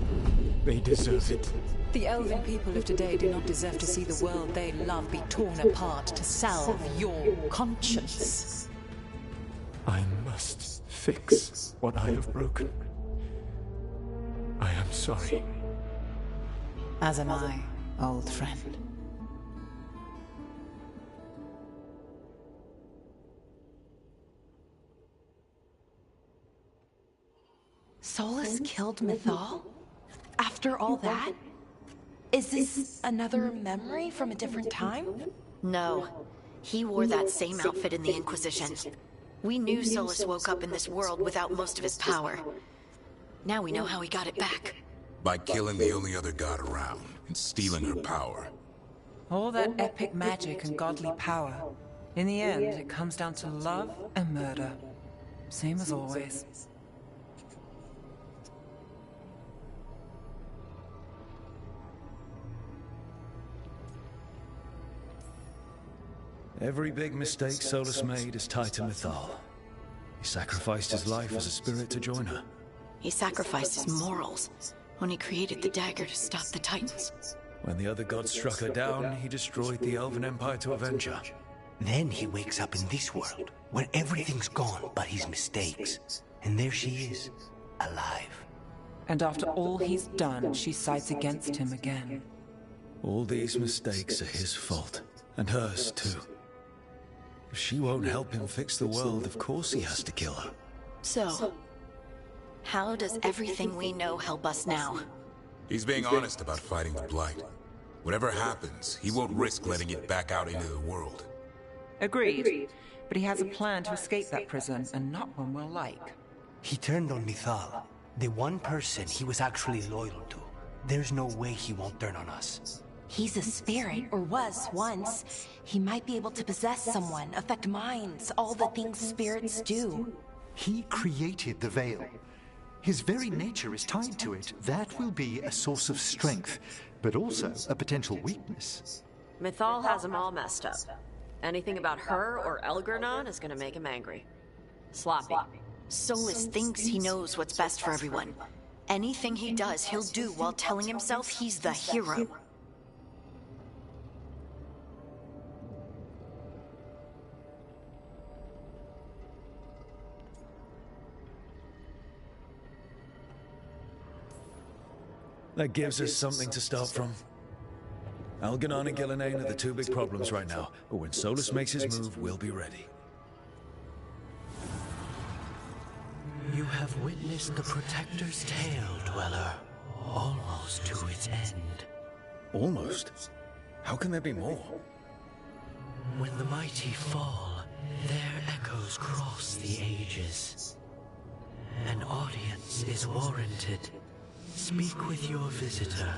They deserve it. The elven people of today do not deserve to see the world they love be torn apart to salve your conscience. I must fix what I have broken. I am sorry. As am I, old friend. Solus killed Mythal? After all that? Is this another memory from a different time? No. He wore that same outfit in the Inquisition. We knew Solus woke up in this world without most of his power. Now we know how he got it back. By killing the only other god around and stealing her power. All that epic magic and godly power. In the end, it comes down to love and murder. Same as always. Every big mistake Solus made is tied to Mythal. He sacrificed his life as a spirit to join her. He sacrificed his morals when he created the dagger to stop the Titans. When the other gods struck her down, he destroyed the Elven Empire to avenge her. Then he wakes up in this world, where everything's gone but his mistakes. And there she is, alive. And after all he's done, she sides against him again. All these mistakes are his fault, and hers too. If she won't help him fix the world, of course he has to kill her. So, how does everything we know help us now? He's being honest about fighting the Blight. Whatever happens, he won't risk letting it back out into the world. Agreed. But he has a plan to escape that prison, and not one we'll like. He turned on Mythal, the one person he was actually loyal to. There's no way he won't turn on us. He's a spirit, or was once. He might be able to possess someone, affect minds, all the things spirits do. He created the Veil. His very nature is tied to it. That will be a source of strength, but also a potential weakness. Mythal has him all messed up. Anything about her or Elgernon is gonna make him angry. Sloppy. Solus thinks he knows what's best for everyone. Anything he does, he'll do while telling himself he's the hero. That gives us something to start from. Algernon and Gillenane are the two big problems right now, but when Solus makes his move, we'll be ready. You have witnessed the Protector's tale, Dweller, almost to its end. Almost? How can there be more? When the mighty fall, their echoes cross the ages. An audience is warranted. Speak with your visitor.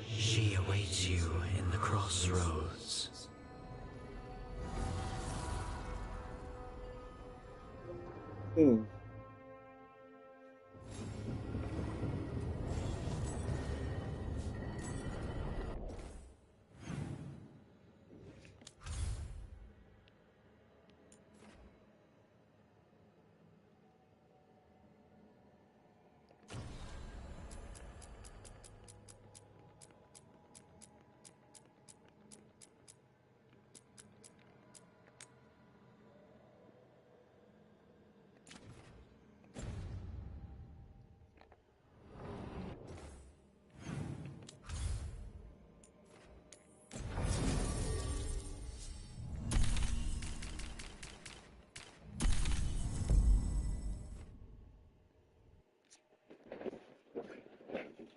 She awaits you in the crossroads.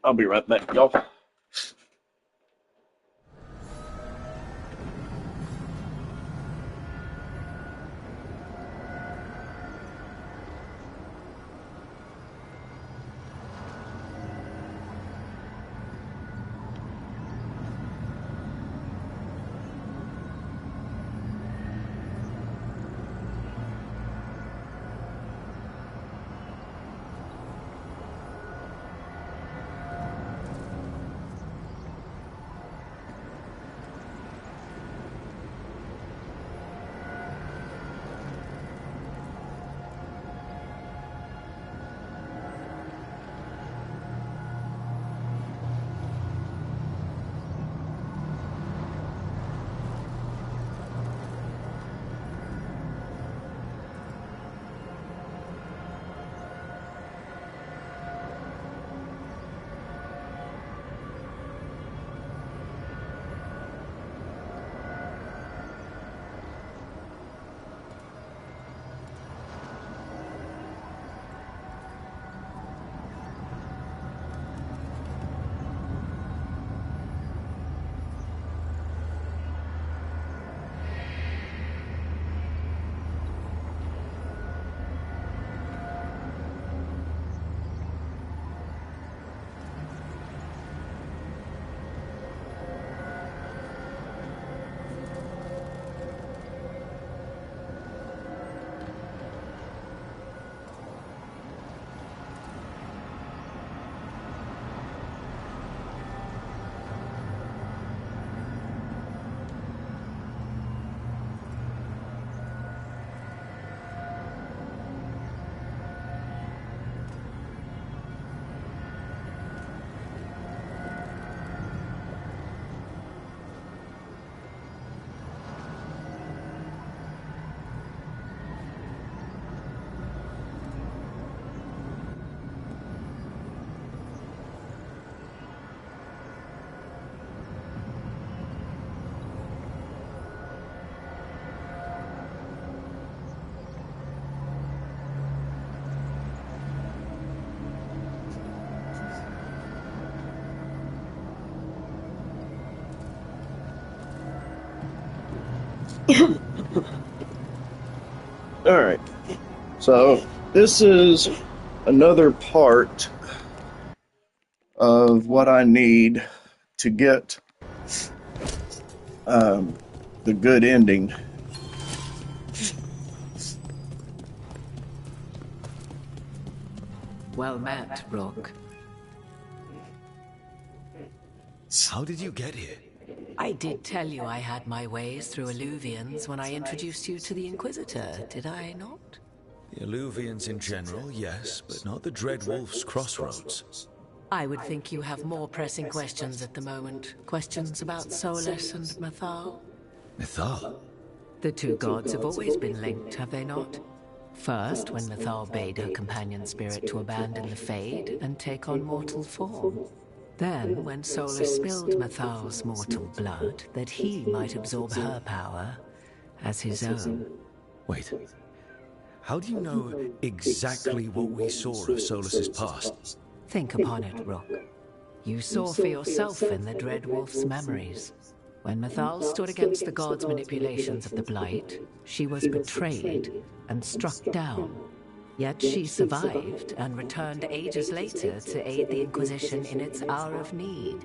I'll be right back, y'all. Alright, so this is another part of what I need to get the good ending. Well met, Rook. How did you get here? I did tell you I had my ways through Illuvians when I introduced you to the Inquisitor, did I not? The Illuvians in general, yes, but not the Dread Wolf's crossroads. I would think you have more pressing questions at the moment. Questions about Solus and Mythal? Mythal? The two gods have always been linked, have they not? First, when Mythal bade her companion spirit to abandon the Fade and take on mortal form. Then, when Solus spilled Mathal's mortal blood, that he might absorb her power as his own. Wait. How do you know exactly what we saw of Solus's past? Think upon it, Rook. You saw for yourself in the Dread Wolf's memories. When Mathal stood against the gods' manipulations of the Blight, she was betrayed and struck down. Yet she survived and returned ages later to aid the Inquisition in its hour of need.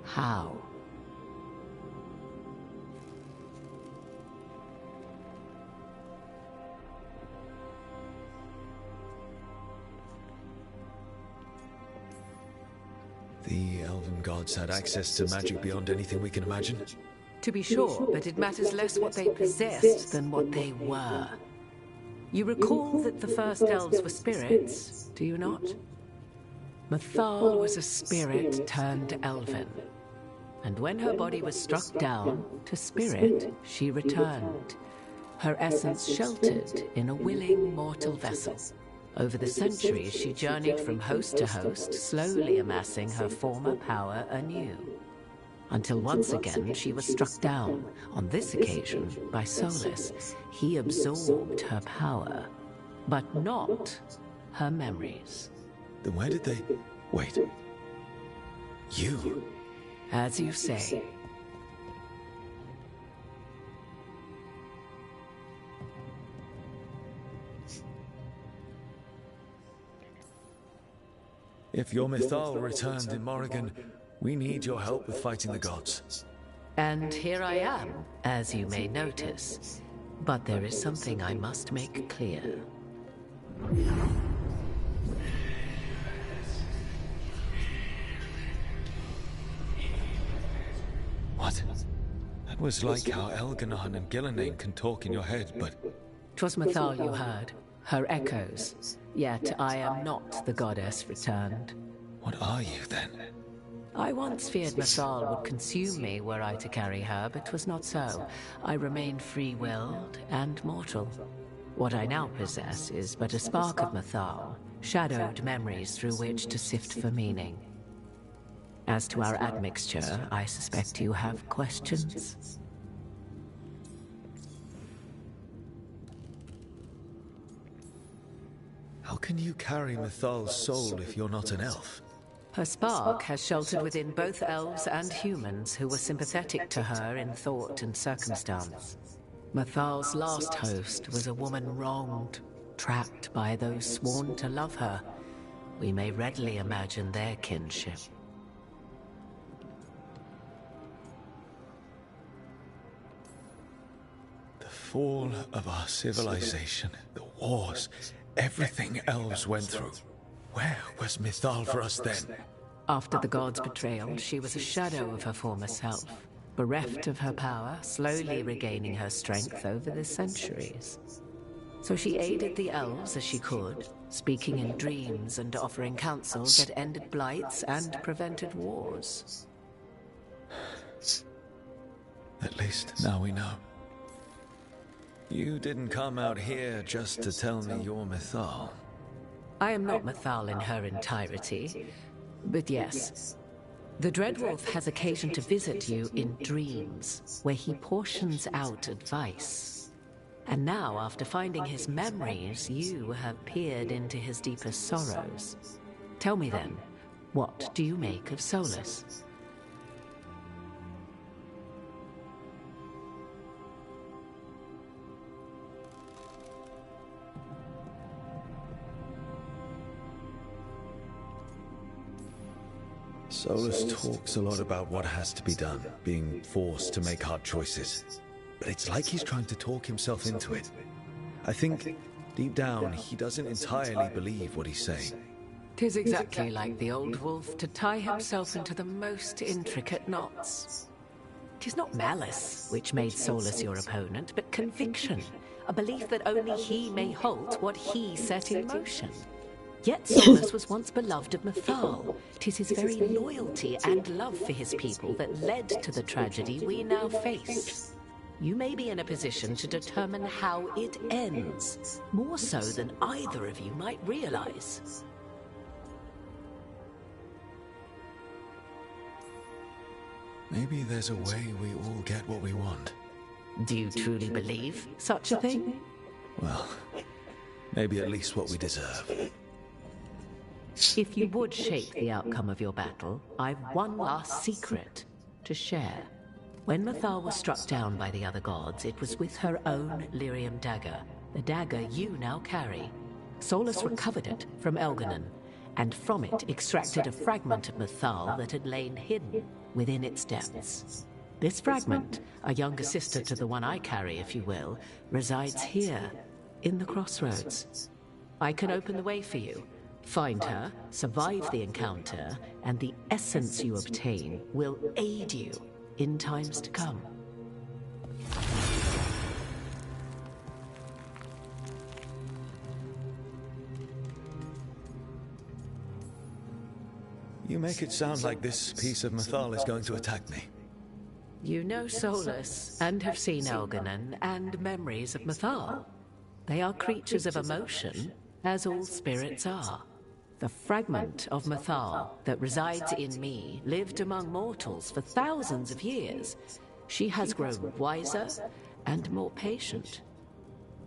How? The elven gods had access to magic beyond anything we can imagine. To be sure, but it matters less what they possessed than what they were. You recall that the first elves were spirits, do you not? Mathal was a spirit turned elven. And when her body was struck down to spirit, she returned. Her essence sheltered in a willing mortal vessel. Over the centuries, she journeyed from host to host, slowly amassing her former power anew. Until once again, she was struck down, on this occasion, by Solus. He absorbed her power, but not her memories. Then where did they... Wait. You? As you say. If your Mythal returned in Morrigan, we need your help with fighting the gods. And here I am, as you may notice. But there is something I must make clear. What? That was like how Elganon and Gillenane can talk in your head, but... 'Twas Mathal you heard. Her echoes. Yet I am not the goddess returned. What are you, then? I once feared Mathal would consume me were I to carry her, but 'twas not so. I remain free-willed and mortal. What I now possess is but a spark of Mathal, shadowed memories through which to sift for meaning. As to our admixture, I suspect you have questions. How can you carry Mythal's soul if you're not an elf? Her spark has sheltered within both elves and humans who were sympathetic to her in thought and circumstance. Mathal's last host was a woman wronged, trapped by those sworn to love her. We may readily imagine their kinship. The fall of our civilization, the wars, everything elves went through. Where was Mythal for us then? After the gods' betrayal, she was a shadow of her former self, bereft of her power, slowly regaining her strength over the centuries. So she aided the elves as she could, speaking in dreams and offering counsel that ended blights and prevented wars. At least now we know. You didn't come out here just to tell me you're Mythal. I am not Mythal in her entirety, but yes. The Dreadwolf has occasion to visit you in dreams, where he portions out advice. And now, after finding his memories, you have peered into his deepest sorrows. Tell me then, what do you make of Solus? Solus talks a lot about what has to be done, being forced to make hard choices. But it's like he's trying to talk himself into it. I think, deep down, he doesn't entirely believe what he's saying. 'Tis exactly like the old wolf to tie himself into the most intricate knots. 'Tis not malice which made Solus your opponent, but conviction, a belief that only he may halt what he set in motion. Yet Solus was once beloved of Mythal. 'Tis his very loyalty and love for his people that led to the tragedy we now face. You may be in a position to determine how it ends, more so than either of you might realize. Maybe there's a way we all get what we want. Do you truly believe such a thing? Well, maybe at least what we deserve. If you would shape the outcome of your battle, I've one last secret to share. When Mythal was struck down by the other gods, it was with her own lyrium dagger, the dagger you now carry. Solus recovered it from Elganon, and from it extracted a fragment of Mythal that had lain hidden within its depths. This fragment, a younger sister to the one I carry, if you will, resides here, in the crossroads. I can open the way for you. Find her, survive the encounter, and the essence you obtain will aid you in times to come. You make it sound like this piece of Mythal is going to attack me. You know Solus, and have seen Elganon, and memories of Mythal. They are creatures of emotion, as all spirits are. The fragment of Mythal that resides in me lived among mortals for thousands of years. She has grown wiser and more patient.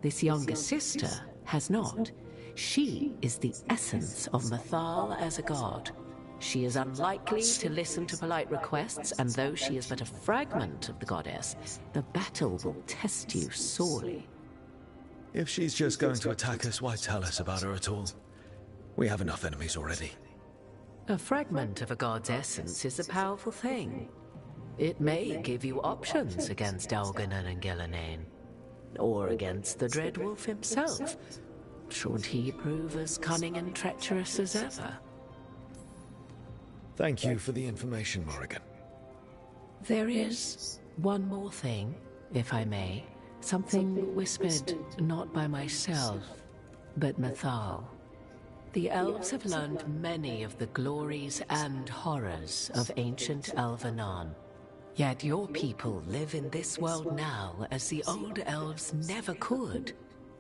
This younger sister has not. She is the essence of Mythal as a god. She is unlikely to listen to polite requests, and though she is but a fragment of the goddess, the battle will test you sorely. If she's just going to attack us, why tell us about her at all? We have enough enemies already. A fragment of a god's essence is a powerful thing. It may give you options against Elganon and Gillenane, or against the Dreadwolf himself, should he prove as cunning and treacherous as ever. Thank you for the information, Morrigan. There is one more thing, if I may. Something whispered not by myself, but Mythal. The elves have learned many of the glories and horrors of ancient Elvenon. Yet your people live in this world now as the old elves never could.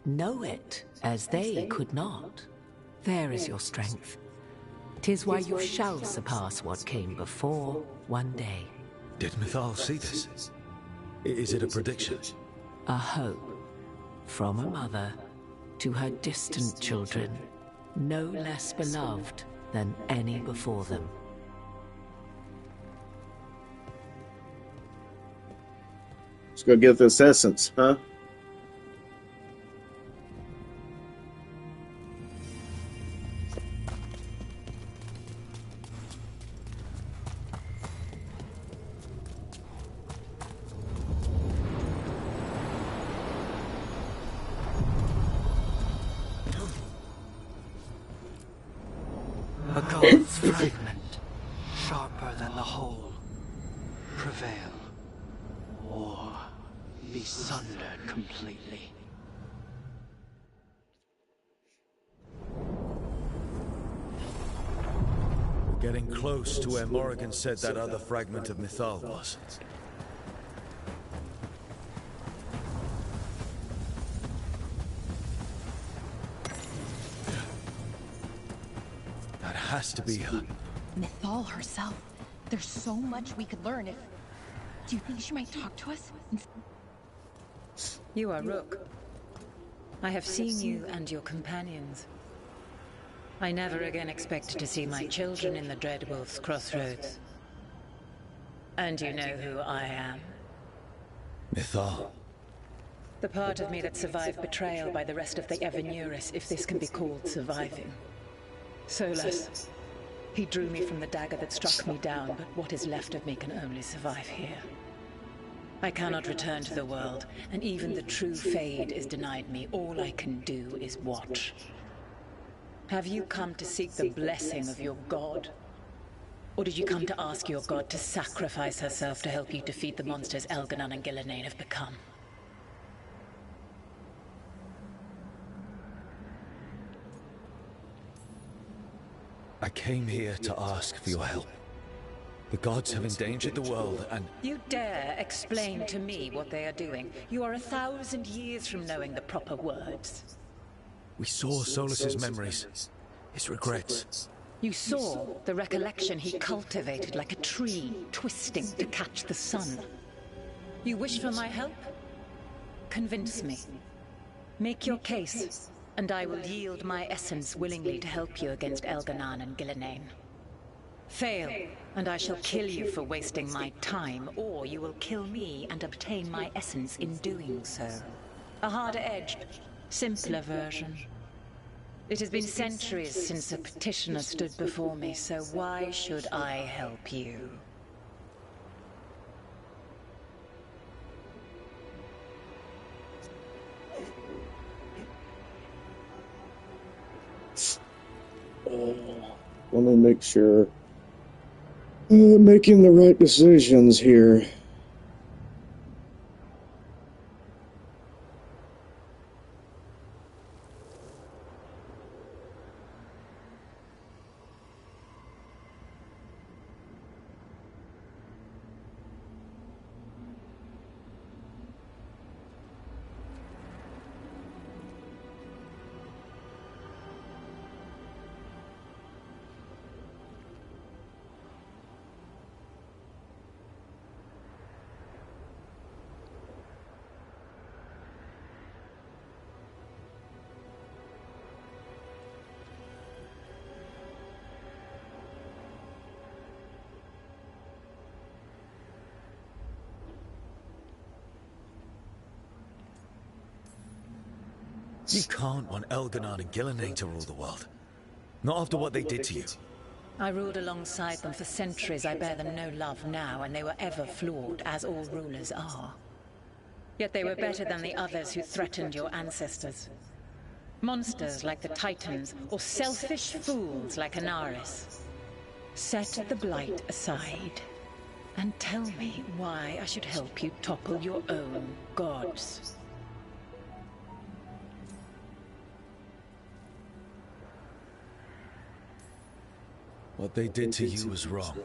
Know it as they could not. There is your strength. 'Tis why you shall surpass what came before one day. Did Mythal see this? Is it a prediction? A hope from a mother to her distant children, no less beloved than any before them. Let's go get this essence, huh? A god's fragment, sharper than the whole. Prevail, or be sundered completely. We're getting close to where Morrigan said that other fragment of Mythal was. Has to be her. Mythal herself. There's so much we could learn if... Do you think she might talk to us? You are Rook. I have seen you and your companions. I never again expected to see my children in the Dreadwolf's crossroads. And you know who I am. Mythal. The part of me that survived betrayal by the rest of the Evenuris, if this can be called surviving. Solus. He drew me from the dagger that struck me down, but what is left of me can only survive here. I cannot return to the world, and even the true Fade is denied me. All I can do is watch. Have you come to seek the blessing of your god? Or did you come to ask your god to sacrifice herself to help you defeat the monsters Elganon and Gillenane have become? I came here to ask for your help. The gods have endangered the world, and... You dare explain to me what they are doing? You are 1,000 years from knowing the proper words. We saw Solus's memories, his regrets. You saw the recollection he cultivated like a tree, twisting to catch the sun. You wish for my help? Convince me. Make your case, and I will yield my essence willingly to help you against Elganon and Gillenane. Fail, and I shall kill you for wasting my time, or you will kill me and obtain my essence in doing so. A harder-edged, simpler version. It has been centuries since a petitioner stood before me, so why should I help you? Want to make sure making the right decisions here. You can't want Elganon and Gillenane to rule the world. Not after what they did to you. I ruled alongside them for centuries. I bear them no love now, and they were ever flawed, as all rulers are. Yet they were better than the others who threatened your ancestors. Monsters like the Titans, or selfish fools like Anaris. Set the Blight aside, and tell me why I should help you topple your own gods. What they did to you was wrong.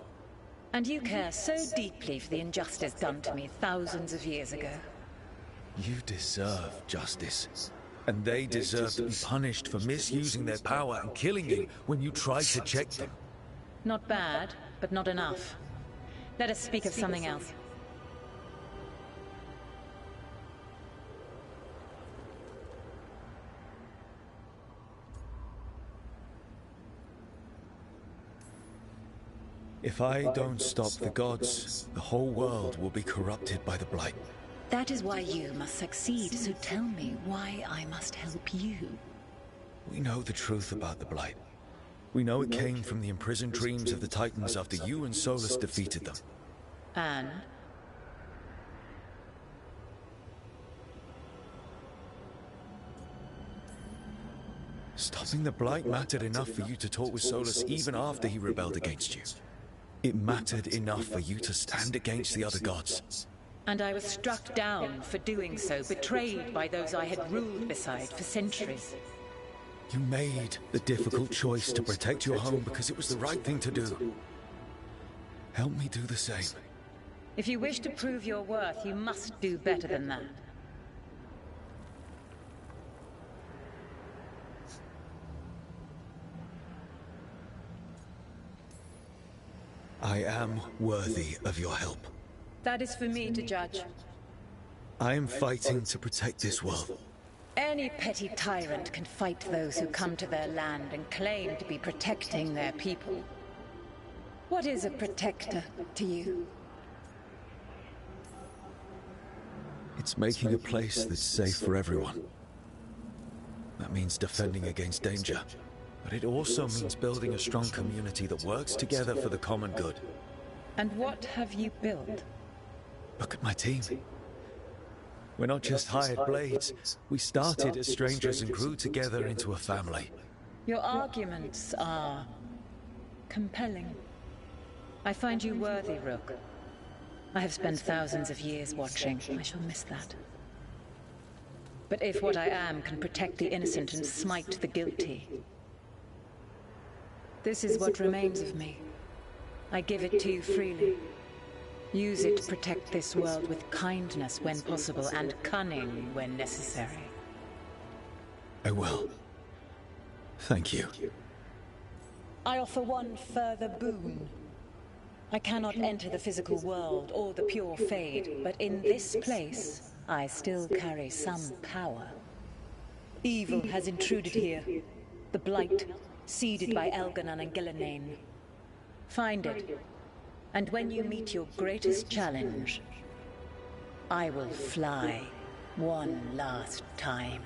And you care so deeply for the injustice done to me thousands of years ago. You deserve justice. And they deserve to be punished for misusing their power and killing you when you tried to check them. Not bad, but not enough. Let us speak of something else. If I don't stop the gods, the whole world will be corrupted by the Blight. That is why you must succeed, so tell me why I must help you. We know the truth about the Blight. We know it came from the imprisoned dreams of the Titans after you and Solus defeated them. And? Stopping the Blight mattered enough for you to talk with Solus even after he rebelled against you. It mattered enough for you to stand against the other gods. And I was struck down for doing so, betrayed by those I had ruled beside for centuries. You made the difficult choice to protect your home because it was the right thing to do. Help me do the same. If you wish to prove your worth, you must do better than that. I am worthy of your help. That is for me to judge. I am fighting to protect this world. Any petty tyrant can fight those who come to their land and claim to be protecting their people. What is a protector to you? It's making a place that's safe for everyone. That means defending against danger. But it also means building a strong community that works together for the common good. And what have you built? Look at my team. We're not just hired blades. We started as strangers and grew together into a family. Your arguments are compelling. I find you worthy, Rook. I have spent thousands of years watching. I shall miss that. But if what I am can protect the innocent and smite the guilty, this is what remains of me. I give it to you freely. Use it to protect this world with kindness when possible and cunning when necessary. I will. Thank you. I offer one further boon. I cannot enter the physical world or the pure Fade, but in this place, I still carry some power. Evil has intruded here. The Blight, seeded by Elganon and Gillenane. Find it, and when you meet your greatest challenge, I will fly one last time.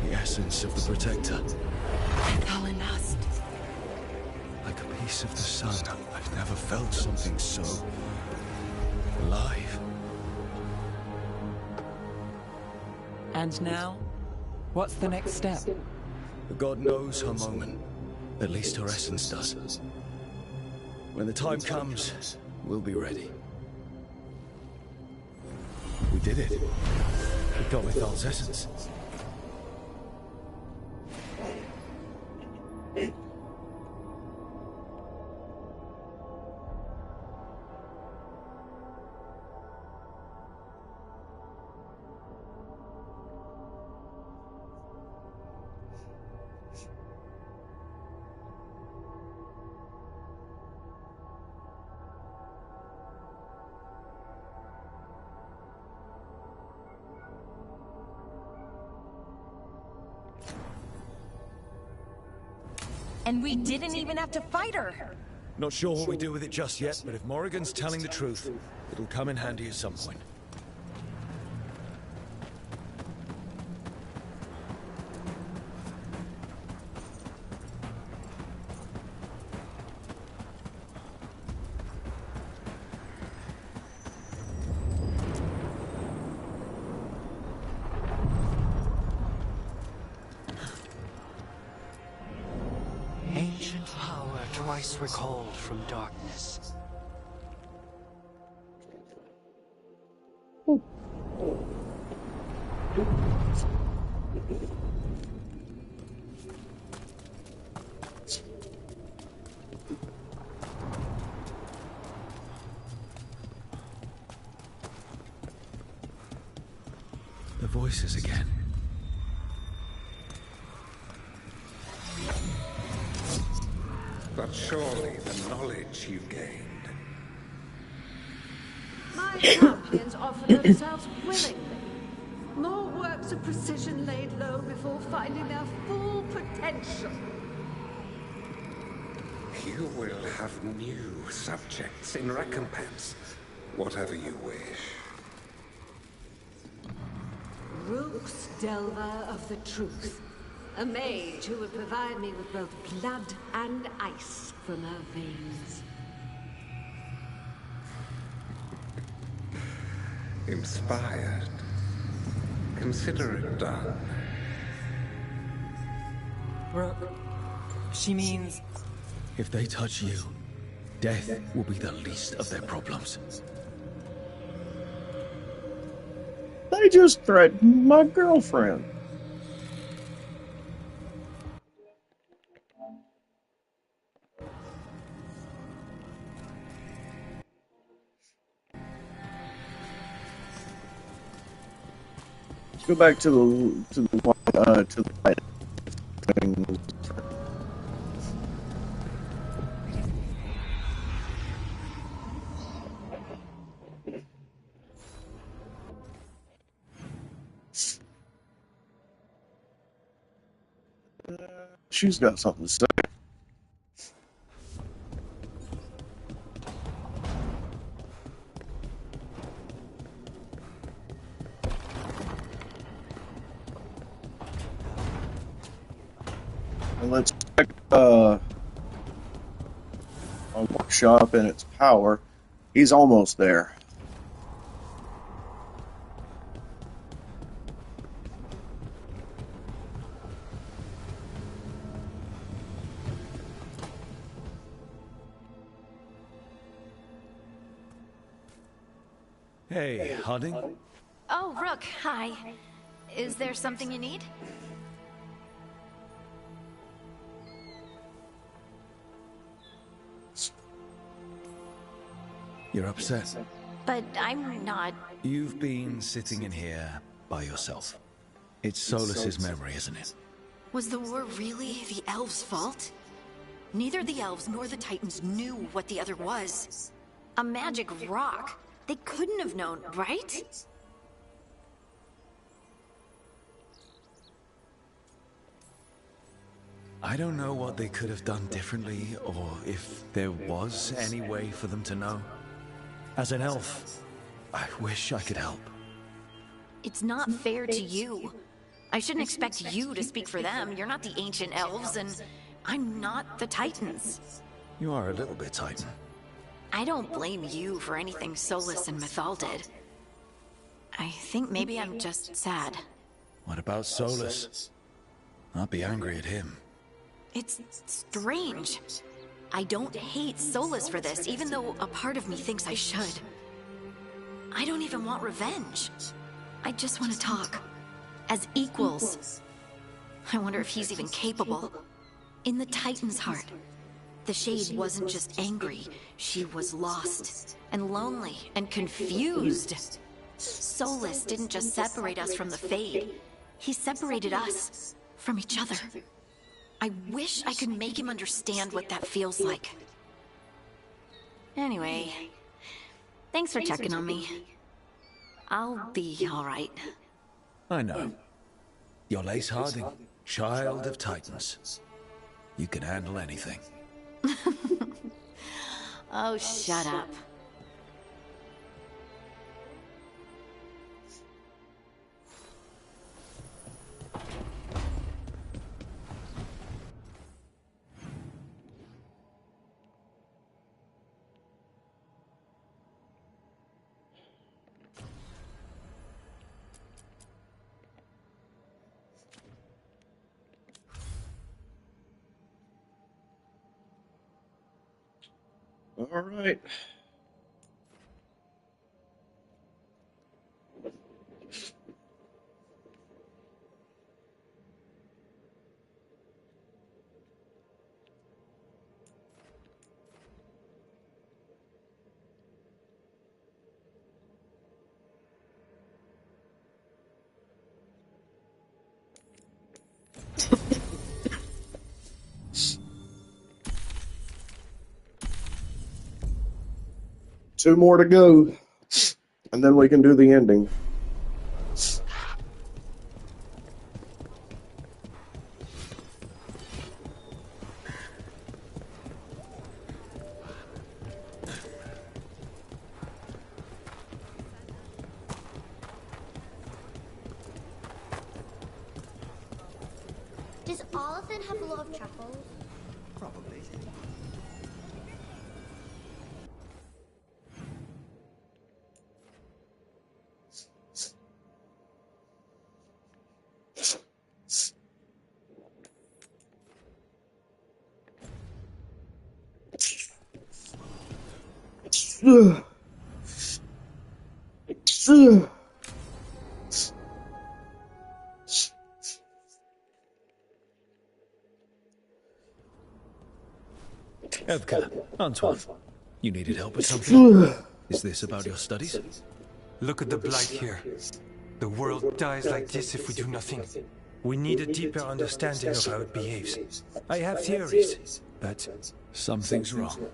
The essence of the Protector. Thalanast. Like a piece of the sun. I've never felt something so alive. And now? What's the next step? The god knows her moment. At least her essence does. When the time comes, we'll be ready. We did it. We got Mythal's essence. And we didn't even have to fight her. Not sure what we do with it just yet, but if Morrigan's telling the truth, it'll come in handy at some point. Ancient power twice recalled from darkness. The voices again. But surely the knowledge you gained. My champions offer themselves willingly. More works of precision laid low before finding their full potential. You will have new subjects in recompense. Whatever you wish. Rook's Delver of the Truth. A mage who would provide me with both blood and ice from her veins. Inspired. Consider it done. Rook, she means... If they touch you, death will be the least of their problems. They just threatened my girlfriend. Let's go back to the light thing. She's got something to say. And let's check a workshop and its power. He's almost there. Hey, Harding? Oh, Rook, hi. Is there something you need? You're upset. but I'm not... You've been sitting in here by yourself. It's Solus's memory, isn't it? Was the war really the elves' fault? Neither the elves nor the Titans knew what the other was. A magic rock. They couldn't have known, right? I don't know what they could have done differently, or if there was any way for them to know. As an elf, I wish I could help. It's not fair to you. I shouldn't expect you to speak for them. You're not the ancient elves, and I'm not the Titans. You are a little bit Titan. I don't blame you for anything Solus and Mythal did. I think maybe I'm just sad. What about Solus? I'll be angry at him. It's strange. I don't hate Solus for this, even though a part of me thinks I should. I don't even want revenge. I just want to talk. As equals. I wonder if he's even capable. In the Titan's heart, the Shade wasn't just angry. She was lost, and lonely, and confused. Solus didn't just separate us from the Fade. He separated us from each other. I wish I could make him understand what that feels like. Anyway, thanks for checking on me. I'll be alright. I know. You're Lace Harding, child of Titans. You can handle anything. Oh, shut up. All right. Two more to go, and then we can do the ending. Does Arthur have a lot of truffles? Probably. Evka, Antoine, you needed help with something? Is this about your studies? Look at the blight here. The world dies like this if we do nothing. We need a deeper understanding of how it behaves. I have theories, but something's wrong.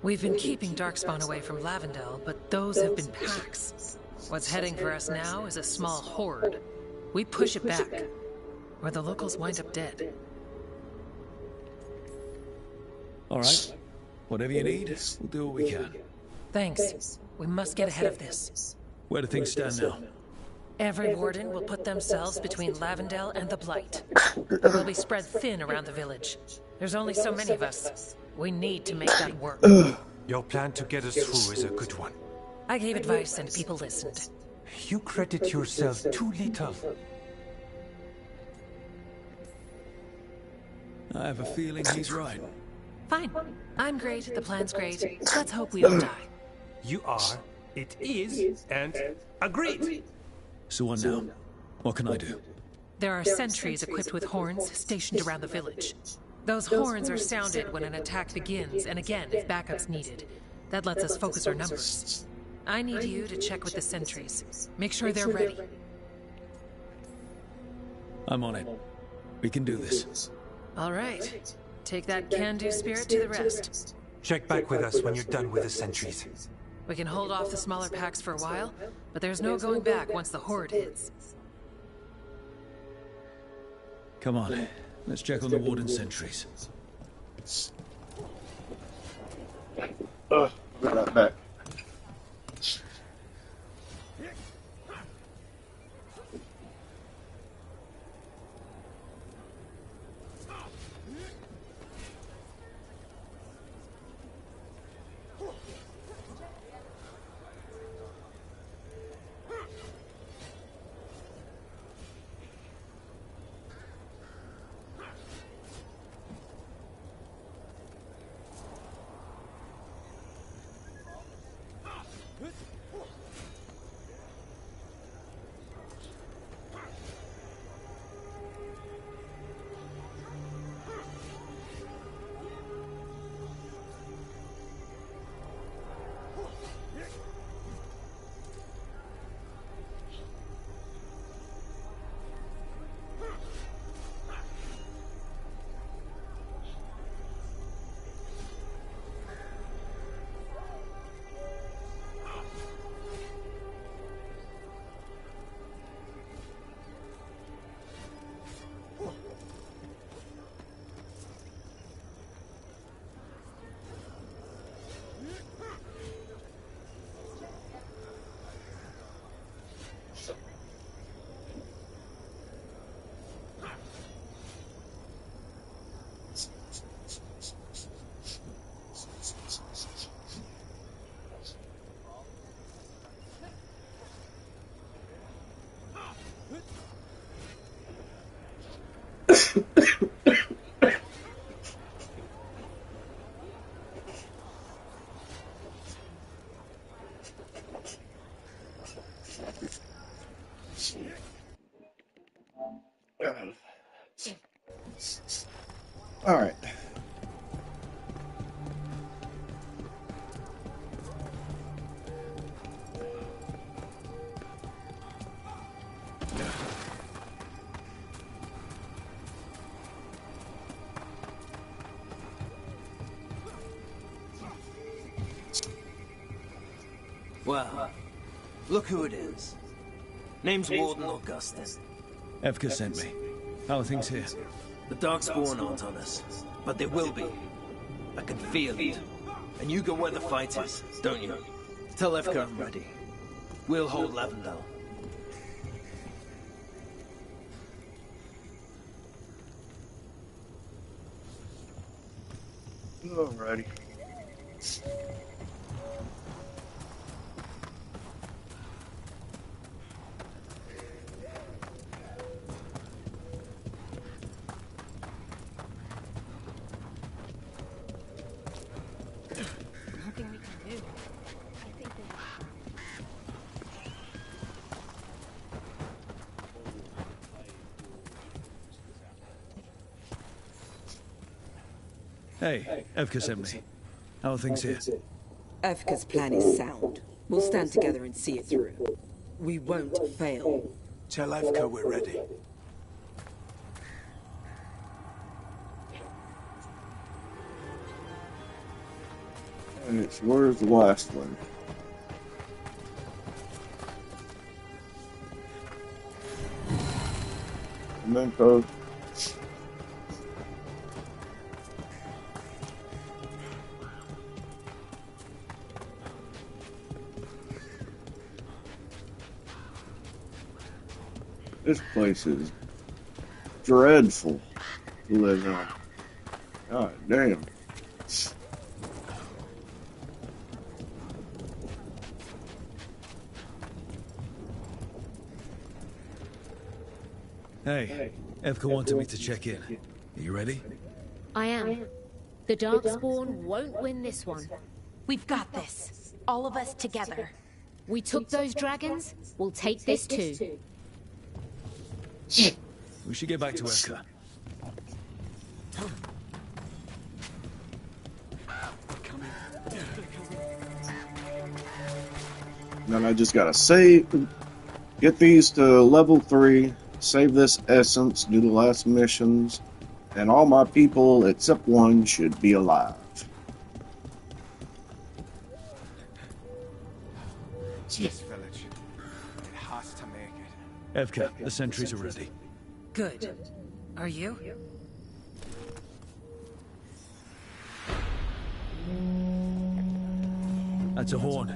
We've been keeping Darkspawn away from Lavendel, but those have been packs. What's heading for us now is a small horde. We push it back, or the locals wind up dead. All right. Whatever you need, we'll do what we can. Thanks. We must get ahead of this. Where do things stand now? Every warden will put themselves between Lavendel and the Blight. We'll be spread thin around the village. There's only so many of us. We need to make that work. Your plan to get us through is a good one. I gave advice and people listened. You credit yourself too little. I have a feeling he's right. Fine. I'm great, the plan's great. Let's hope we don't die. You are, it is, and agreed. So what now? What can I do? There are sentries equipped with horns stationed around the village. Those horns are sounded when an attack begins, and again if backup's needed. That lets us focus our numbers. I need you to check with the sentries. Make sure they're ready. I'm on it. We can do this. All right. Take that can-do spirit to the rest. Check back with us when you're done with the sentries. We can hold off the smaller packs for a while, but there's no going back once the horde hits. Come on. Let's check on the Warden sentries. Put that back. All right. Well, look who it is. Name's Warden Augustin. Evka sent me. How are things here? The Darkspawn aren't on us, but they will be. I can feel it. And you go where the fight is, don't you? Tell Evka I'm ready. We'll hold Lavendel. Alrighty. Nothing we can do. I think Hey, Evka sent me. How are things here? Evka's plan is sound. We'll stand together and see it through. We won't fail. Tell Evka we're ready. Alright, so where's the last one? Memento. This place is dreadful to live in. God damn. Hey, Evka wanted me to check in. Are you ready? I am. The Darkspawn won't win this one. We've got this. All of us together. We took those dragons, we'll take this too. We should get back to Evka. Then I just gotta save, get these to level 3, save this essence, do the last missions, and all my people except one should be alive. This village, it has to make it. Evka, the sentries are ready. Good. Are you? That's a horn.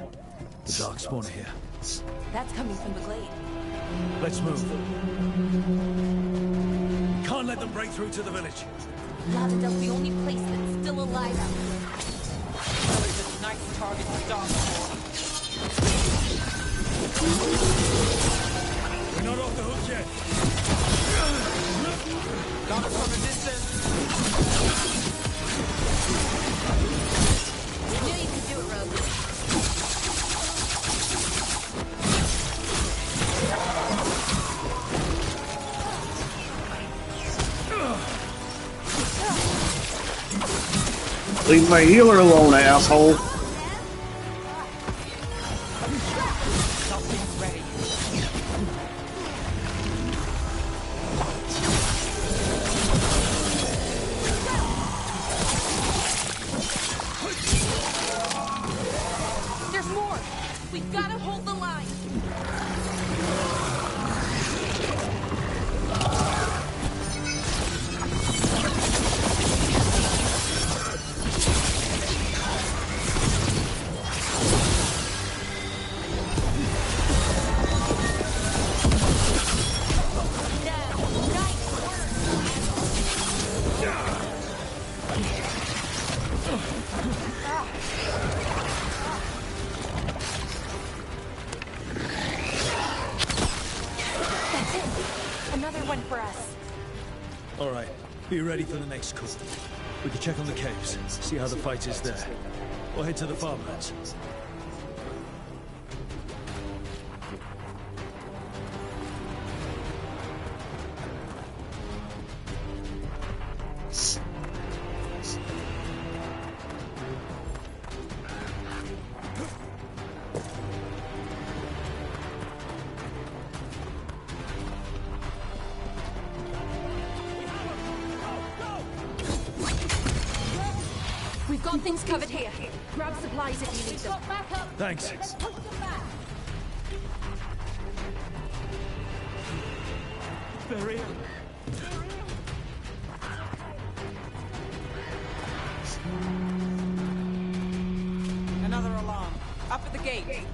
The dark spawner here. That's coming from the glade. Let's move. We can't let them break through to the village. Lavendel's the only place that's still alive out here. Well, it's a nice target to start for. We're not off the hook yet. Got it from a distance. I knew you could do it, Rogue. Leave my healer alone, asshole. There's more! We've got to hold the line! Alright, be ready for the next call. We can check on the caves, see how the fight is there. Or head to the farmlands. We've got things covered here. Grab supplies if you need them. Thanks. They're here. Another alarm. Up at the gate.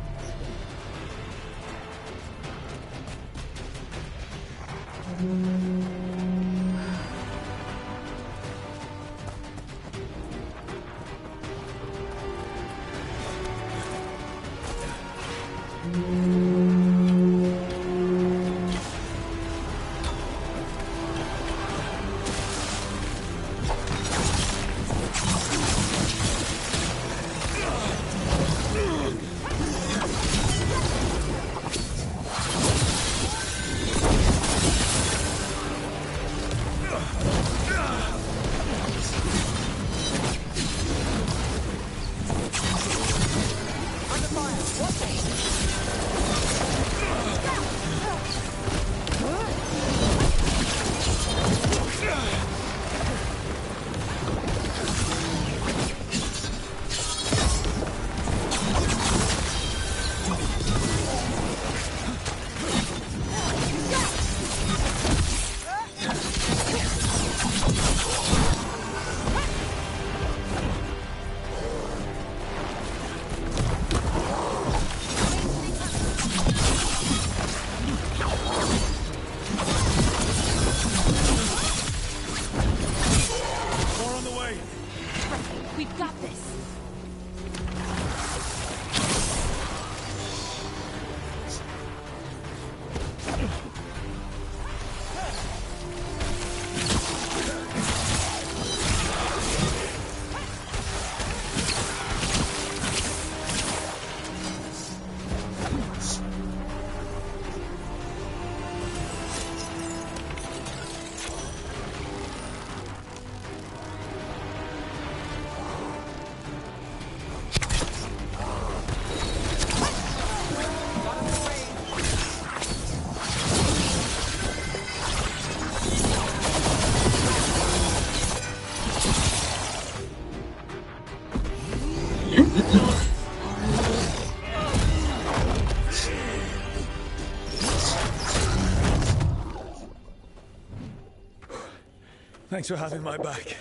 Thanks for having my back.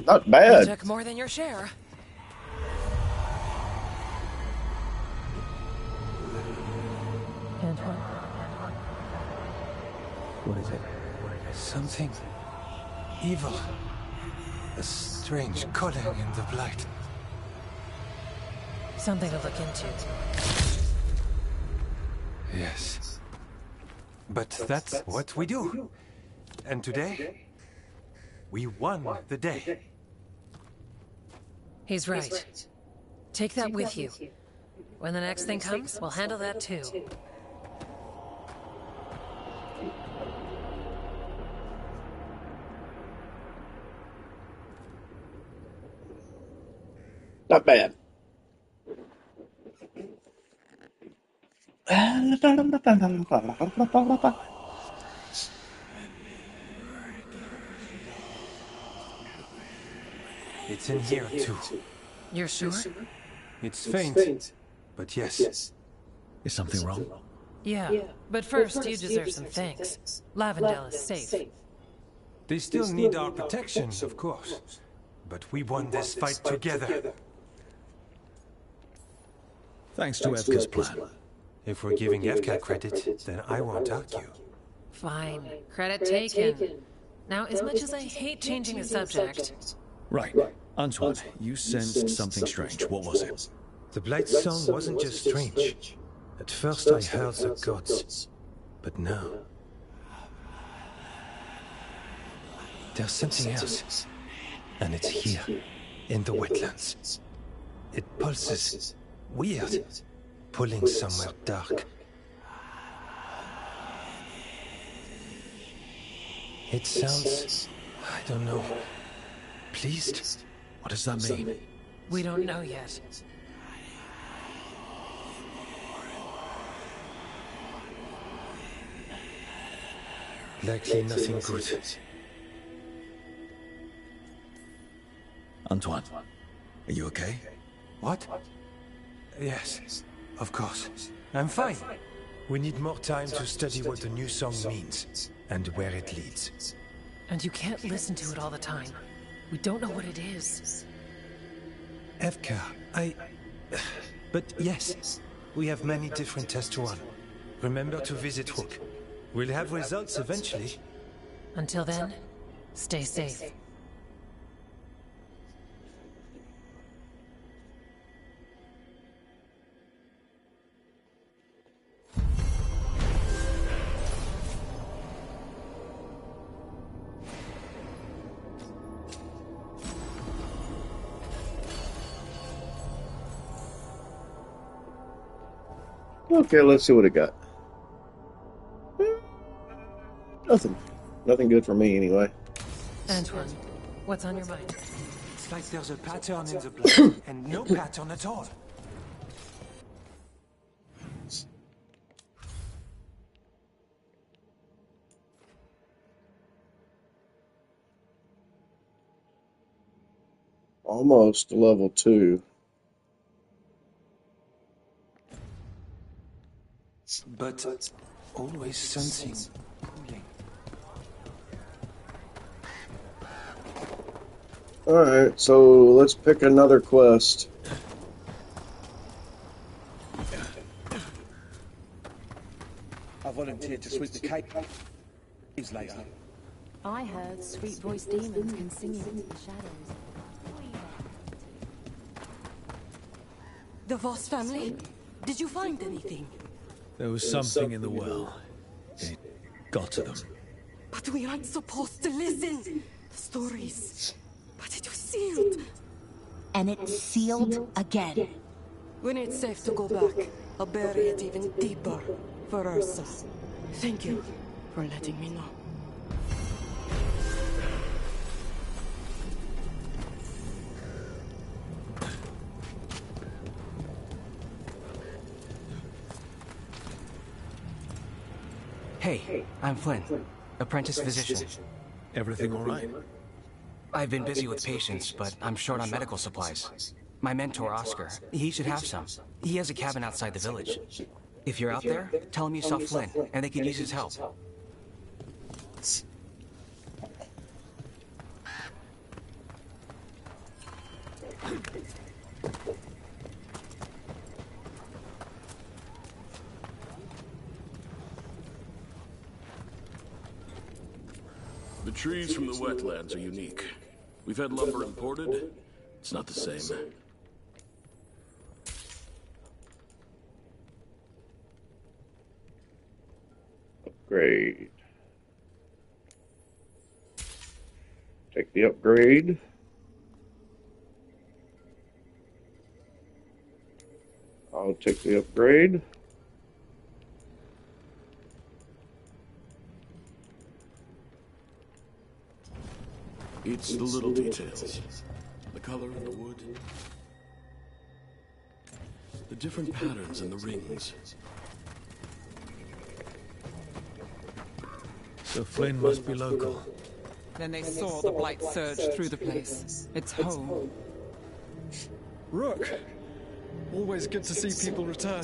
Not You bad. took more than your share. Antoine? What is it? Something evil. A strange calling in the blight. Something to look into. Yes. But that's what we do. And today, we won the day. He's right. Take that with you. When the next thing comes, we'll handle that too. Not bad. It's in here too. You're sure? It's faint, but yes. Is something wrong? Yeah, but first you deserve some thanks. Lavendel is safe. They still need our protection, of course. But we won this fight together. Thanks to Evka's plan. If we're giving Evka credit, then I won't argue. Fine. Credit taken. Now, as much as I hate changing the subject... Right. Antoine, you sensed something strange. What was it? The Blight song wasn't just strange. At first I heard the gods. But now... there's something else. And it's here, in the wetlands. It pulses. Weird. Pulling somewhere dark. It sounds... I don't know... pleased? What does that mean? We don't know yet. Likely nothing good. Antoine, are you okay? What? Yes, of course. I'm fine. We need more time to study what the new song means, and where it leads. And you can't listen to it all the time. We don't know what it is. Evka, But yes, we have many different tests to run. Remember to visit Hook. We'll have results eventually. Until then, stay safe. Okay, let's see what it got. Nothing. Nothing good for me, anyway. Antoine, what's on your mind? It's like there's a pattern in the blood, and no pattern at all. Almost level 2. But always something pulling. Alright, so let's pick another quest. I volunteered to sweep the caves later. I heard sweet-voiced demons can sing you into the shadows. The Voss family? Did you find anything? There was something in the well. It got to them. But we aren't supposed to listen. The stories. But it was sealed. And it's sealed again. When it's safe to go back, I'll bury it even deeper for Ursa. Thank you for letting me know. Hey, I'm Flynn, apprentice physician. Everything all right? I've been busy with patients, but I'm short on medical supplies. My mentor, Oscar, he should have some. He has a cabin outside the village. If you're out there, tell him you saw Flynn, and they could use his help. The trees from the wetlands are unique. We've had lumber imported. It's not the same. Upgrade. Take the upgrade. I'll take the upgrade. It's the little details. The color in the wood. The different patterns in the rings. So Flynn must be local. Then they saw the blight surge through the place. It's home. Rook! Always good to see people return.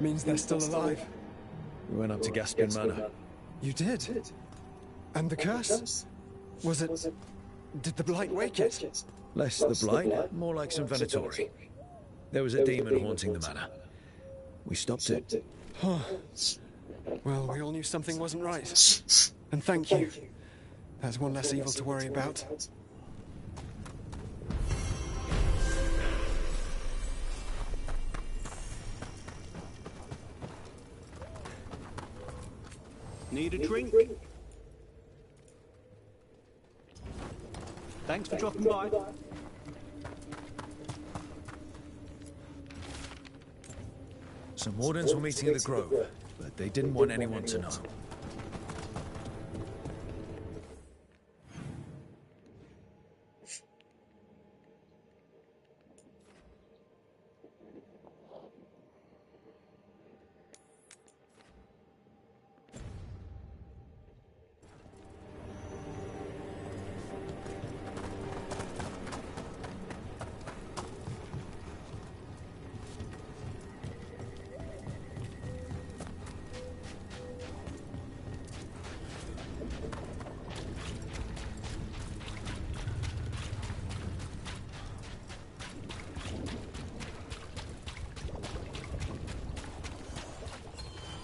Means they're still alive. We went up to Gaspin Manor. You did? And the curse? Was it... Did the blight wake it? Less the blight, more like some Venatori. There was a demon haunting the manor. We stopped it. Huh. Well, we all knew something wasn't right. And thank you. There's one less evil to worry about. Need a drink? Thanks for dropping by. Some wardens were meeting at the Grove, but they didn't want anyone to know.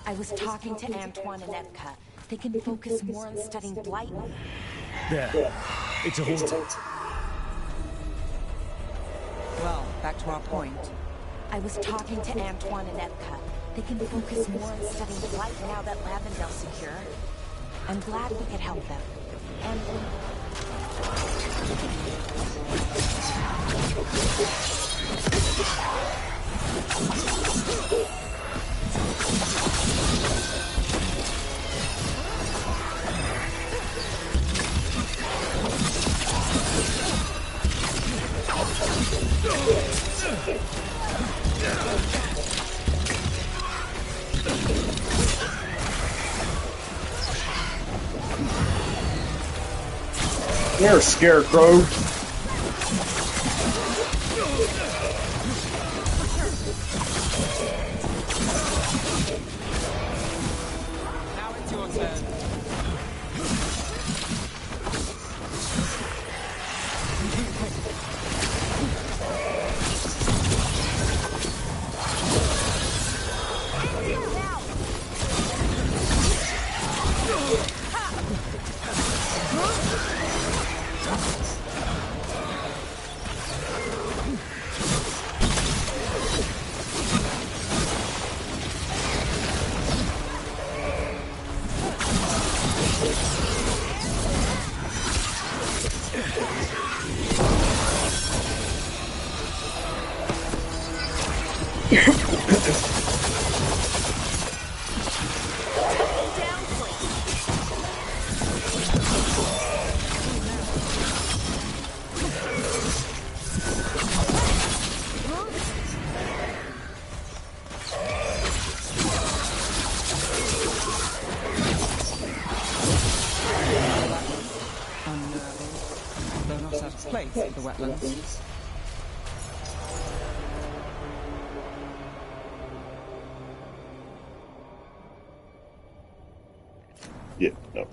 I was talking to Antoine and Evka. They can focus more on studying blight. There. It's a haunting. Well, back to our point. I was talking to Antoine and Evka. They can focus more on studying blight now that Lavendel's secure. I'm glad we could help them. And There's Scarecrow. Now it's your turn. Place in the wetlands. Yeah, no.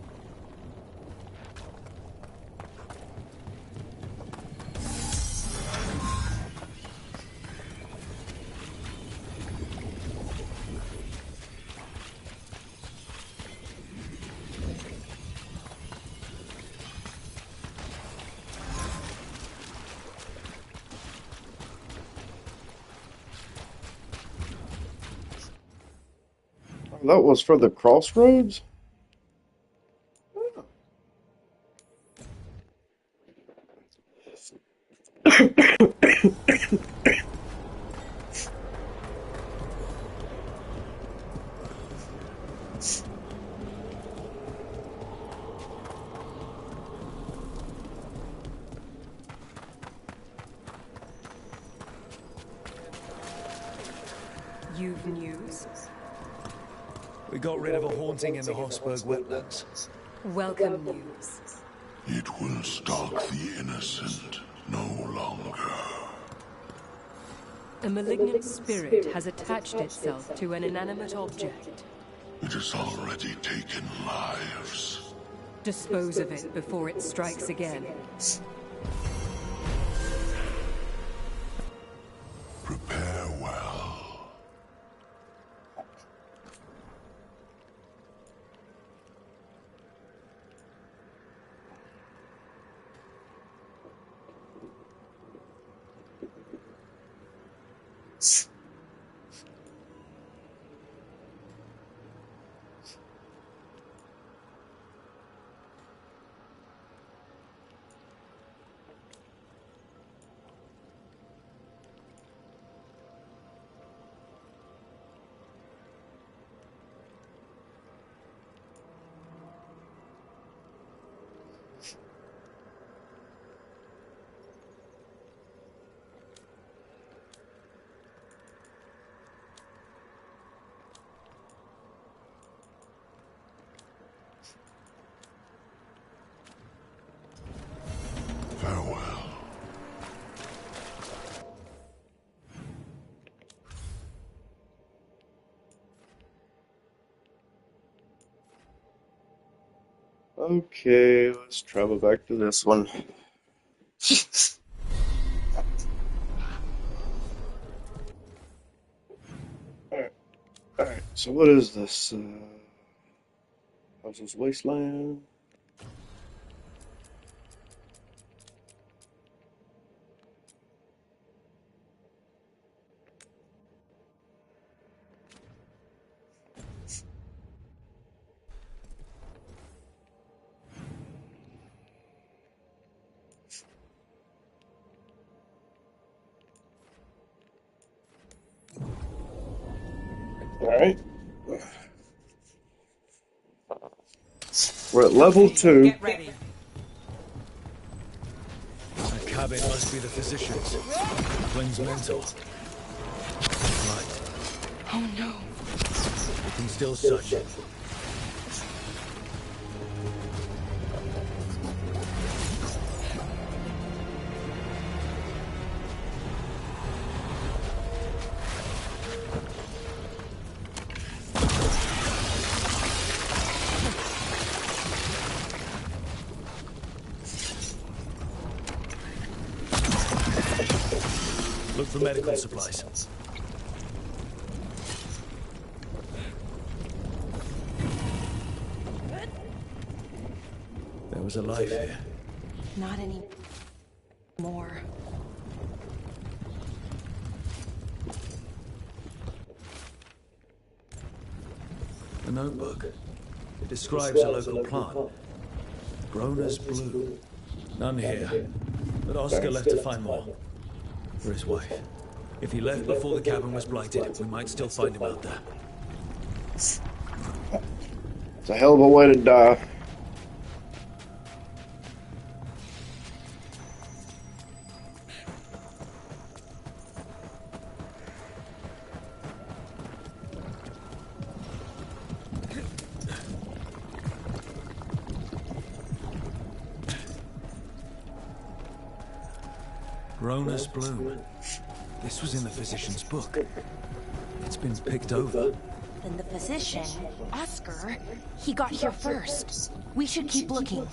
That was for the crossroads? You've news? We got rid of a haunting in the Hossberg wetlands. Welcome news. It will stalk the innocent no longer. A malignant spirit has attached itself to an inanimate object. It has already taken lives. Dispose of it before it strikes again. Prepare well. Farewell. Okay, let's travel back to this one. Alright, so what is this? How's this wasteland? Alright. We're at level 2. Get ready. That cabin must be the physician's. Flynn's mentor. Right. Oh no. We can still search it. Look for medical supplies. There was a life here. Not any more. A notebook. It describes a local plant. Grown as blue. None here. But Oscar left to find more. For his wife. If he left before the cabin was blighted, we might still find him out there. It's a hell of a way to die. Cronus Bloom. This was in the physician's book. It's been picked over. Then the physician, Oscar, he got here first. We should keep looking.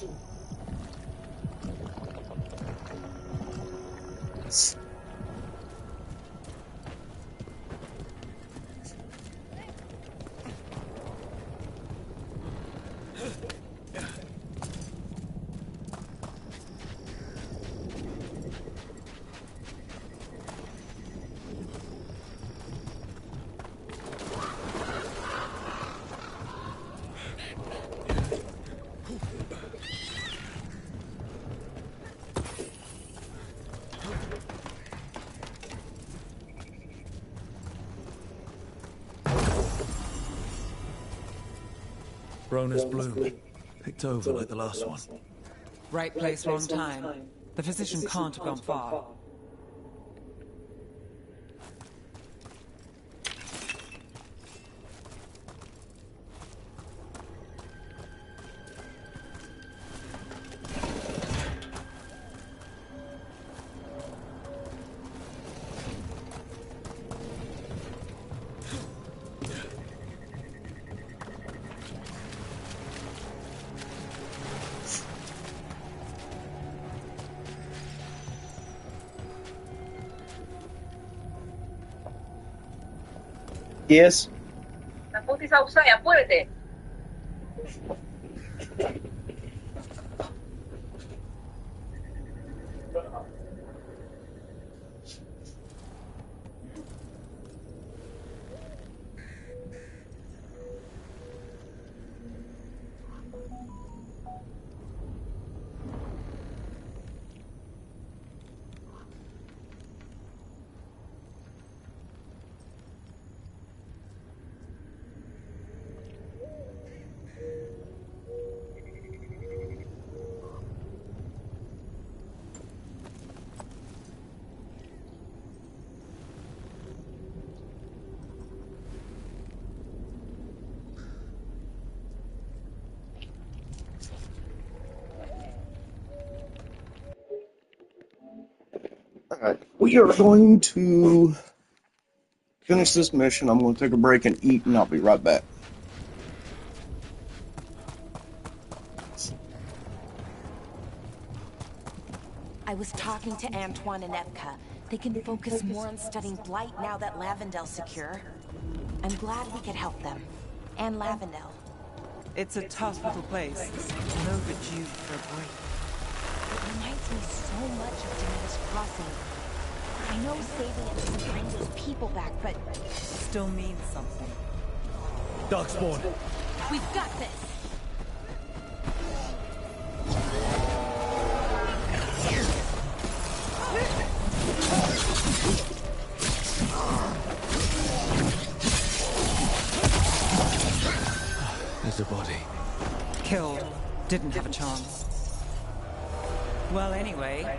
Rona's bloom. Picked over like the last one. Right place, wrong time. The physician can't have gone far. Yes. La putis outside, apúrate. Alright, we are going to finish this mission. I'm going to take a break and eat, and I'll be right back. I was talking to Antoine and Evka. They can focus more on studying Blight now that Lavendel's secure. I'm glad we could help them. And Lavendel. It's a tough little place. No good due for a break. It reminds me so much of Demeter's Crossing. I know saving it doesn't bring those people back, but... Still means something. Darkspawn. We've got this! There's a body. Killed. Didn't have a chance. Well, anyway...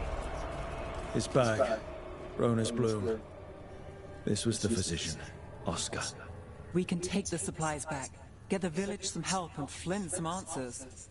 His bag. Rona's bloom. This was the physician, Oscar. We can take the supplies back, get the village some help, and Flynn some answers.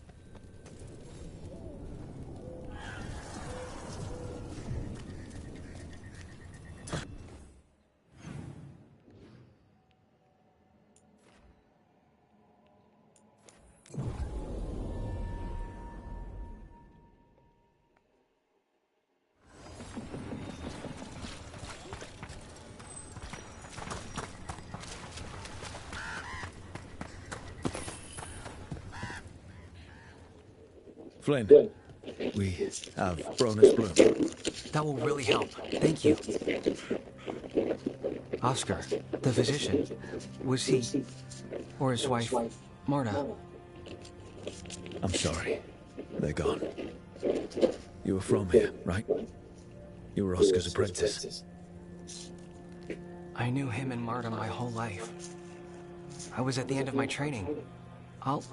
Flynn, we have Rona's bloom. That will really help. Thank you. Oscar, the physician, was he... or his wife, Marta? I'm sorry. They're gone. You were from here, right? You were Oscar's apprentice. I knew him and Marta my whole life. I was at the end of my training. I'll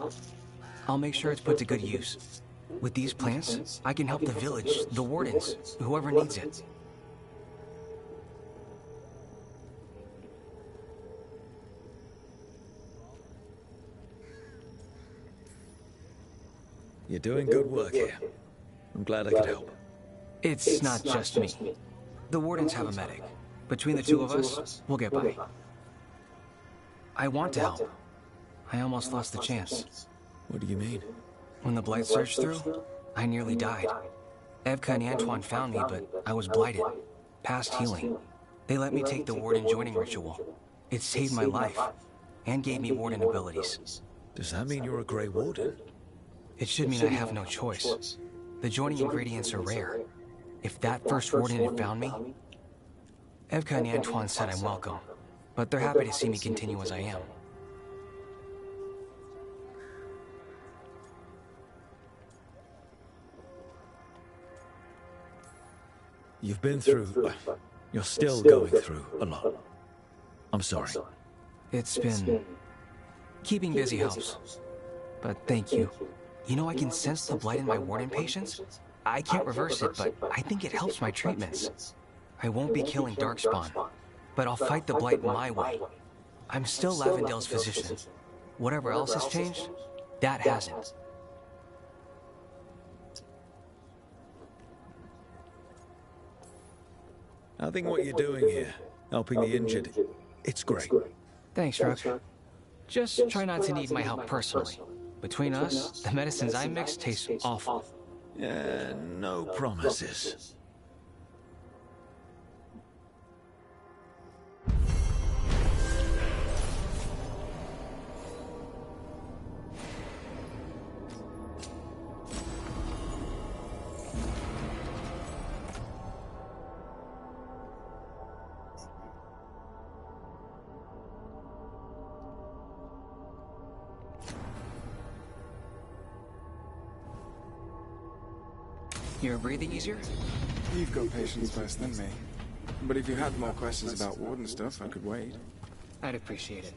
make sure it's put to good use. With these plants, I can help the village, the wardens, whoever needs it. You're doing good work here. I'm glad I could help. It's not just me. The wardens have a medic. Between the two of us, we'll get by. I want to help. I almost lost the chance. What do you mean? When the blight surged through, I nearly died. Evka and Antoine found me, but I was blighted. Past healing. They let me take the warden joining ritual. It saved my life, and gave me warden abilities. Does that mean you're a Grey Warden? It should mean I have no choice. The joining ingredients are rare. If that first warden had found me... Evka and Antoine said I'm welcome, but they're happy to see me continue as I am. You've been through... You're still going through a lot. I'm sorry. It's been... Keeping busy helps. but thank you. You know, I can sense the blight in my warden patients. I can't reverse it, but I think it helps my treatments. I won't be killing Darkspawn, but I'll fight the blight my way. I'm still Lavendel's physician. Whatever else has changed, that hasn't. I think what you're doing here, helping the injured, it's great. Thanks, Rook. Just try not to need my help personally. Between us, the medicines I mix taste awful. Yeah, no promises. You're breathing easier? You've got patience worse than me. But if you had more questions about warden stuff, I could wait. I'd appreciate it.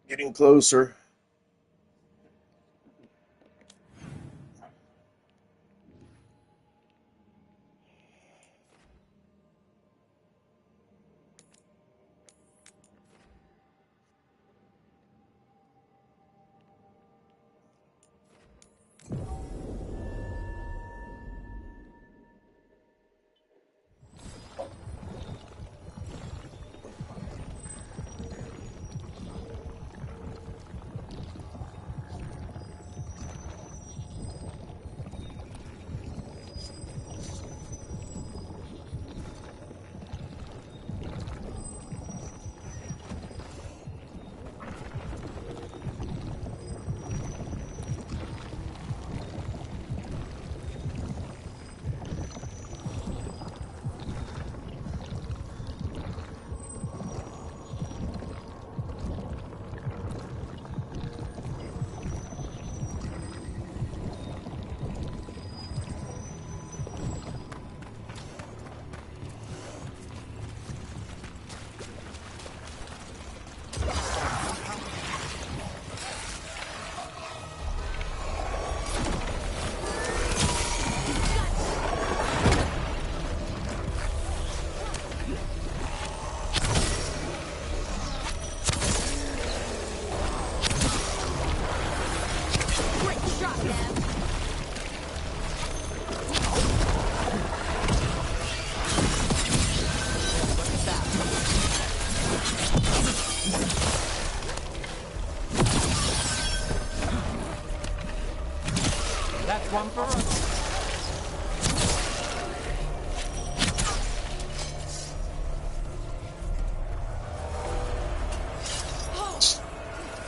Getting closer. One for us.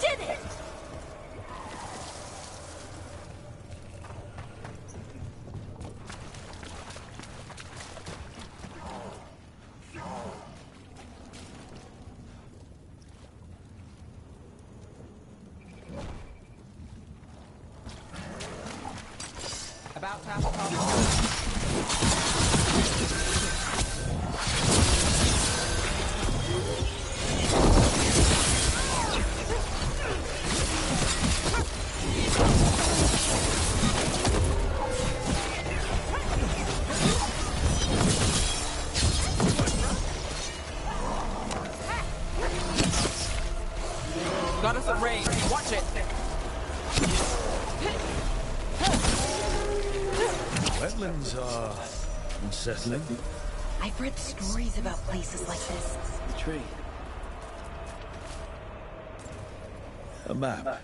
Did it! About to have a conversation. Got us at range. Watch it. Wetlands are unsettling. I've read stories about places like this. The tree. A map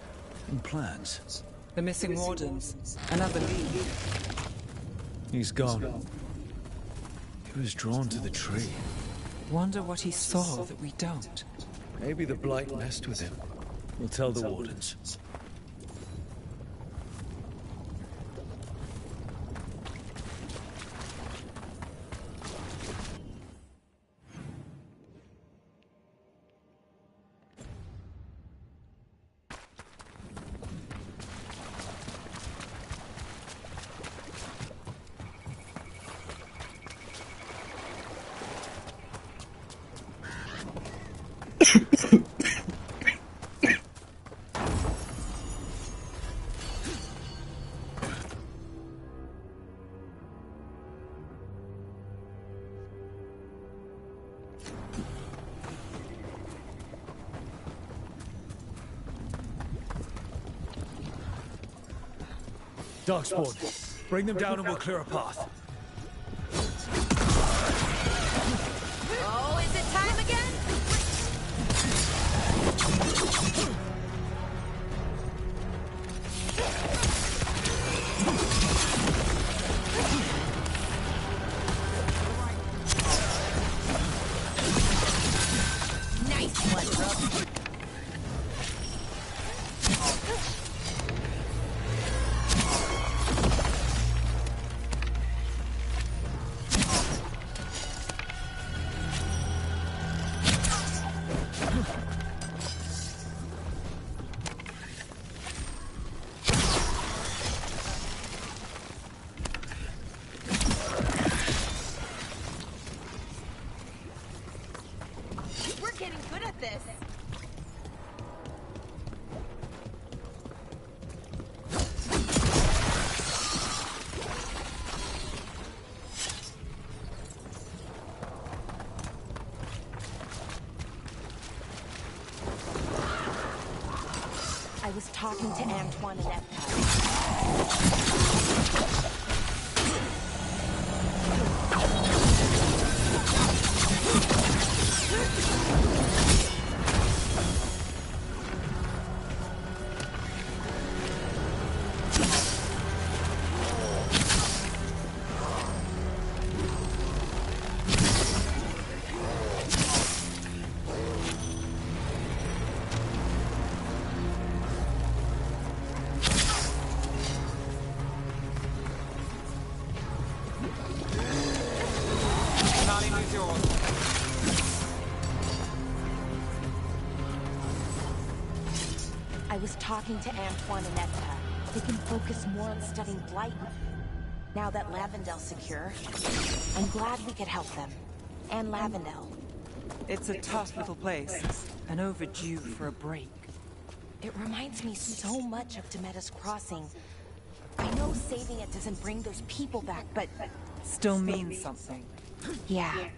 and plans. The missing wardens. Another lead. He's gone. He was drawn to the tree. Wonder what he saw that we don't. Maybe the blight messed with him. We'll tell the wardens. Darkspawn, bring them down and we'll clear a path. Oh, is it time again? Nice one, bro. I was talking to Antoine and Epcot. I was talking to Antoine and Epcot. They can focus more on studying Blight now that Lavendel's secure. I'm glad we could help them. And Lavendel. It's a tough little place, and overdue for a break. It reminds me so much of Demeter's Crossing. I know saving it doesn't bring those people back, but... Still means something. Yeah.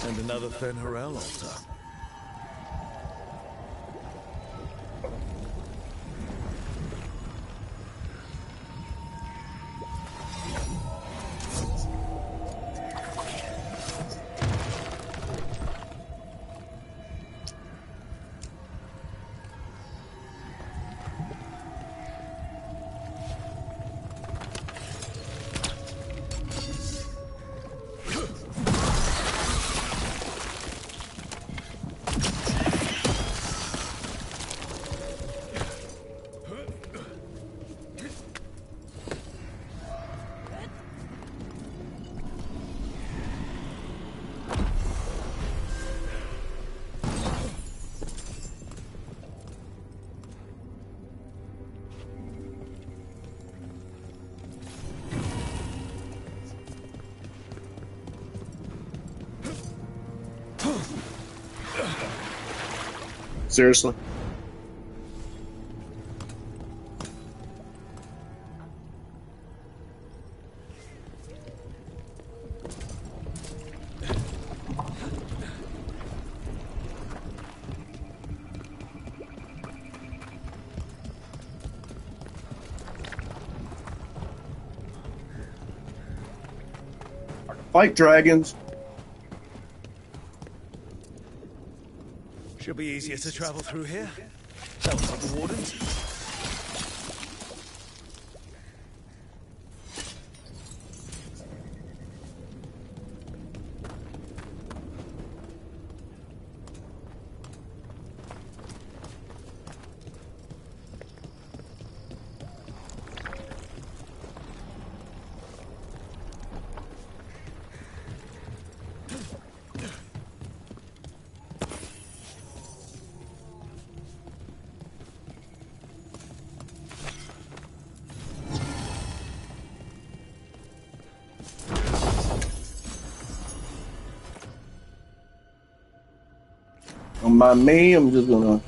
And another Fen'Harel altar. Seriously? Fight dragons. Should be easier to travel through here. That was like the wardens. Don't mind me, I'm just gonna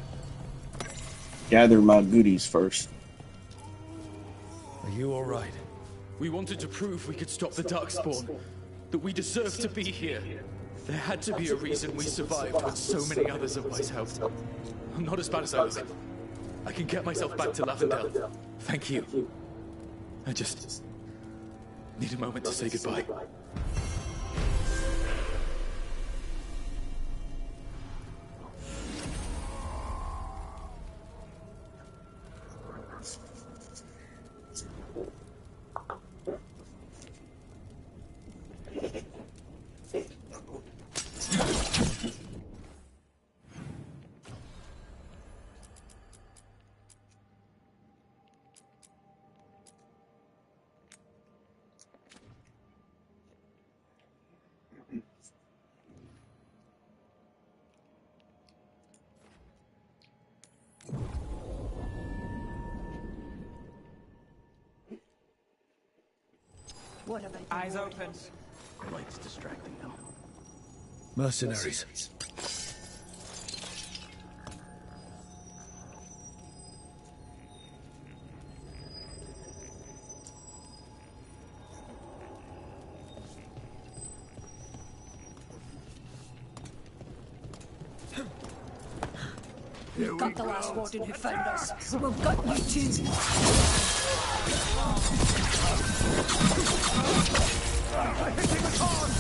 gather my goodies first. Are you alright? We wanted to prove we could stop the Darkspawn, that we deserve to be here. There had to be a reason we survived when so many others have wiped out. I'm not as bad as I look. I can get myself back to Lavendel. Thank you. I just need a moment to say goodbye. What have I done? Eyes open. Light's distracting them. Mercenaries. We've got the last warden who found us. We've got you too. Hitting the card!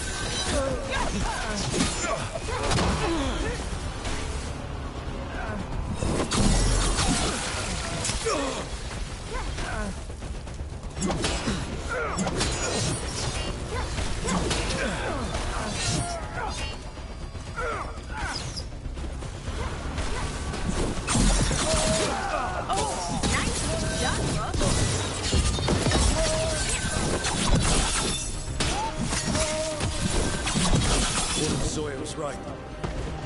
Zoya's right.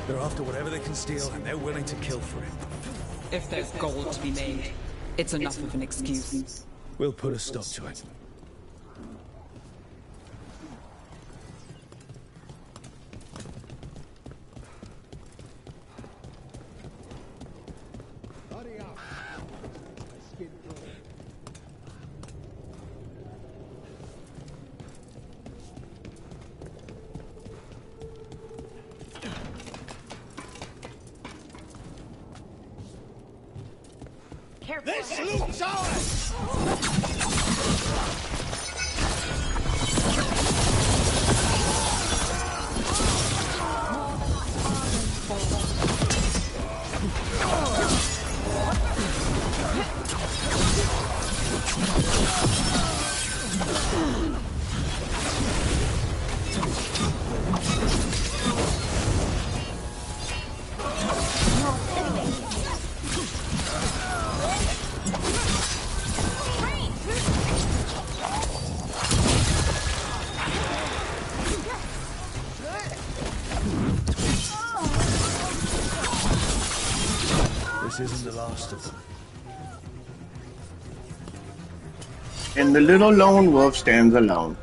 They're after whatever they can steal, and they're willing to kill for it. If there's gold to be made, it's enough of an excuse. We'll put a stop to it. This loot's ours! This isn't the last of them. And the little lone wolf stands alone.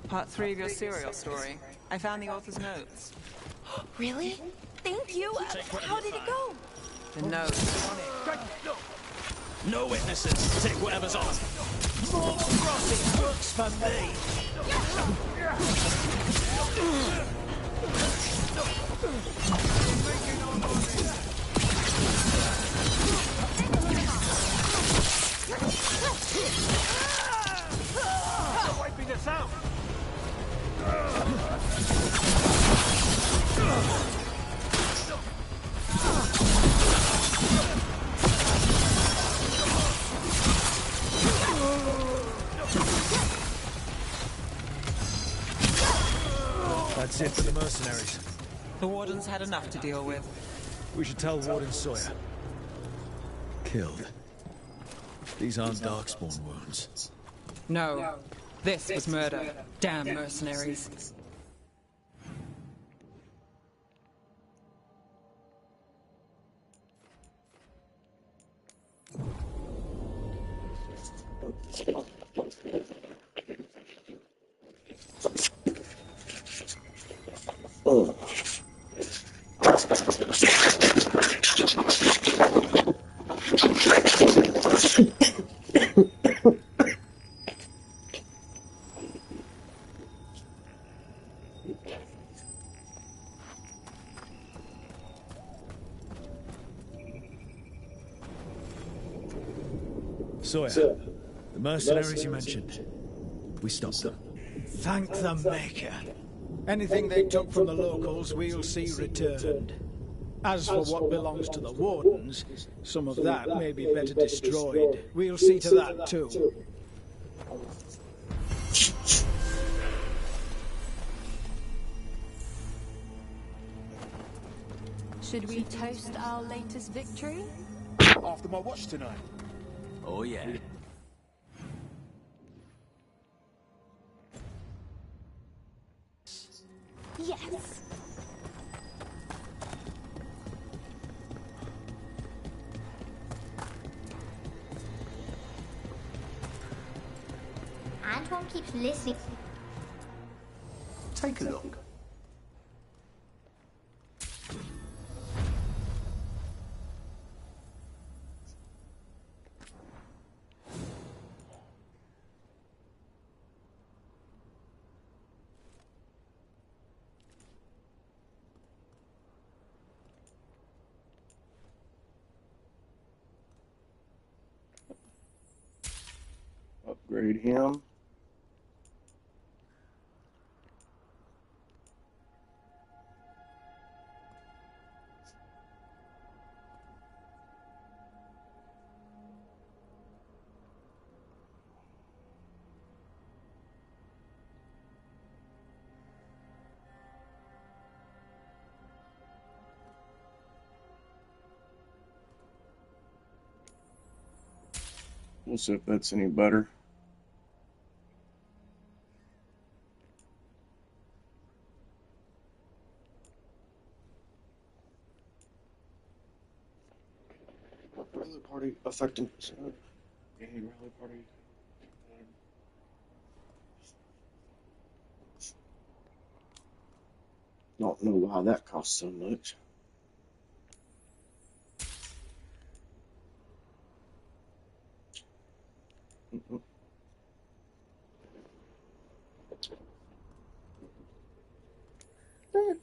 Part 3 of your serial story. I found the author's notes. Really? Thank you. How did it go? The notes. No witnesses. Take whatever's on. More crossing works for me. Wiping this out! That's it for the mercenaries. The Warden's had enough to deal with. We should tell Warden Sawyer. Killed. These aren't Darkspawn wounds. No. This was murder. Damn mercenaries. Oh. Sawyer, the mercenaries you mentioned, we stopped them. Thank the Maker. Anything they took from the locals, we'll see returned. As for what belongs to the Wardens, some of that may be better destroyed. We'll see to that too. Should we toast our latest victory? After my watch tonight. Oh, yeah. Yes. Antoine keeps listening. Take a look. Upgrade him. We'll see if that's any better. Rally party affecting any rally party. Don't know why that costs so much.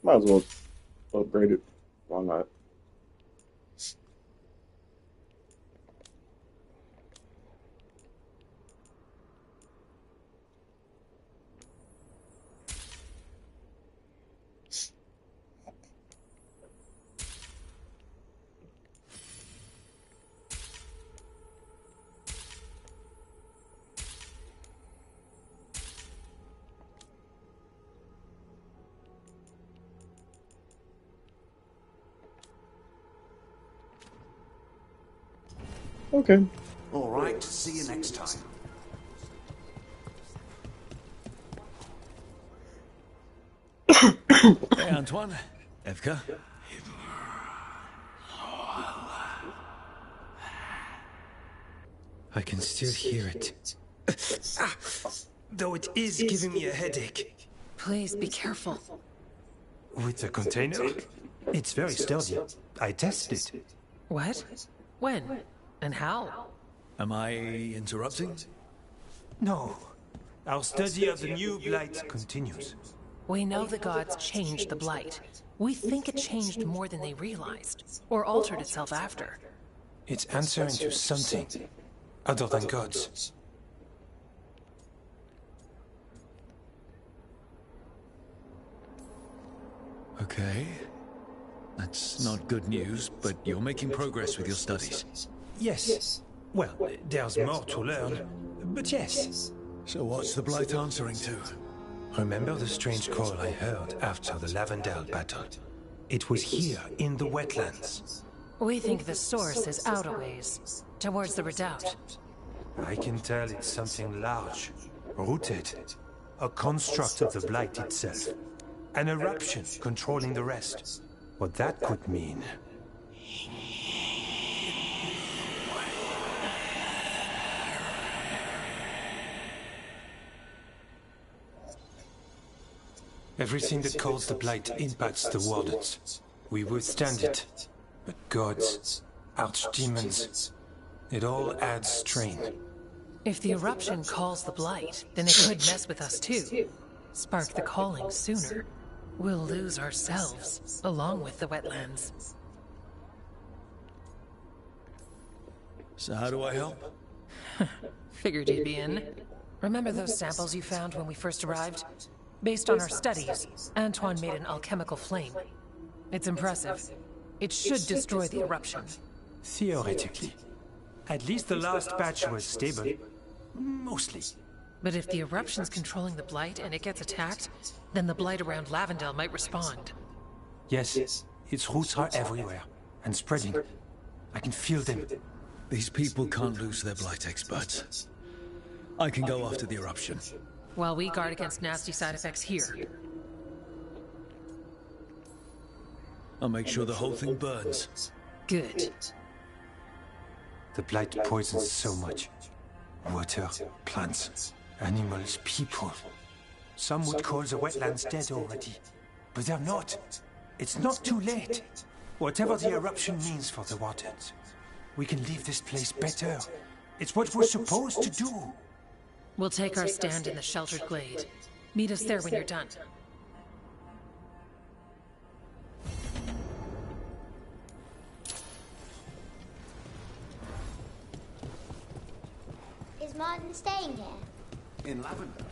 Might as well upgrade it. Why not? Okay. All right, see you next time. Hey, Antoine. Evka. I can still hear it. Though it is giving me a headache. Please be careful. With the container? It's very sturdy. I tested it. What? When? And how? Am I interrupting? No. Our study of the new blight continues. We know the gods changed the blight. We think it changed more than they realized, or altered itself after. It's answering to something other than gods. Okay. That's not good news, but you're making progress with your studies. Yes. Well, there's more to learn, but yes. So what's the blight answering to? Remember the strange call I heard after the Lavendale battle? It was here, in the wetlands. We think the source is out a ways, towards the redoubt. I can tell it's something large, rooted. A construct of the Blight itself. An eruption controlling the rest. What that could mean... Everything that calls the Blight impacts the Wardens. We withstand it. But gods, archdemons, it all adds strain. If the eruption calls the Blight, then it could mess with us too. Spark the calling sooner. We'll lose ourselves, along with the wetlands. So how do I help? Figured you'd be in. Remember those samples you found when we first arrived? Based on our studies, Antoine made an alchemical flame. It's impressive. It should destroy the eruption. Theoretically. At least the last batch was stable. Mostly. But if the eruption's controlling the Blight and it gets attacked, then the Blight around Lavendel might respond. Yes, its roots are everywhere, and spreading. I can feel them. These people can't lose their Blight experts. I can go after the eruption. While we guard against nasty side effects here. I'll make sure the whole thing burns. Good. The Blight poisons so much. Water, plants, animals, people. Some would call the wetlands dead already. But they're not. It's not too late. Whatever the eruption means for the Wardens, we can leave this place better. It's what we're supposed to do. We'll take our stand in the sheltered glade. Meet us there when you're done. Is Martin staying here? In Lavender.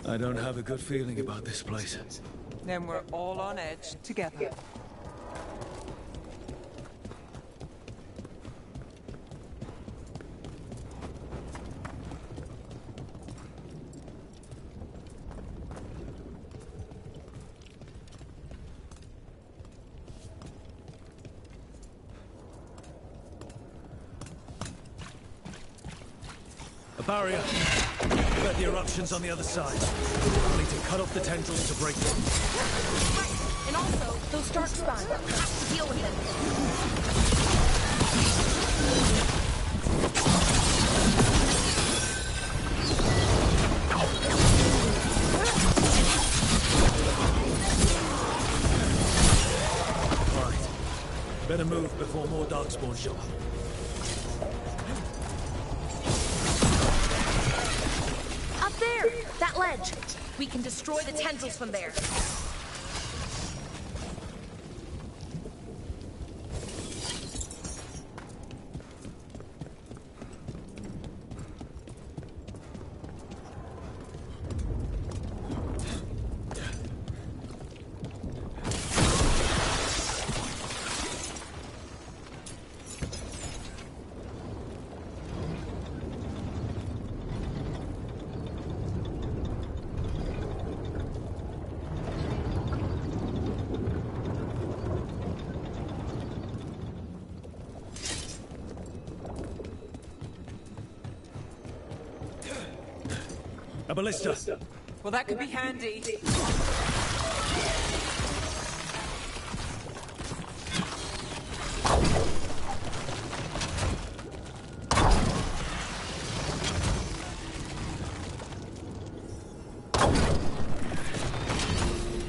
I don't have a good feeling about this place. Then we're all on edge together. A barrier. Bet the eruption's on the other side. I'll need to cut off the tendrils to break them. Right. And also, those dark spawn. Have to deal with them. Right. Better move before more darkspawn show up. There! That ledge! We can destroy the tendrils from there. ballista. Well, that could be handy.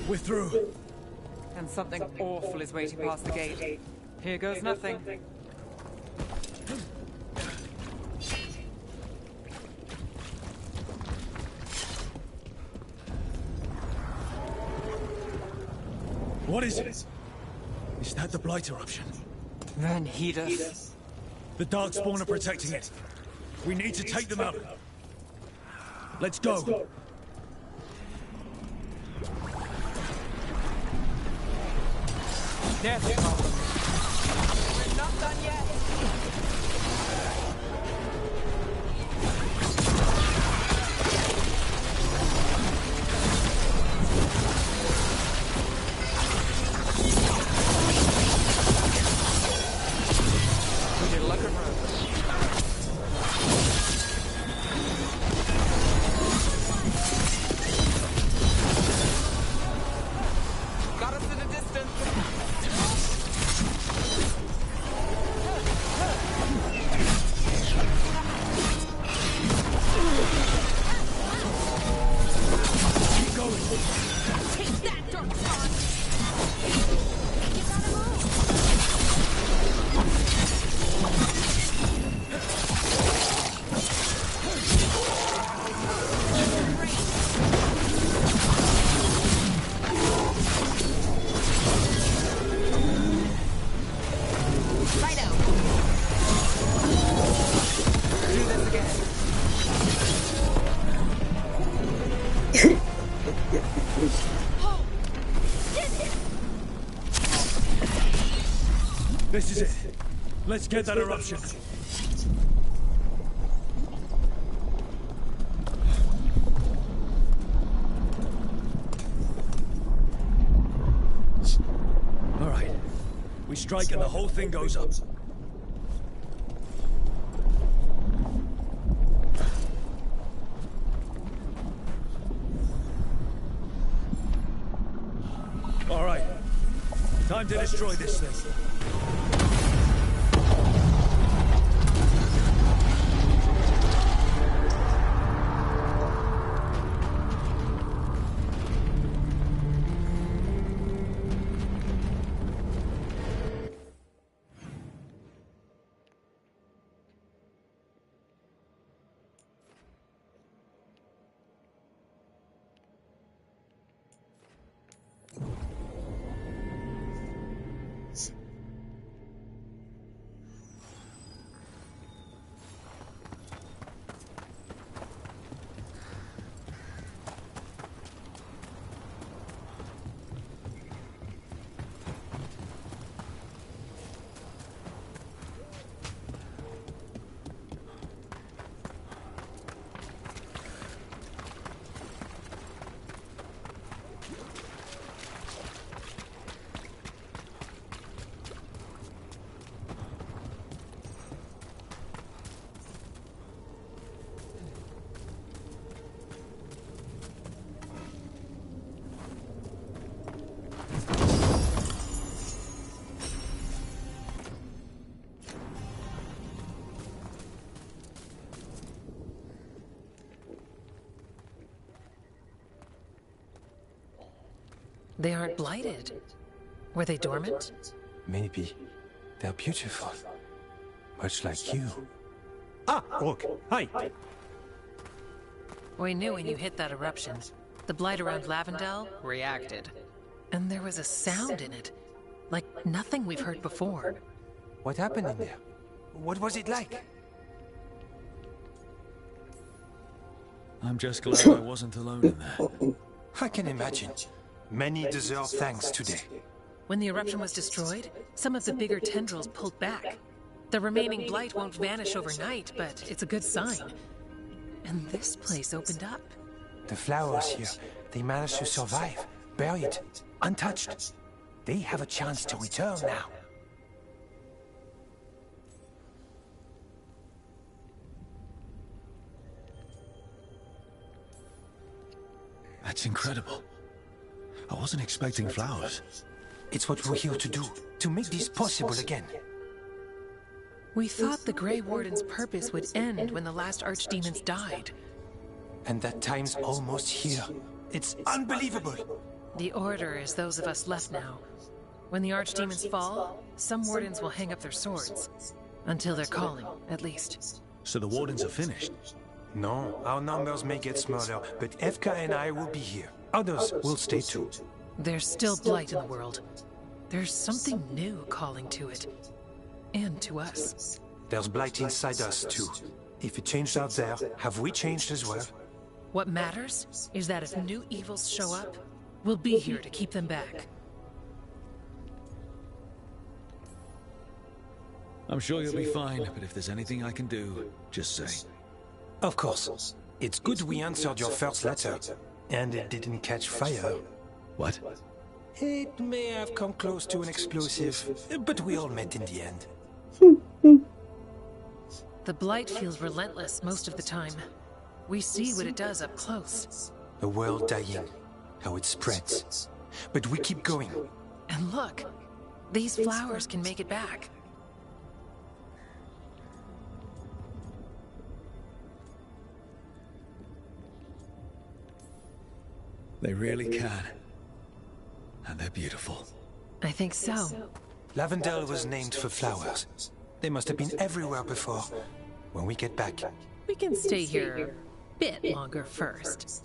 We're through. And something awful is waiting past the gate. Here goes nothing. What is it? Is that the Blight eruption? Then heed us. The Darkspawn are protecting it. We need to take them out. Let's go. There's the problem. We're not done yet. We did luck of road. Got us in a distance. This is it. Let's get that eruption. All right. We strike and the whole thing goes up. All right. Time to destroy this thing. They aren't blighted. Were they dormant? Maybe. They're beautiful. Much like you. Ah, Rook, hi! We knew when you hit that eruption. The blight around Lavendel reacted. And there was a sound in it. Like nothing we've heard before. What happened in there? What was it like? I'm just glad I wasn't alone in there. I can imagine. Many deserve thanks today. When the eruption was destroyed, some of the bigger tendrils pulled back. The remaining blight won't vanish overnight, but it's a good sign. And this place opened up. The flowers here, they managed to survive, buried, untouched. They have a chance to return now. That's incredible. I wasn't expecting flowers. It's what we're here to do, to make this possible again. We thought the Grey Warden's purpose would end when the last archdemons died. And that time's almost here. It's unbelievable. The Order is those of us left now. When the archdemons fall, some wardens will hang up their swords. Until they're calling, at least. So the wardens are finished? No, our numbers may get smaller, but Evka and I will be here. Others will stay too. There's still blight in the world. There's something new calling to it. And to us. There's blight inside us too. If it changed out there, have we changed as well? What matters is that if new evils show up, we'll be here to keep them back. I'm sure you'll be fine, but if there's anything I can do, just say. Of course. It's good we answered your first letter, and it didn't catch fire. What? It may have come close to an explosive, but we all met in the end. The blight feels relentless most of the time. We see what it does up close. A world dying, how it spreads. But we keep going. And look, these flowers can make it back. They really can. And they're beautiful. I think so. Lavendel was named for flowers. They must have been everywhere before. When we get back... We can stay here a bit longer first.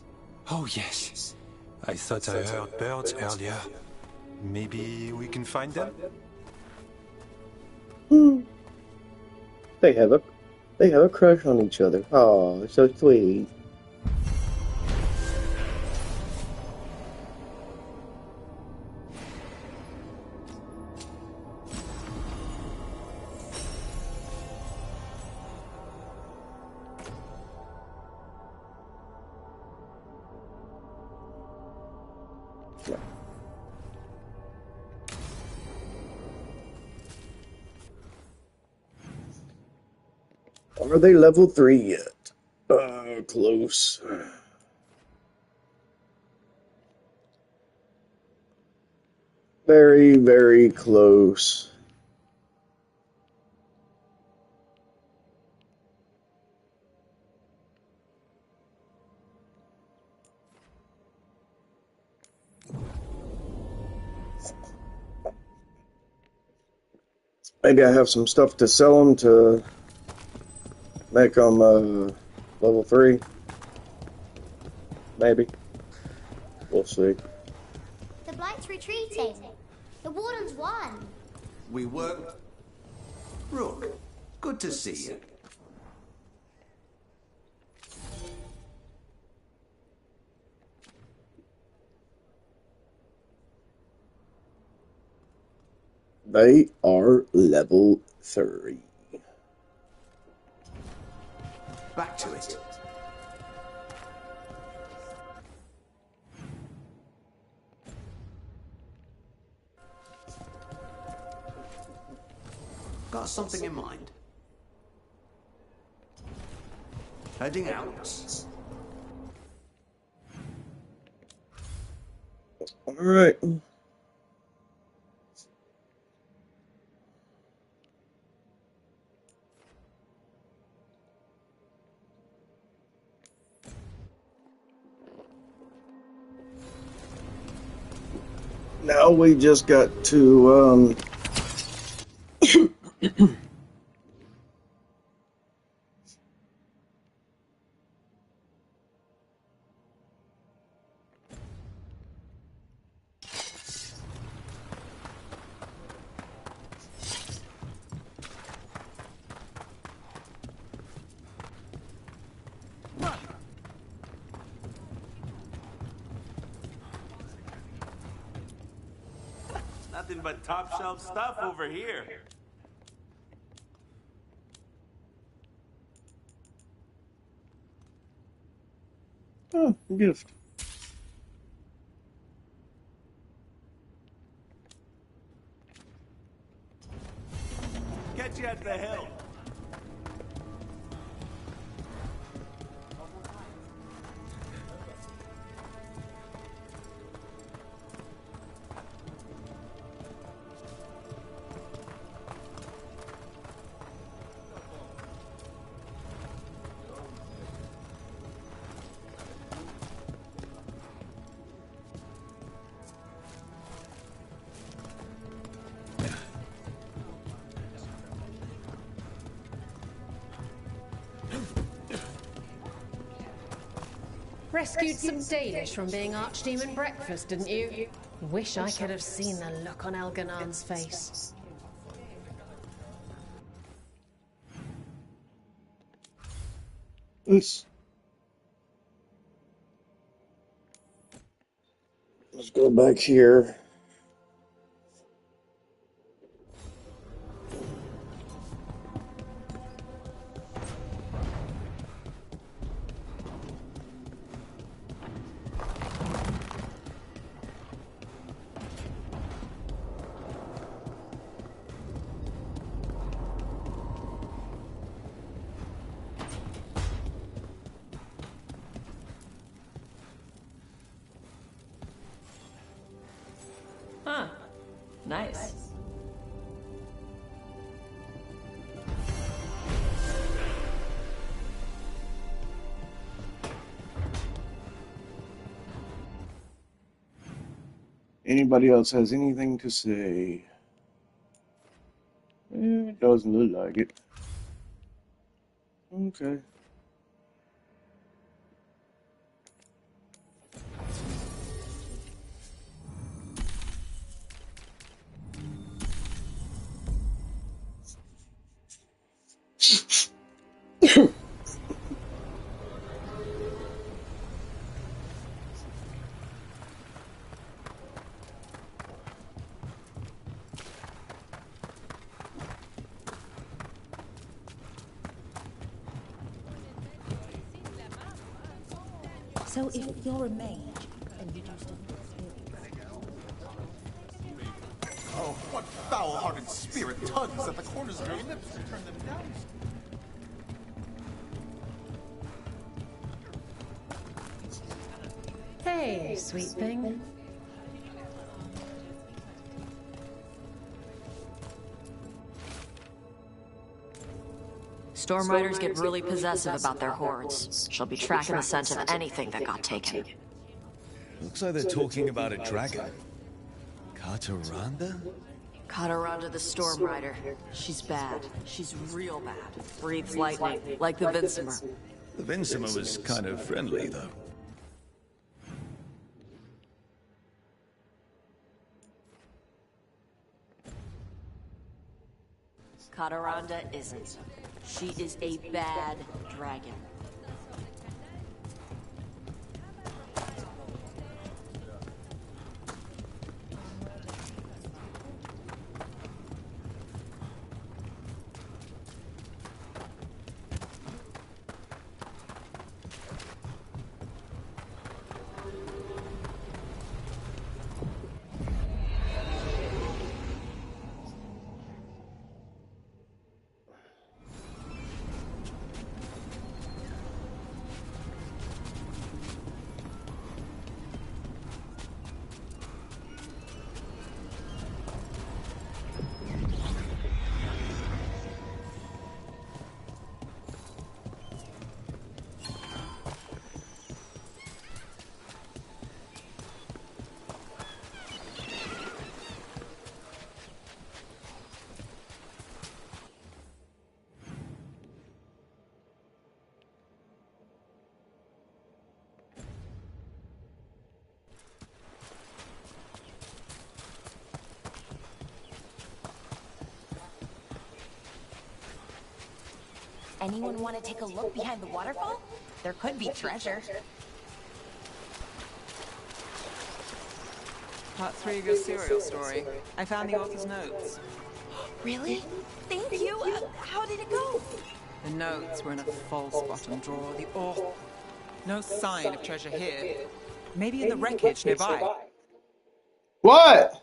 Oh yes. I thought I heard birds earlier. Maybe we can find them? They have a crush on each other. Oh, so sweet. Are they level 3 yet? Close. Very, very close. Maybe I have some stuff to sell them to make them level 3. Maybe. We'll see. The Blight's retreating. The Warden's won. We were... Rook, good to see you. They are level 3. Back to it. Got something in mind? Heading out. All right. Now we just got to, Nothing but top shelf stuff over here. oh, gift. Catch you at the hill. Rescued some Danish from being Archdemon breakfast, didn't you? Wish I could have seen the look on Elganon's face. Let's go back here. Huh. Nice. Anybody else has anything to say? It doesn't look like it. Okay. So if you're a mage and you do stuff. Oh, what foul-hearted spirit tugs at the corners of your lips to turn them down? Hey, sweet thing. Storm Riders get really possessive about their hordes. She'll be tracking the scent of anything that got taken. Looks like they're talking about a dragon. Kataranda? Kataranda the Storm Rider. She's bad. She's real bad. Breathes lightning, like the Vincimer. The Vincimer was kind of friendly, though. Kataranda isn't. She is a bad dragon. Anyone want to take a look behind the waterfall? There could be treasure. Part 3 of your serial story. I found the author's notes. Really? Thank you. How did it go? The notes were in a false bottom drawer. The author. No sign of treasure here. Maybe in the wreckage nearby. What?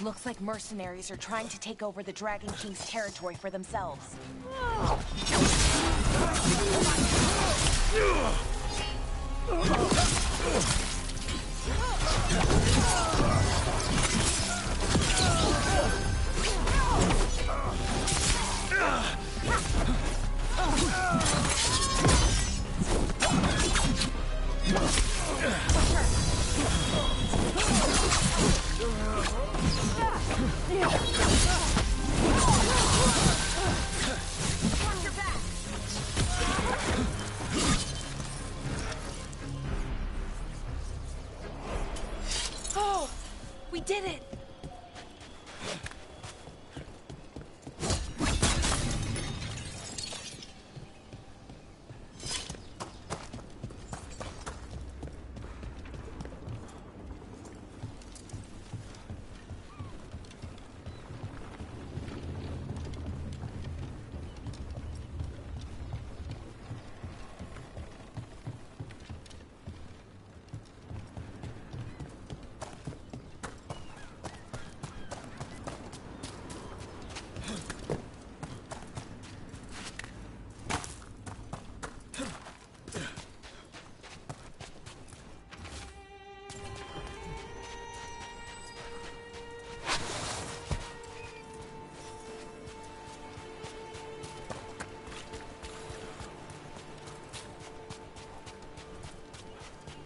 Looks like mercenaries are trying to take over the Dragon King's territory for themselves. Oh, we did it!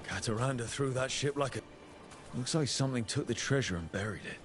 Cataranda threw that ship like a... Looks like something took the treasure and buried it.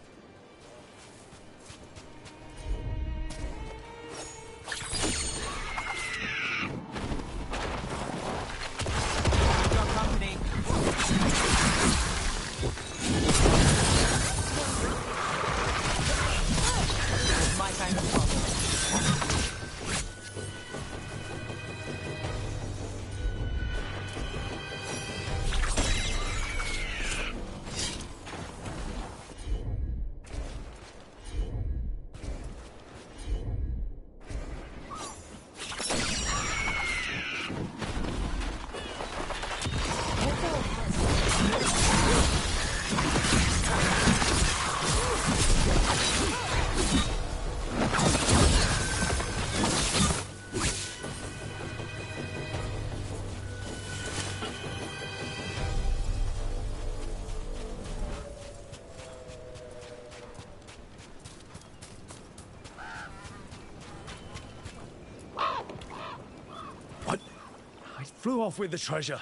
Flew off with the treasure.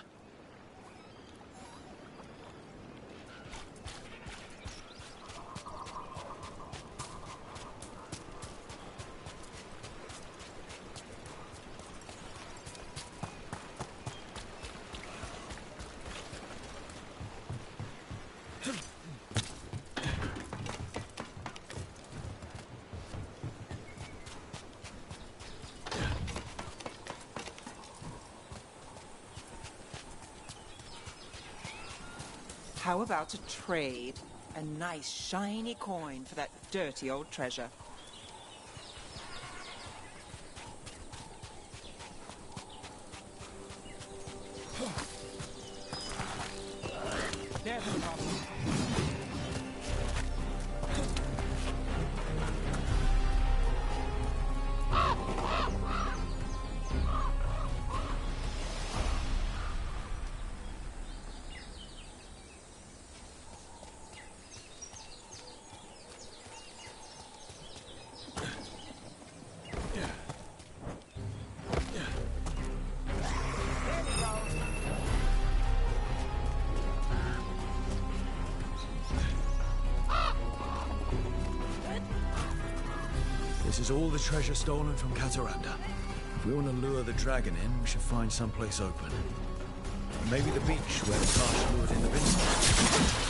How about a trade? A nice, shiny coin for that dirty old treasure. There's the problem. This is all the treasure stolen from Cataranda. If we want to lure the dragon in, we should find someplace open. Maybe the beach where the Karsh lured in the Vincent.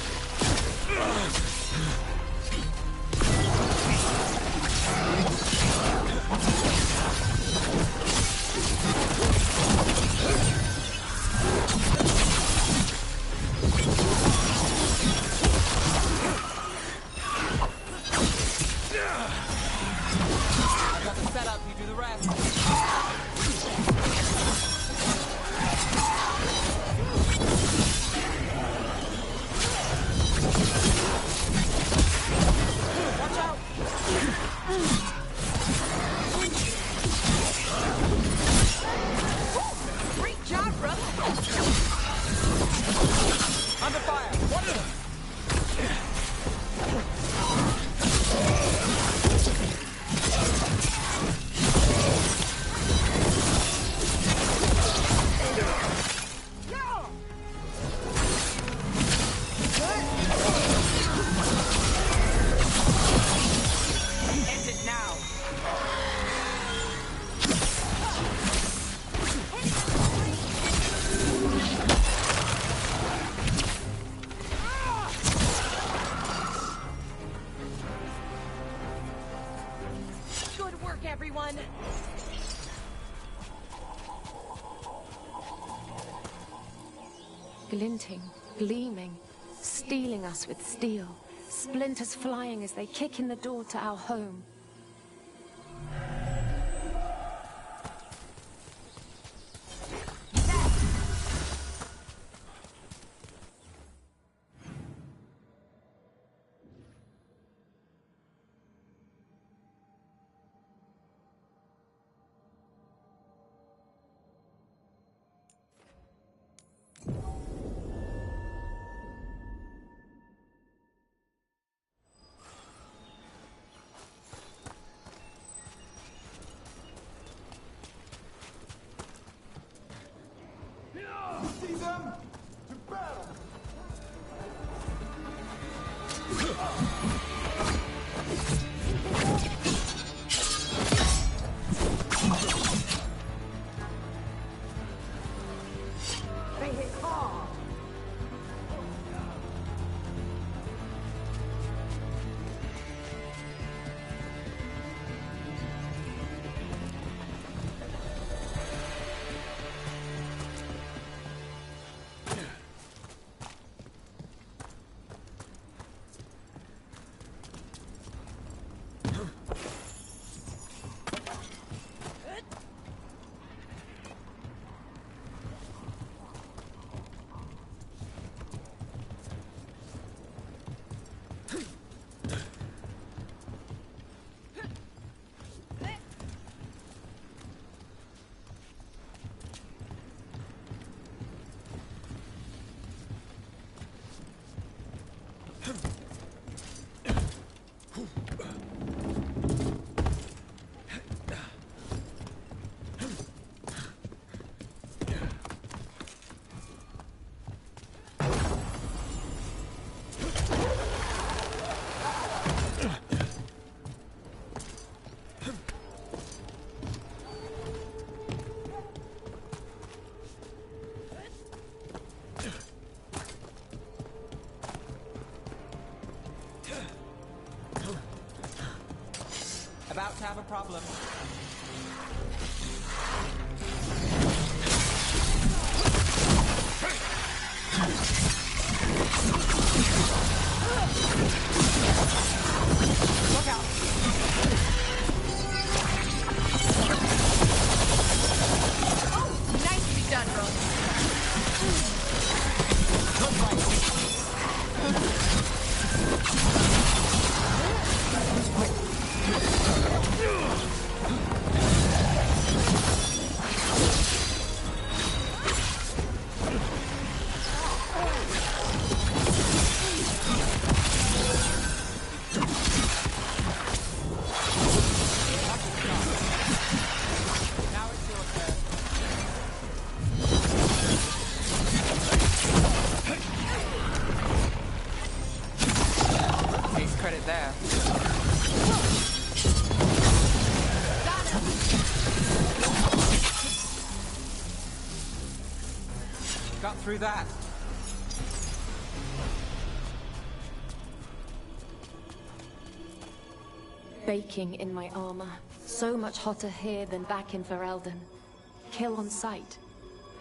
work, everyone! Glinting, gleaming, stealing us with steel. Splinters flying as they kick in the door to our home. See them? To battle! They hit hard! About to have a problem. Look out! Oh, nicely done, Credit there. Got through that. Baking in my armor. So much hotter here than back in Veilguard. Kill on sight.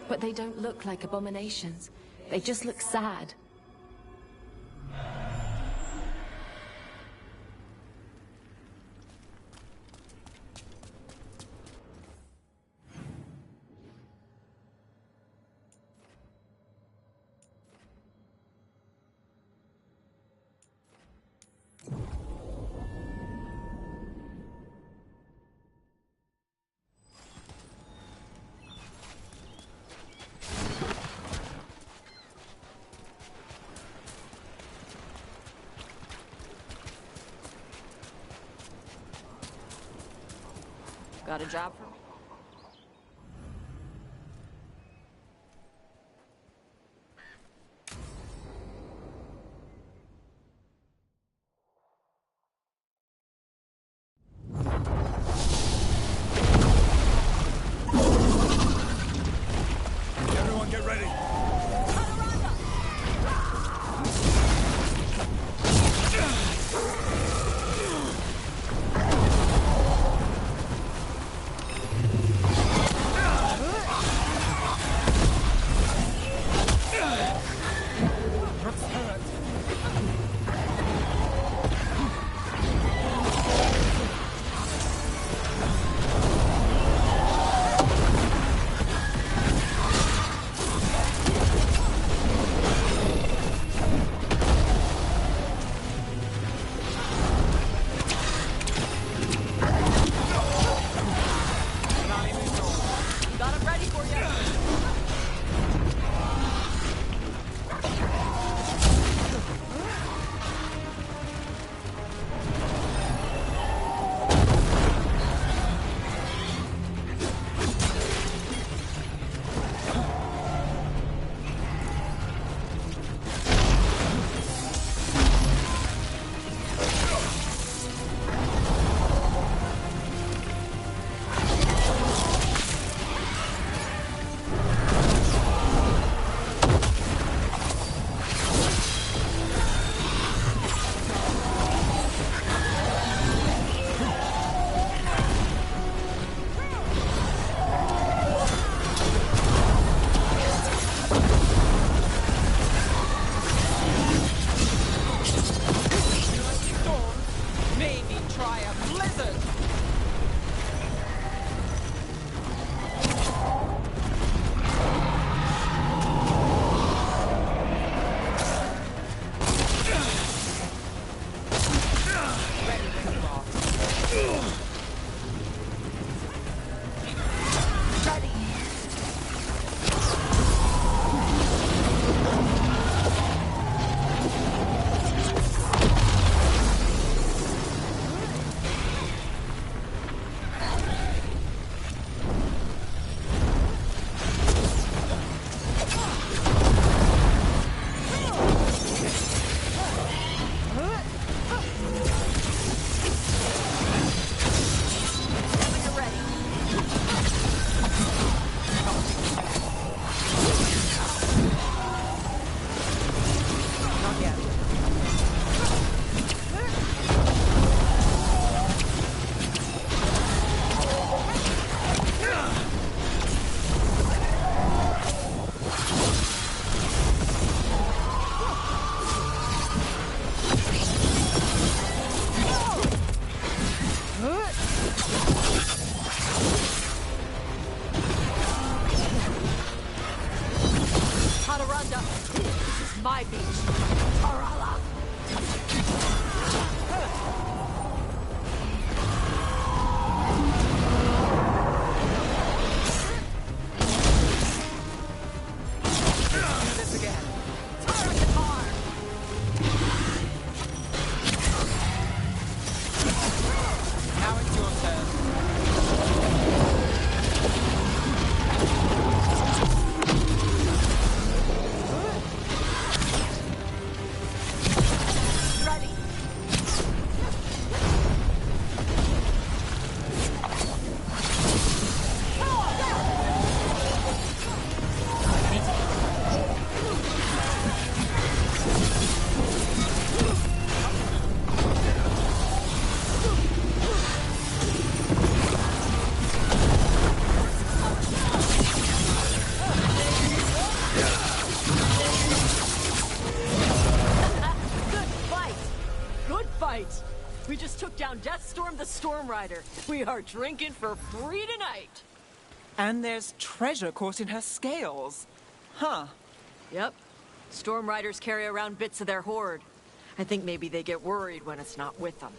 But they don't look like abominations. They just look sad. Got a job for me? Everyone get ready. try a blizzard! My beach. Arala. This again. Turret the car. Now it's your turn. We just took down Deathstorm the Storm Rider. We are drinking for free tonight. And there's treasure caught in her scales. Huh. Yep. Storm Riders carry around bits of their hoard. I think maybe they get worried when it's not with them.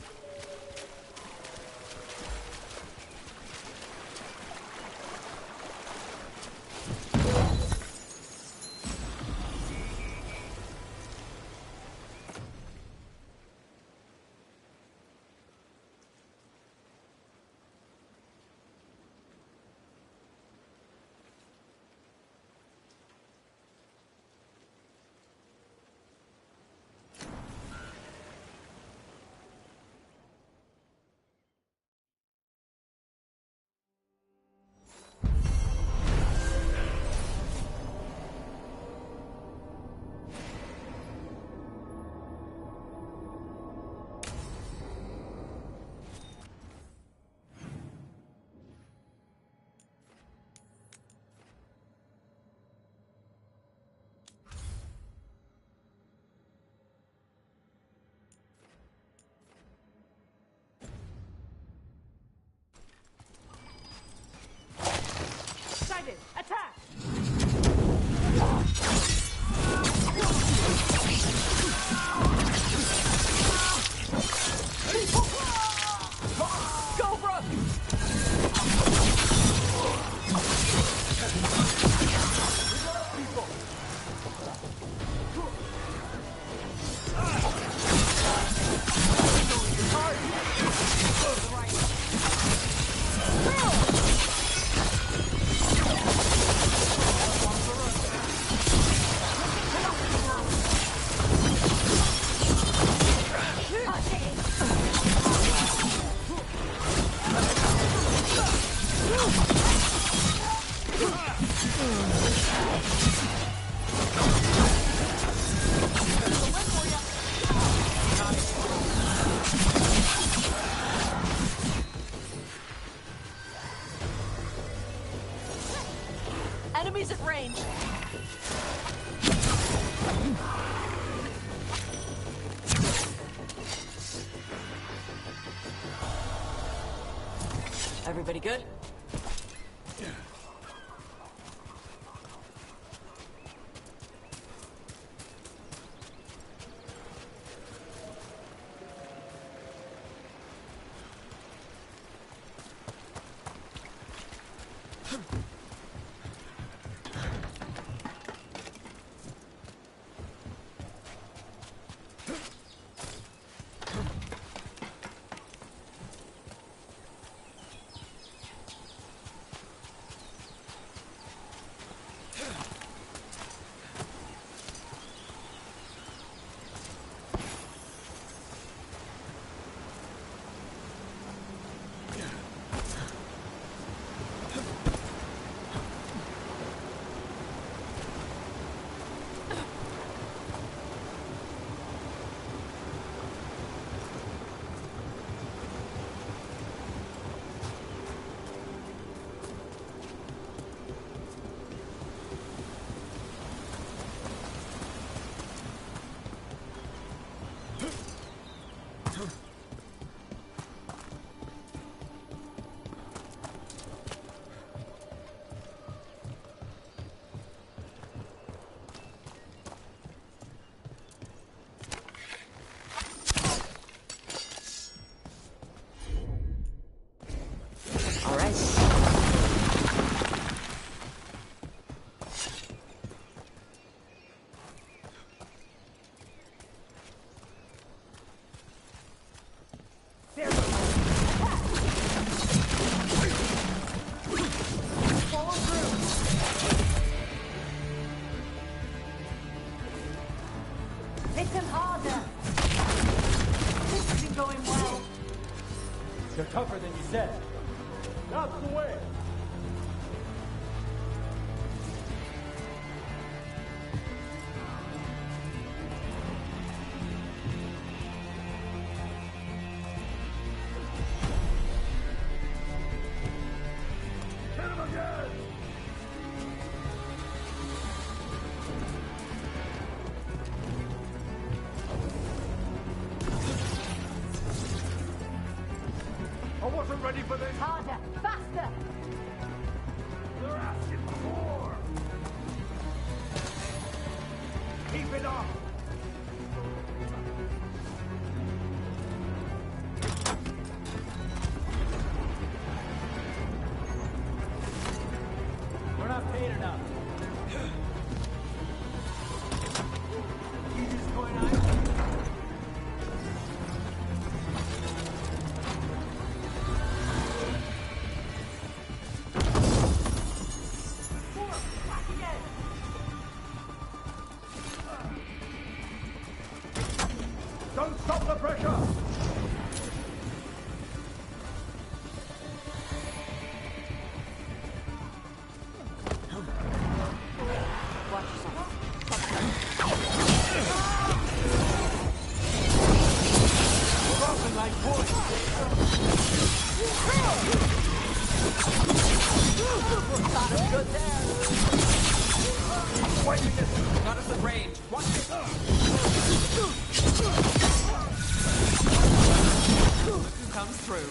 Attack! Cobra! Enemies at range. Everybody good? Tougher than you said. Out the way! Hit him again! I wasn't ready for this! Harder! Faster! They're asking for more! Keep it up! We're not paid enough. You just going on? Don't stop the pressure! Watch yourself. We're open like wood! Good there. Got us at range. Watch it. Look who comes through.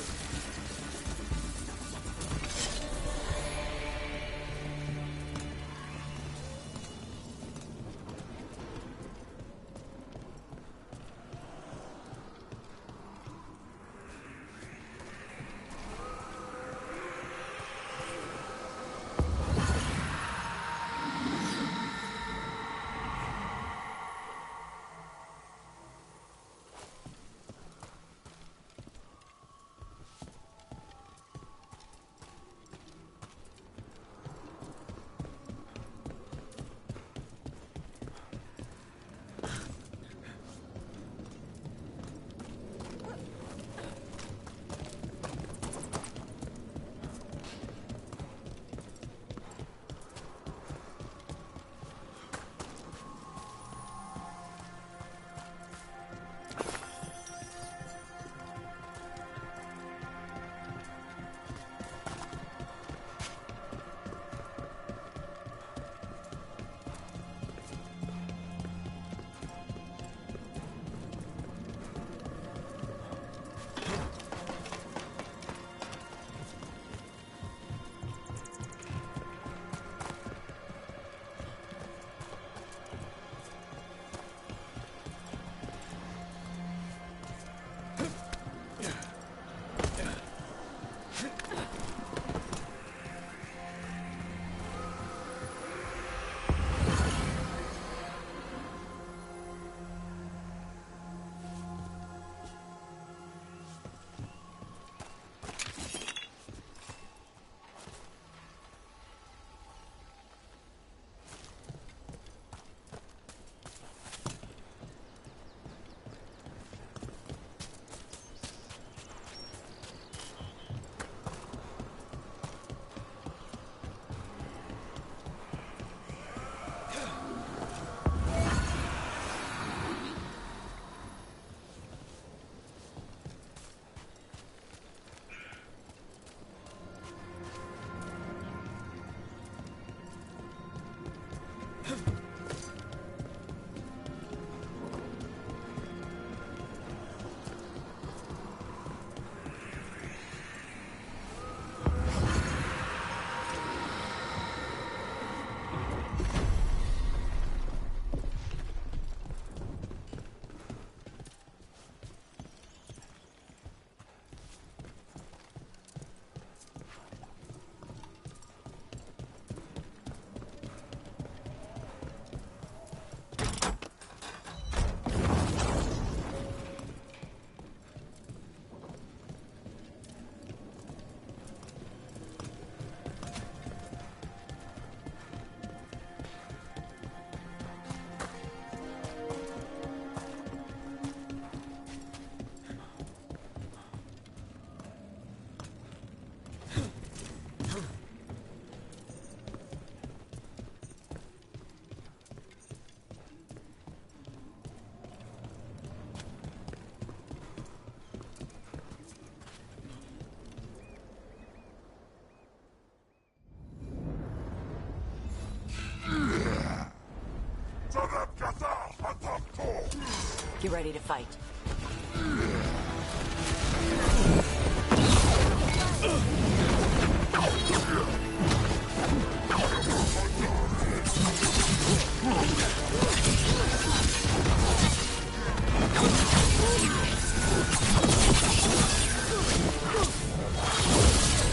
ready to fight.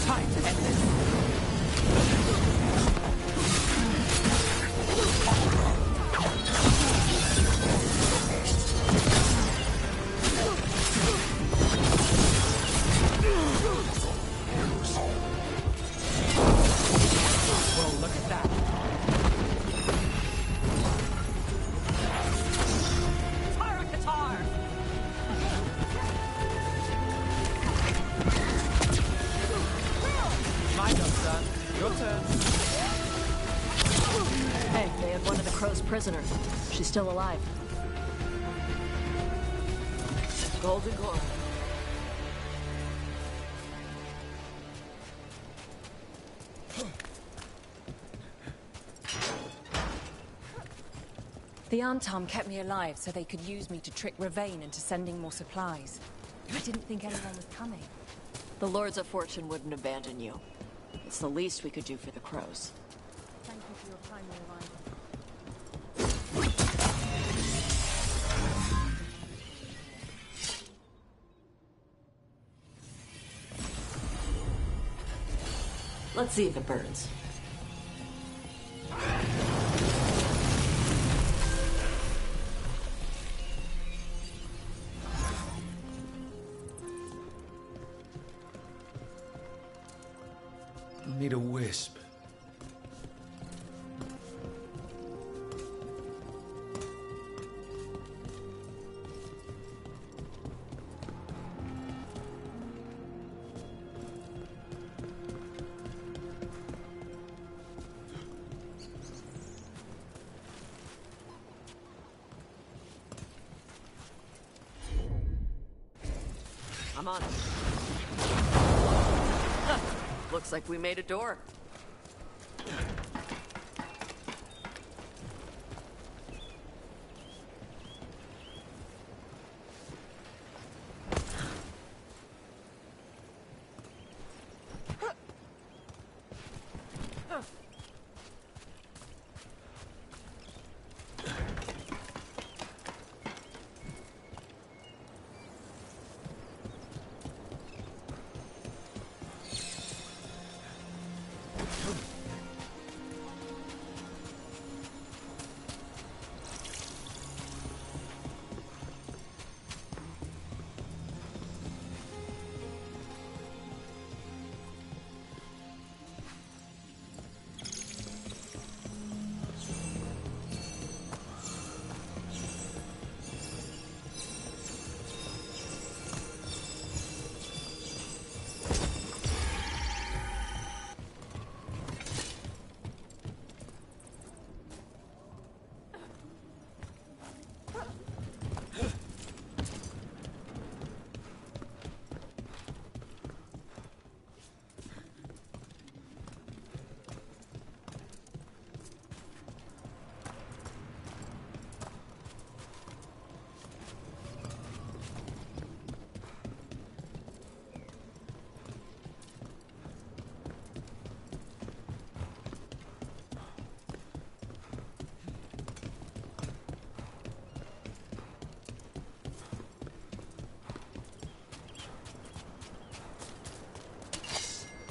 Time to end this. Well, look at that. Tara Qatar! My job, son. Your turn. Hey, they had one of the Crow's prisoners. She's still alive. Golden Glory. The Antom kept me alive so they could use me to trick Ravane into sending more supplies. I didn't think anyone was coming. The Lords of Fortune wouldn't abandon you. It's the least we could do for the Crows. Thank you for your timely arrival. Let's see if it burns. I need a wisp. I'm on it. Huh. Looks like we made a door.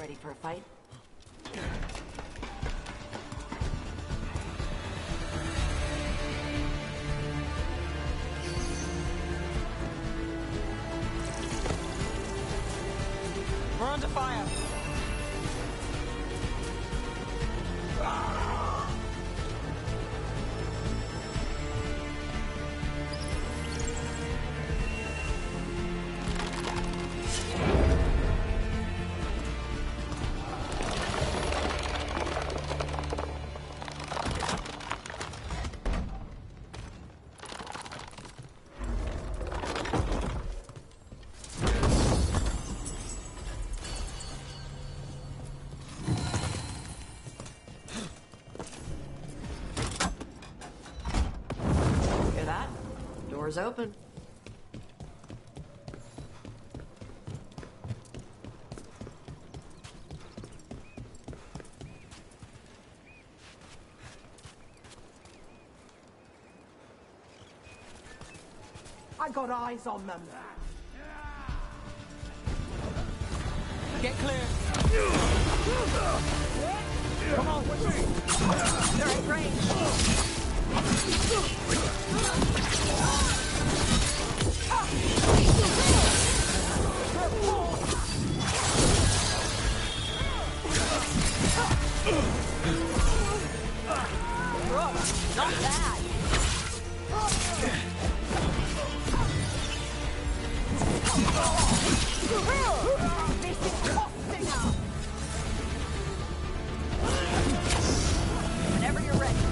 Ready for a fight? We're under fire. Hear that? Door's open. I got eyes on them. Get clear. Come on, with me. They're at range. Not bad. This is costing us. Whenever you're ready.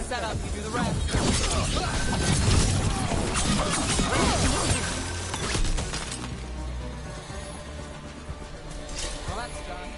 Set up, you do the rest. Well, that's done.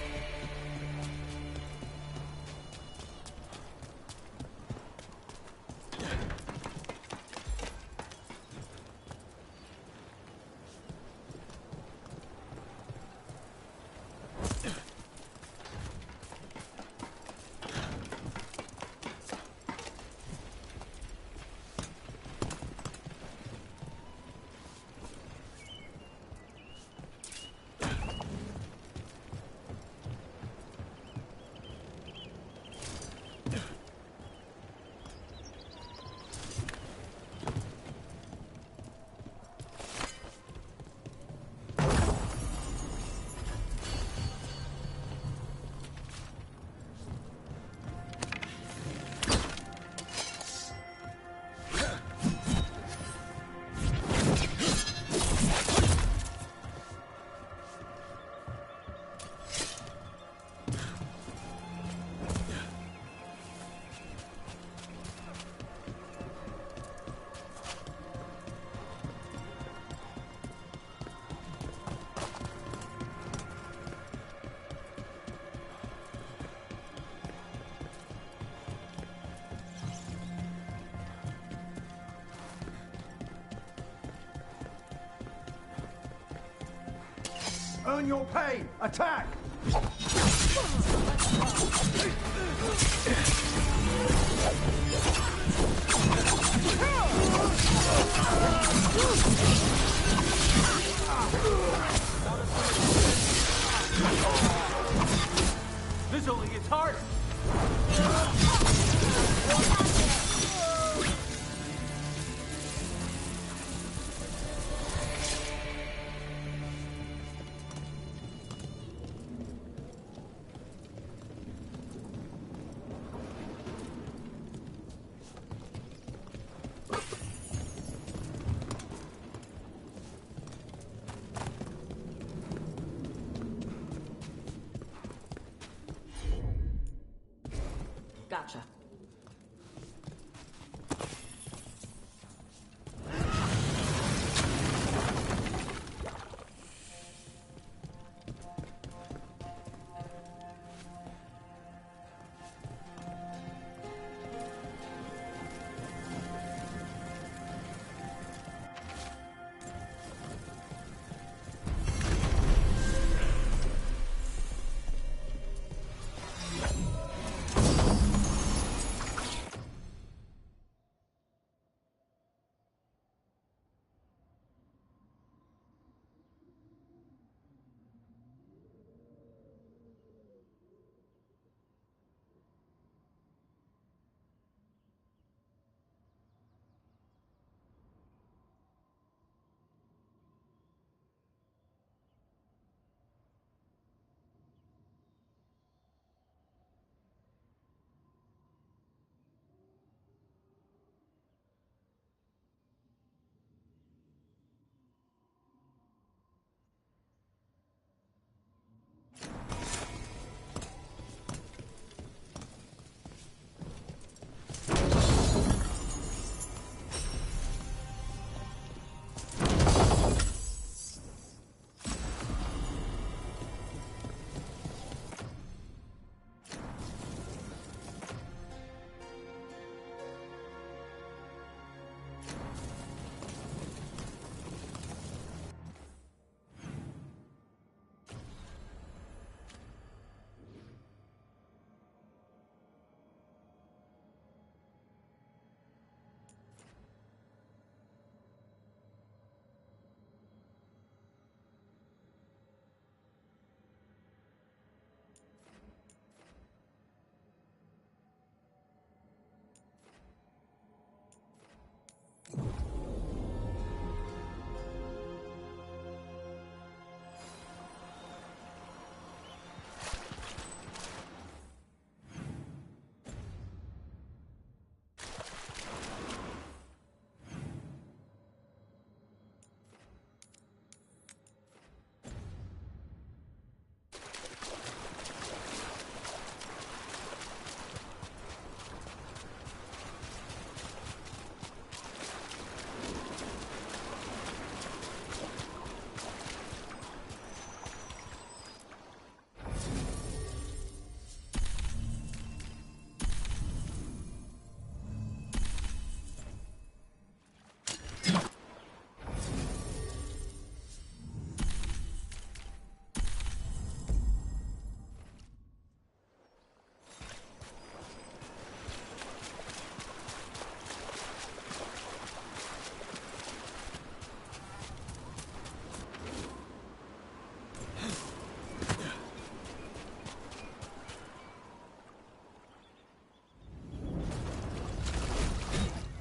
Earn your pay! Attack! This only gets harder.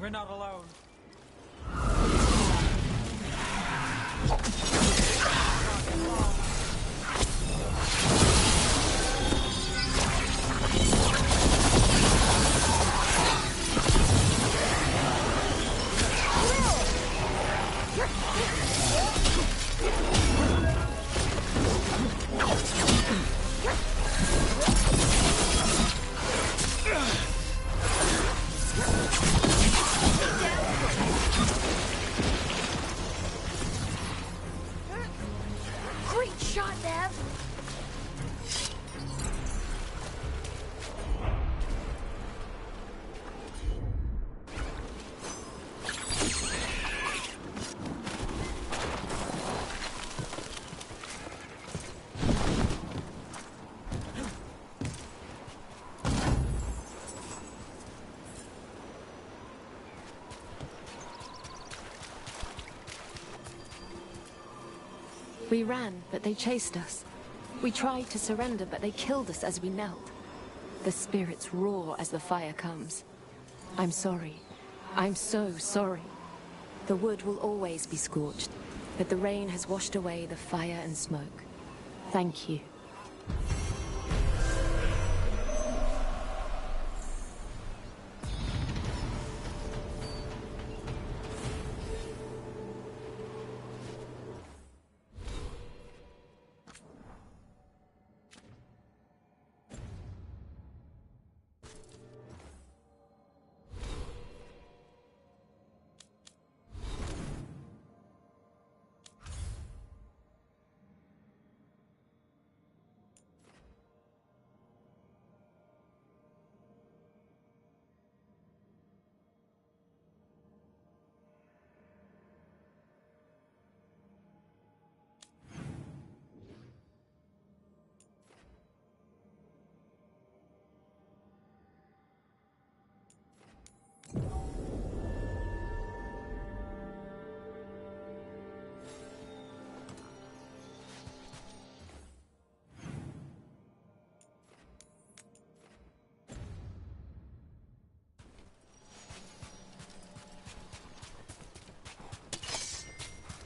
We're not alone. Great shot, Nev. We ran, but they chased us. We tried to surrender, but they killed us as we knelt. The spirits roar as the fire comes. I'm sorry. I'm so sorry. The wood will always be scorched, but the rain has washed away the fire and smoke. Thank you.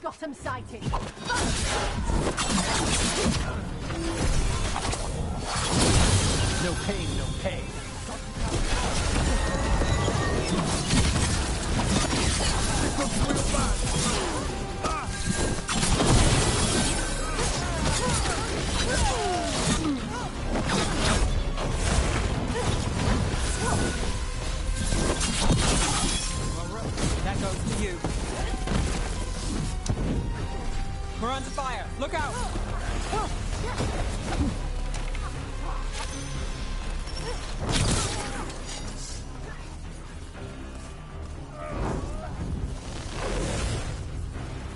Got him sighted. No pain, no pay. This looks real bad. That goes to you. We're under fire. Look out!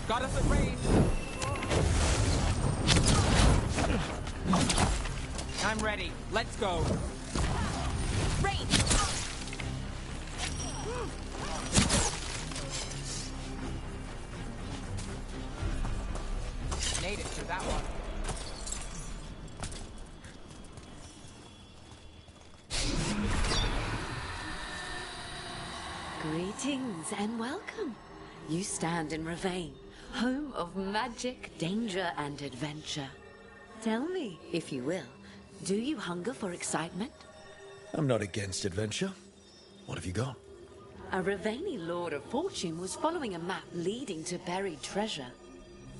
Got us at range. I'm ready. Let's go. Range! Made it through that one. Greetings and welcome. You stand in Ravane, home of magic, danger, and adventure. Tell me, if you will, do you hunger for excitement? I'm not against adventure. What have you got? A Ravani Lord of Fortune was following a map leading to buried treasure.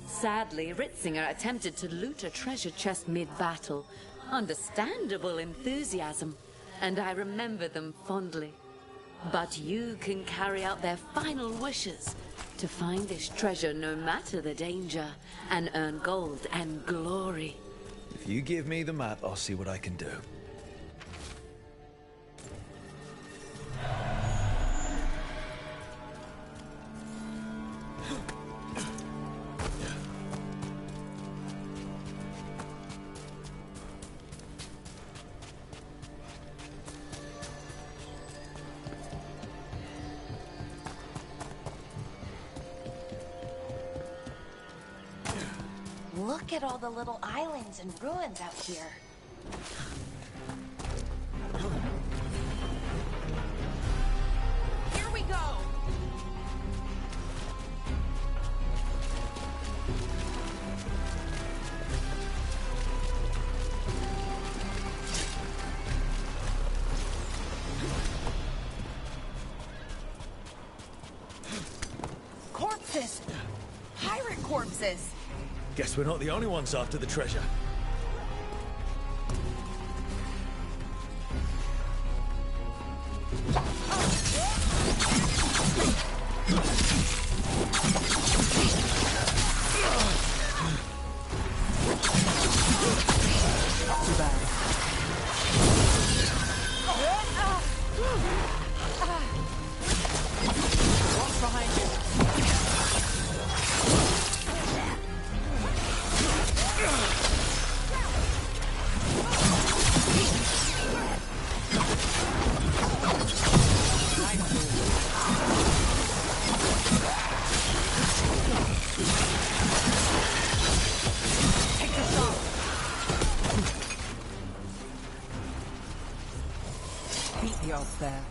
Sadly, Ritzinger attempted to loot a treasure chest mid-battle. Understandable enthusiasm, and I remember them fondly. But you can carry out their final wishes to find this treasure no matter the danger, and earn gold and glory. If you give me the map, I'll see what I can do. Look at all the little islands and ruins out here. Here we go! Corpses! Pirate corpses! Guess we're not the only ones after the treasure. Too bad. What's behind you? Beat the odds there.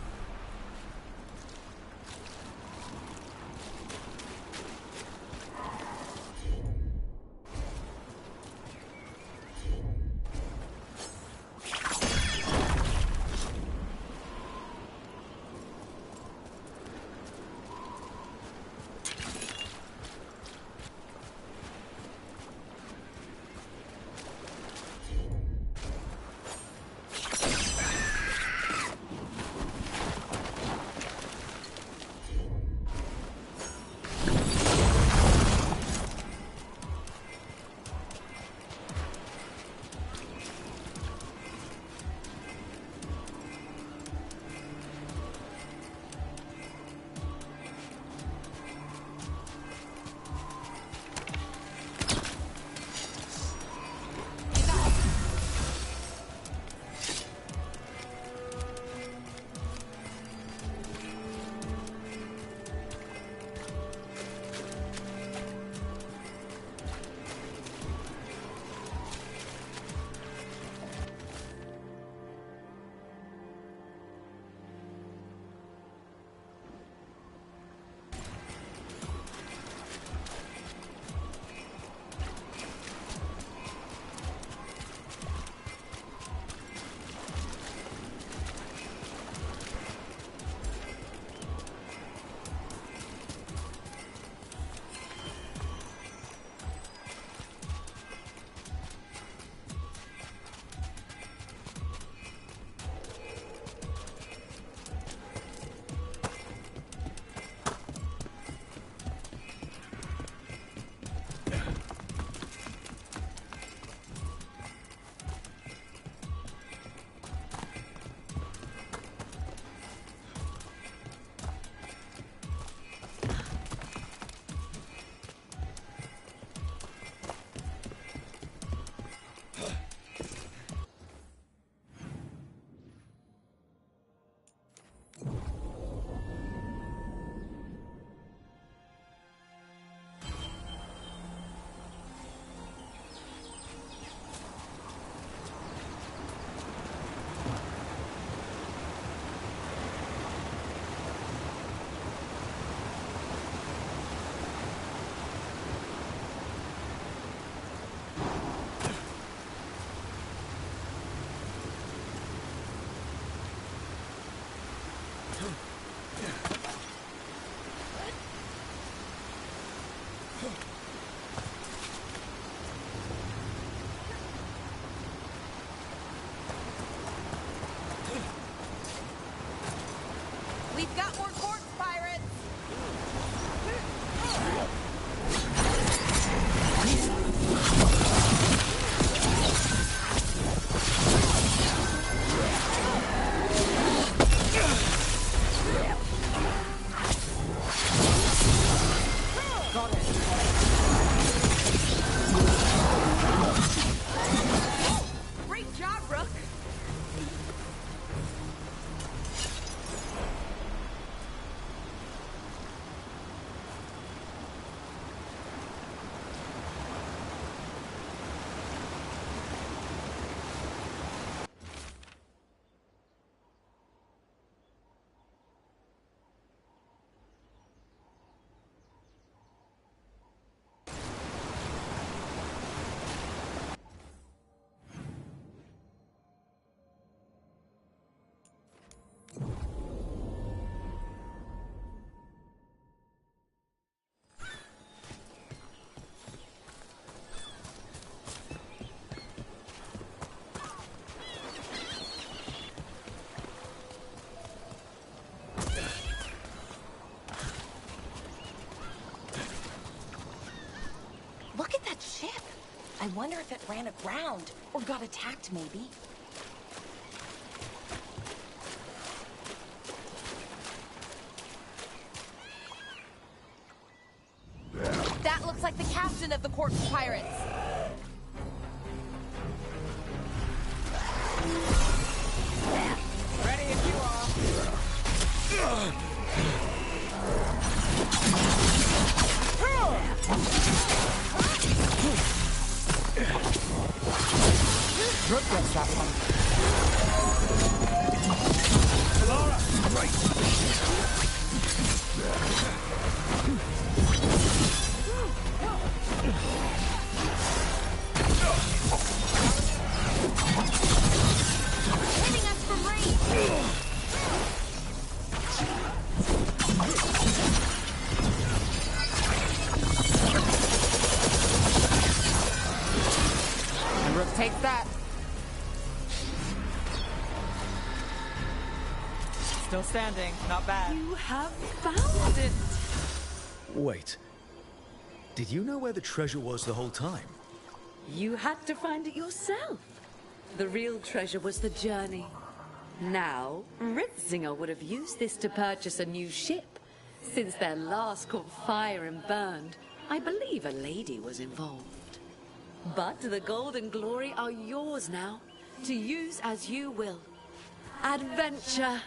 We've got more corpse pirates! ship. I wonder if it ran aground or got attacked, maybe. That looks like the captain of the corpse pirates. Ready if you are. Rook gets that one. Laura! Right! Hitting us from range! And Rook takes that. Still standing, not bad. You have found it. Wait. Did you know where the treasure was the whole time? You had to find it yourself. The real treasure was the journey. Now, Riftzinger would have used this to purchase a new ship. Since their last caught fire and burned, I believe a lady was involved. But the gold and glory are yours now, to use as you will. Adventure!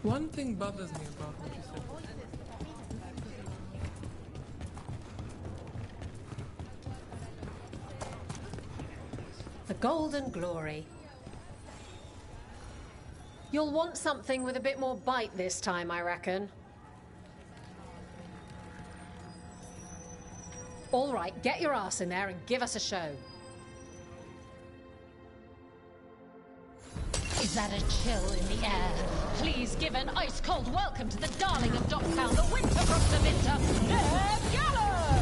One thing bothers me about what you said. The golden glory. You'll want something with a bit more bite this time, I reckon. All right, get your ass in there and give us a show. that a chill in the air? Please give an ice-cold welcome to the darling of Docktown, the winter from Devinter, Veilguard!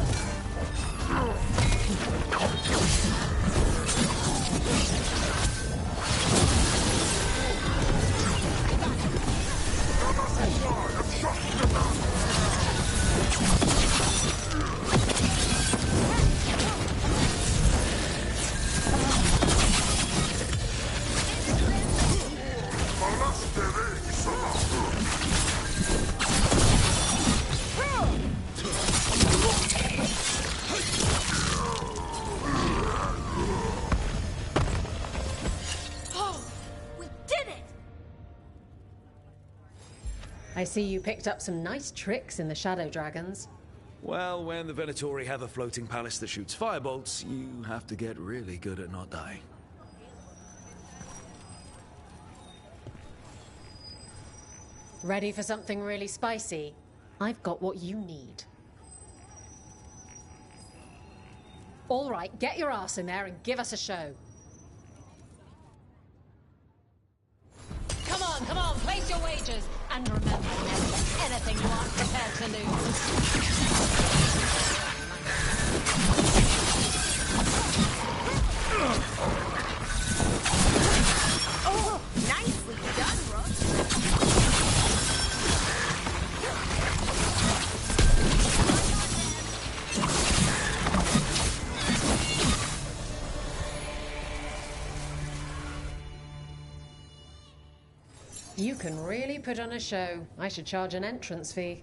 I see you picked up some nice tricks in the Shadow Dragons. Well, when the Venatori have a floating palace that shoots firebolts, you have to get really good at not dying. Ready for something really spicy? I've got what you need. All right, get your ass in there and give us a show. Come on, place your wagers. And remember, never let anything you aren't prepared to lose. Oh, nicely done, Rook. You can really put on a show. I should charge an entrance fee.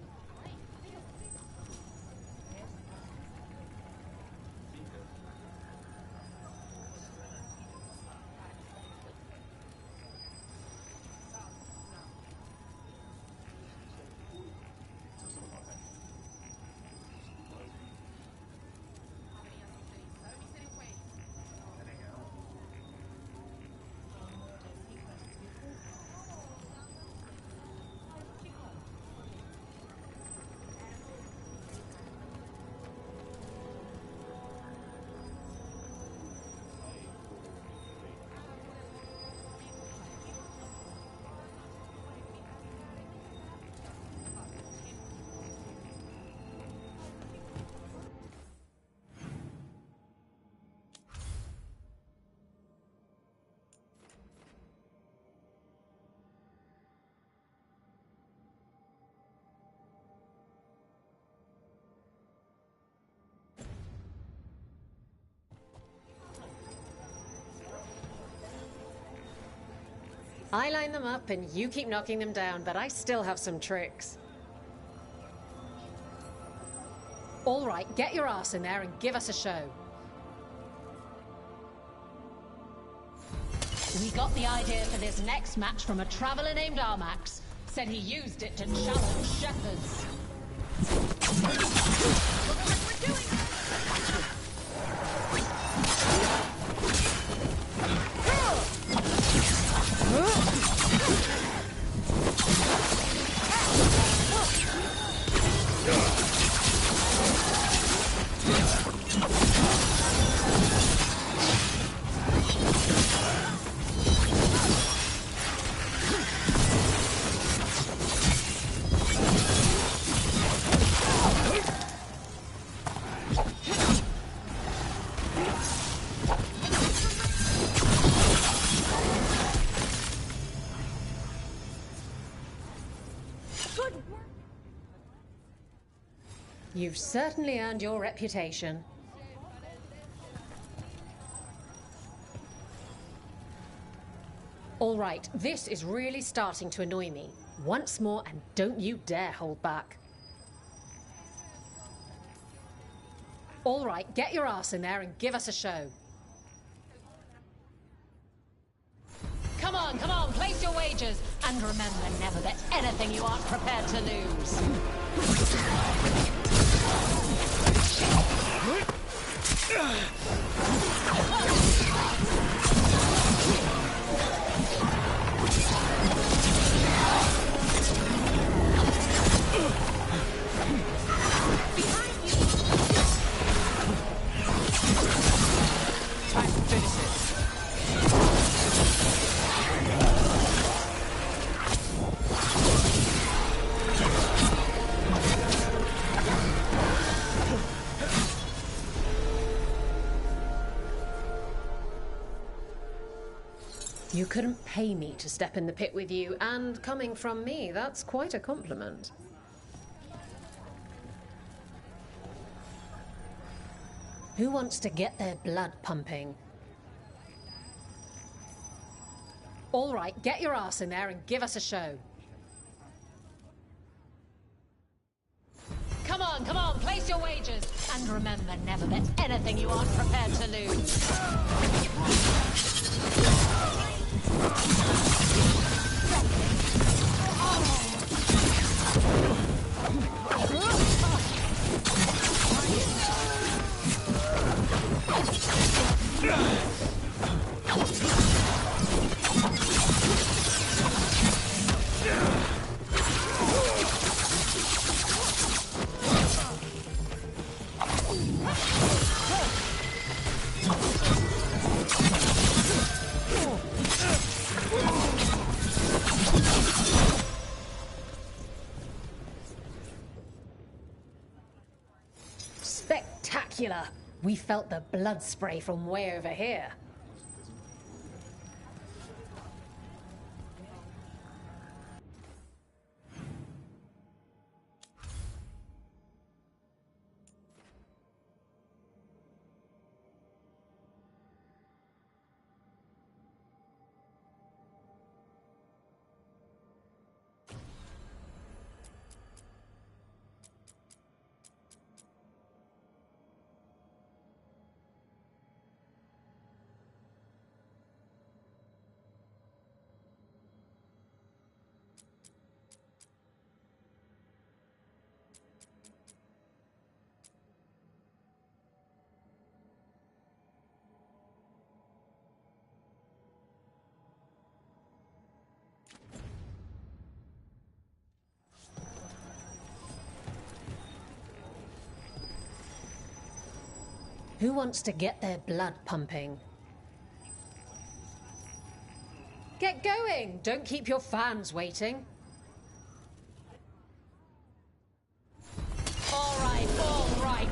I line them up and you keep knocking them down, but I still have some tricks. All right, get your ass in there and give us a show. We got the idea for this next match from a traveler named Armax. Said he used it to challenge shepherds. You've certainly earned your reputation. All right, this is really starting to annoy me. Once more, and don't you dare hold back. All right, get your ass in there and give us a show. Come on, place your wagers. And remember, never bet anything you aren't prepared to lose. Time to finish it. You couldn't pay me to step in the pit with you, and coming from me, that's quite a compliment. Who wants to get their blood pumping? All right, get your ass in there and give us a show. Come on, place your wagers. And remember, never bet anything you aren't prepared to lose. Spectacular! We felt the blood spray from way over here. Who wants to get their blood pumping? Get going! Don't keep your fans waiting. All right.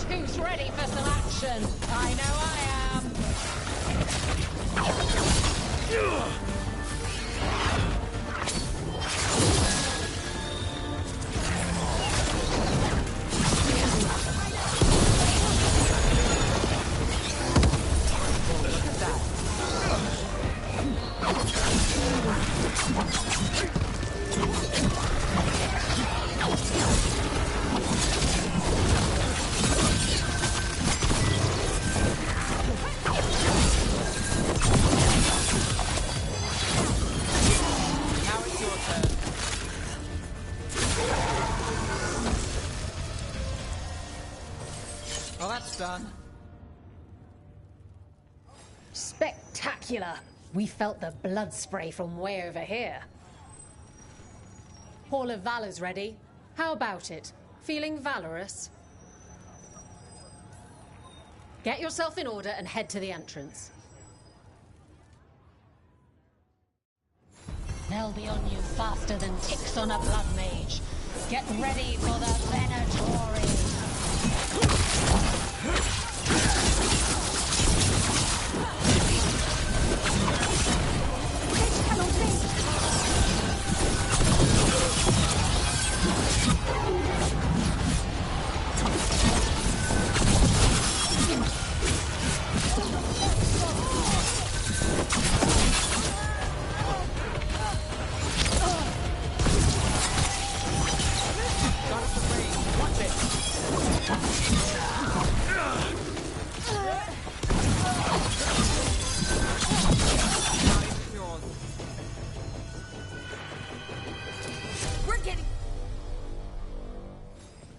Who's ready for some action? I know I am. Well, that's done. Spectacular! We felt the blood spray from way over here. Hall of Valor's ready. How about it? Feeling valorous? Get yourself in order and head to the entrance. They'll be on you faster than ticks on a blood mage. Get ready for the Veilguard.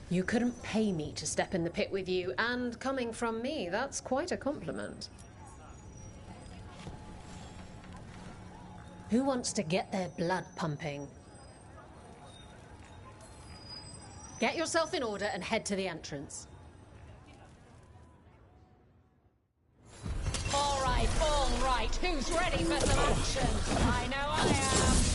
You couldn't pay me to step in the pit with you, and coming from me, that's quite a compliment. Who wants to get their blood pumping? Get yourself in order and head to the entrance. All right. Who's ready for some action? I know I am.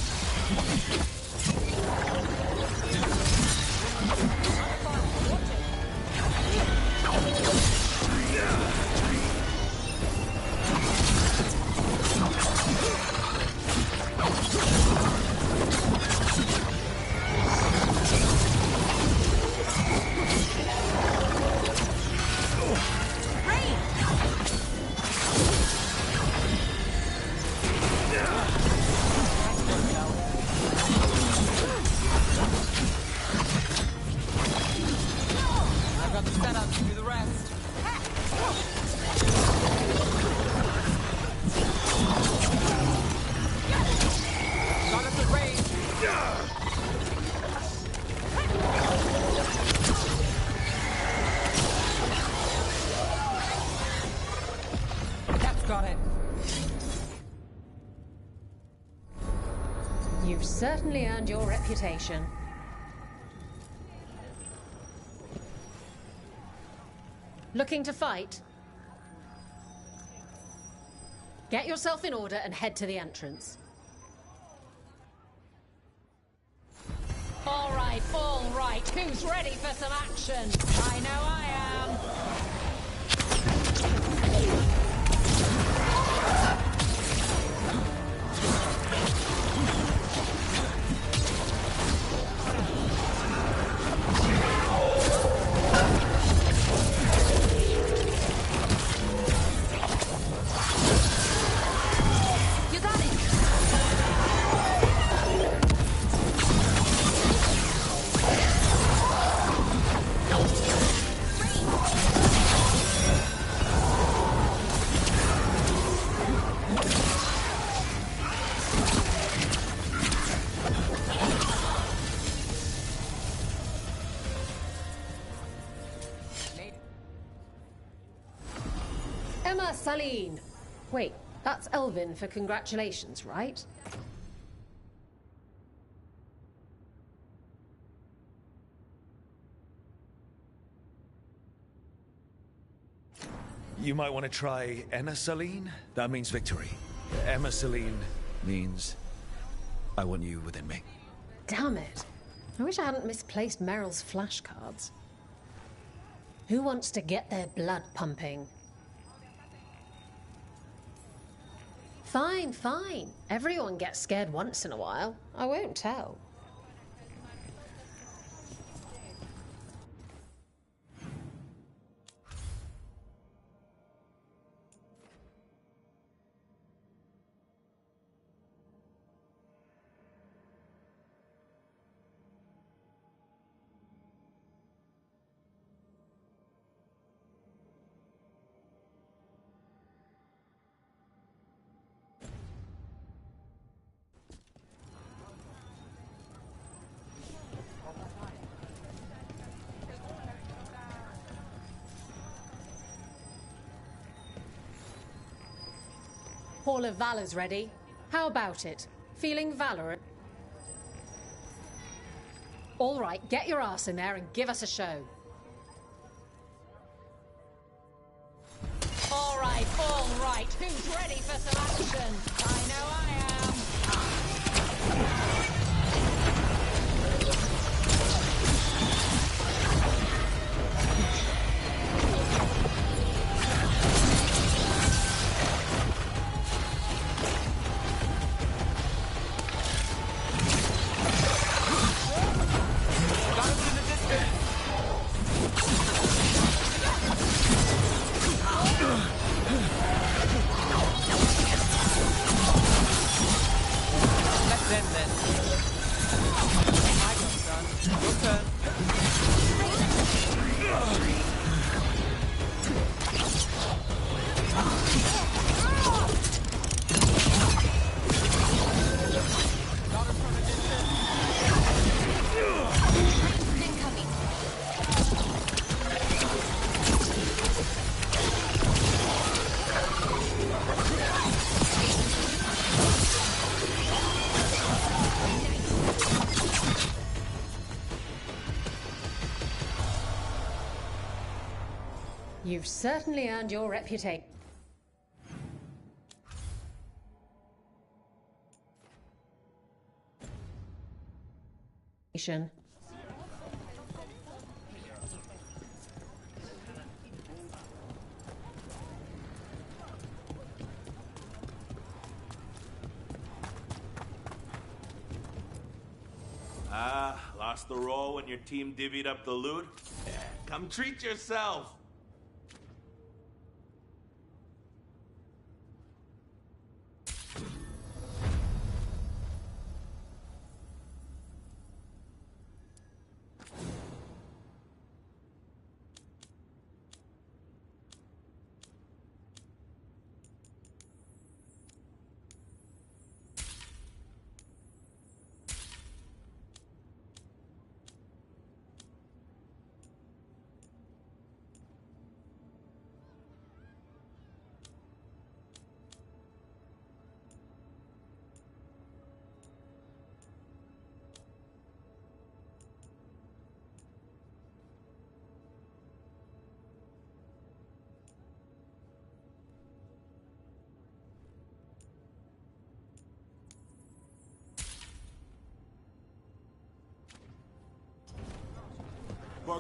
Got it. You've certainly earned your reputation. Looking to fight? Get yourself in order and head to the entrance. All right. Who's ready for some action? I know I am. You got it. Emma Saline. Wait, that's Elvin for congratulations, right? You might want to try Enna Saline. That means victory. Emma Saline means I want you within me. Damn it. I wish I hadn't misplaced Meryl's flashcards. Who wants to get their blood pumping? Fine. Everyone gets scared once in a while. I won't tell. Hall of Valor's ready. How about it? Feeling valorant? All right, get your ass in there and give us a show. All right. Who's ready for some action? I know I am. You've certainly earned your reputation. Lost the roll when your team divvied up the loot? Yeah, come treat yourself!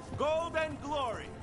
for gold and glory.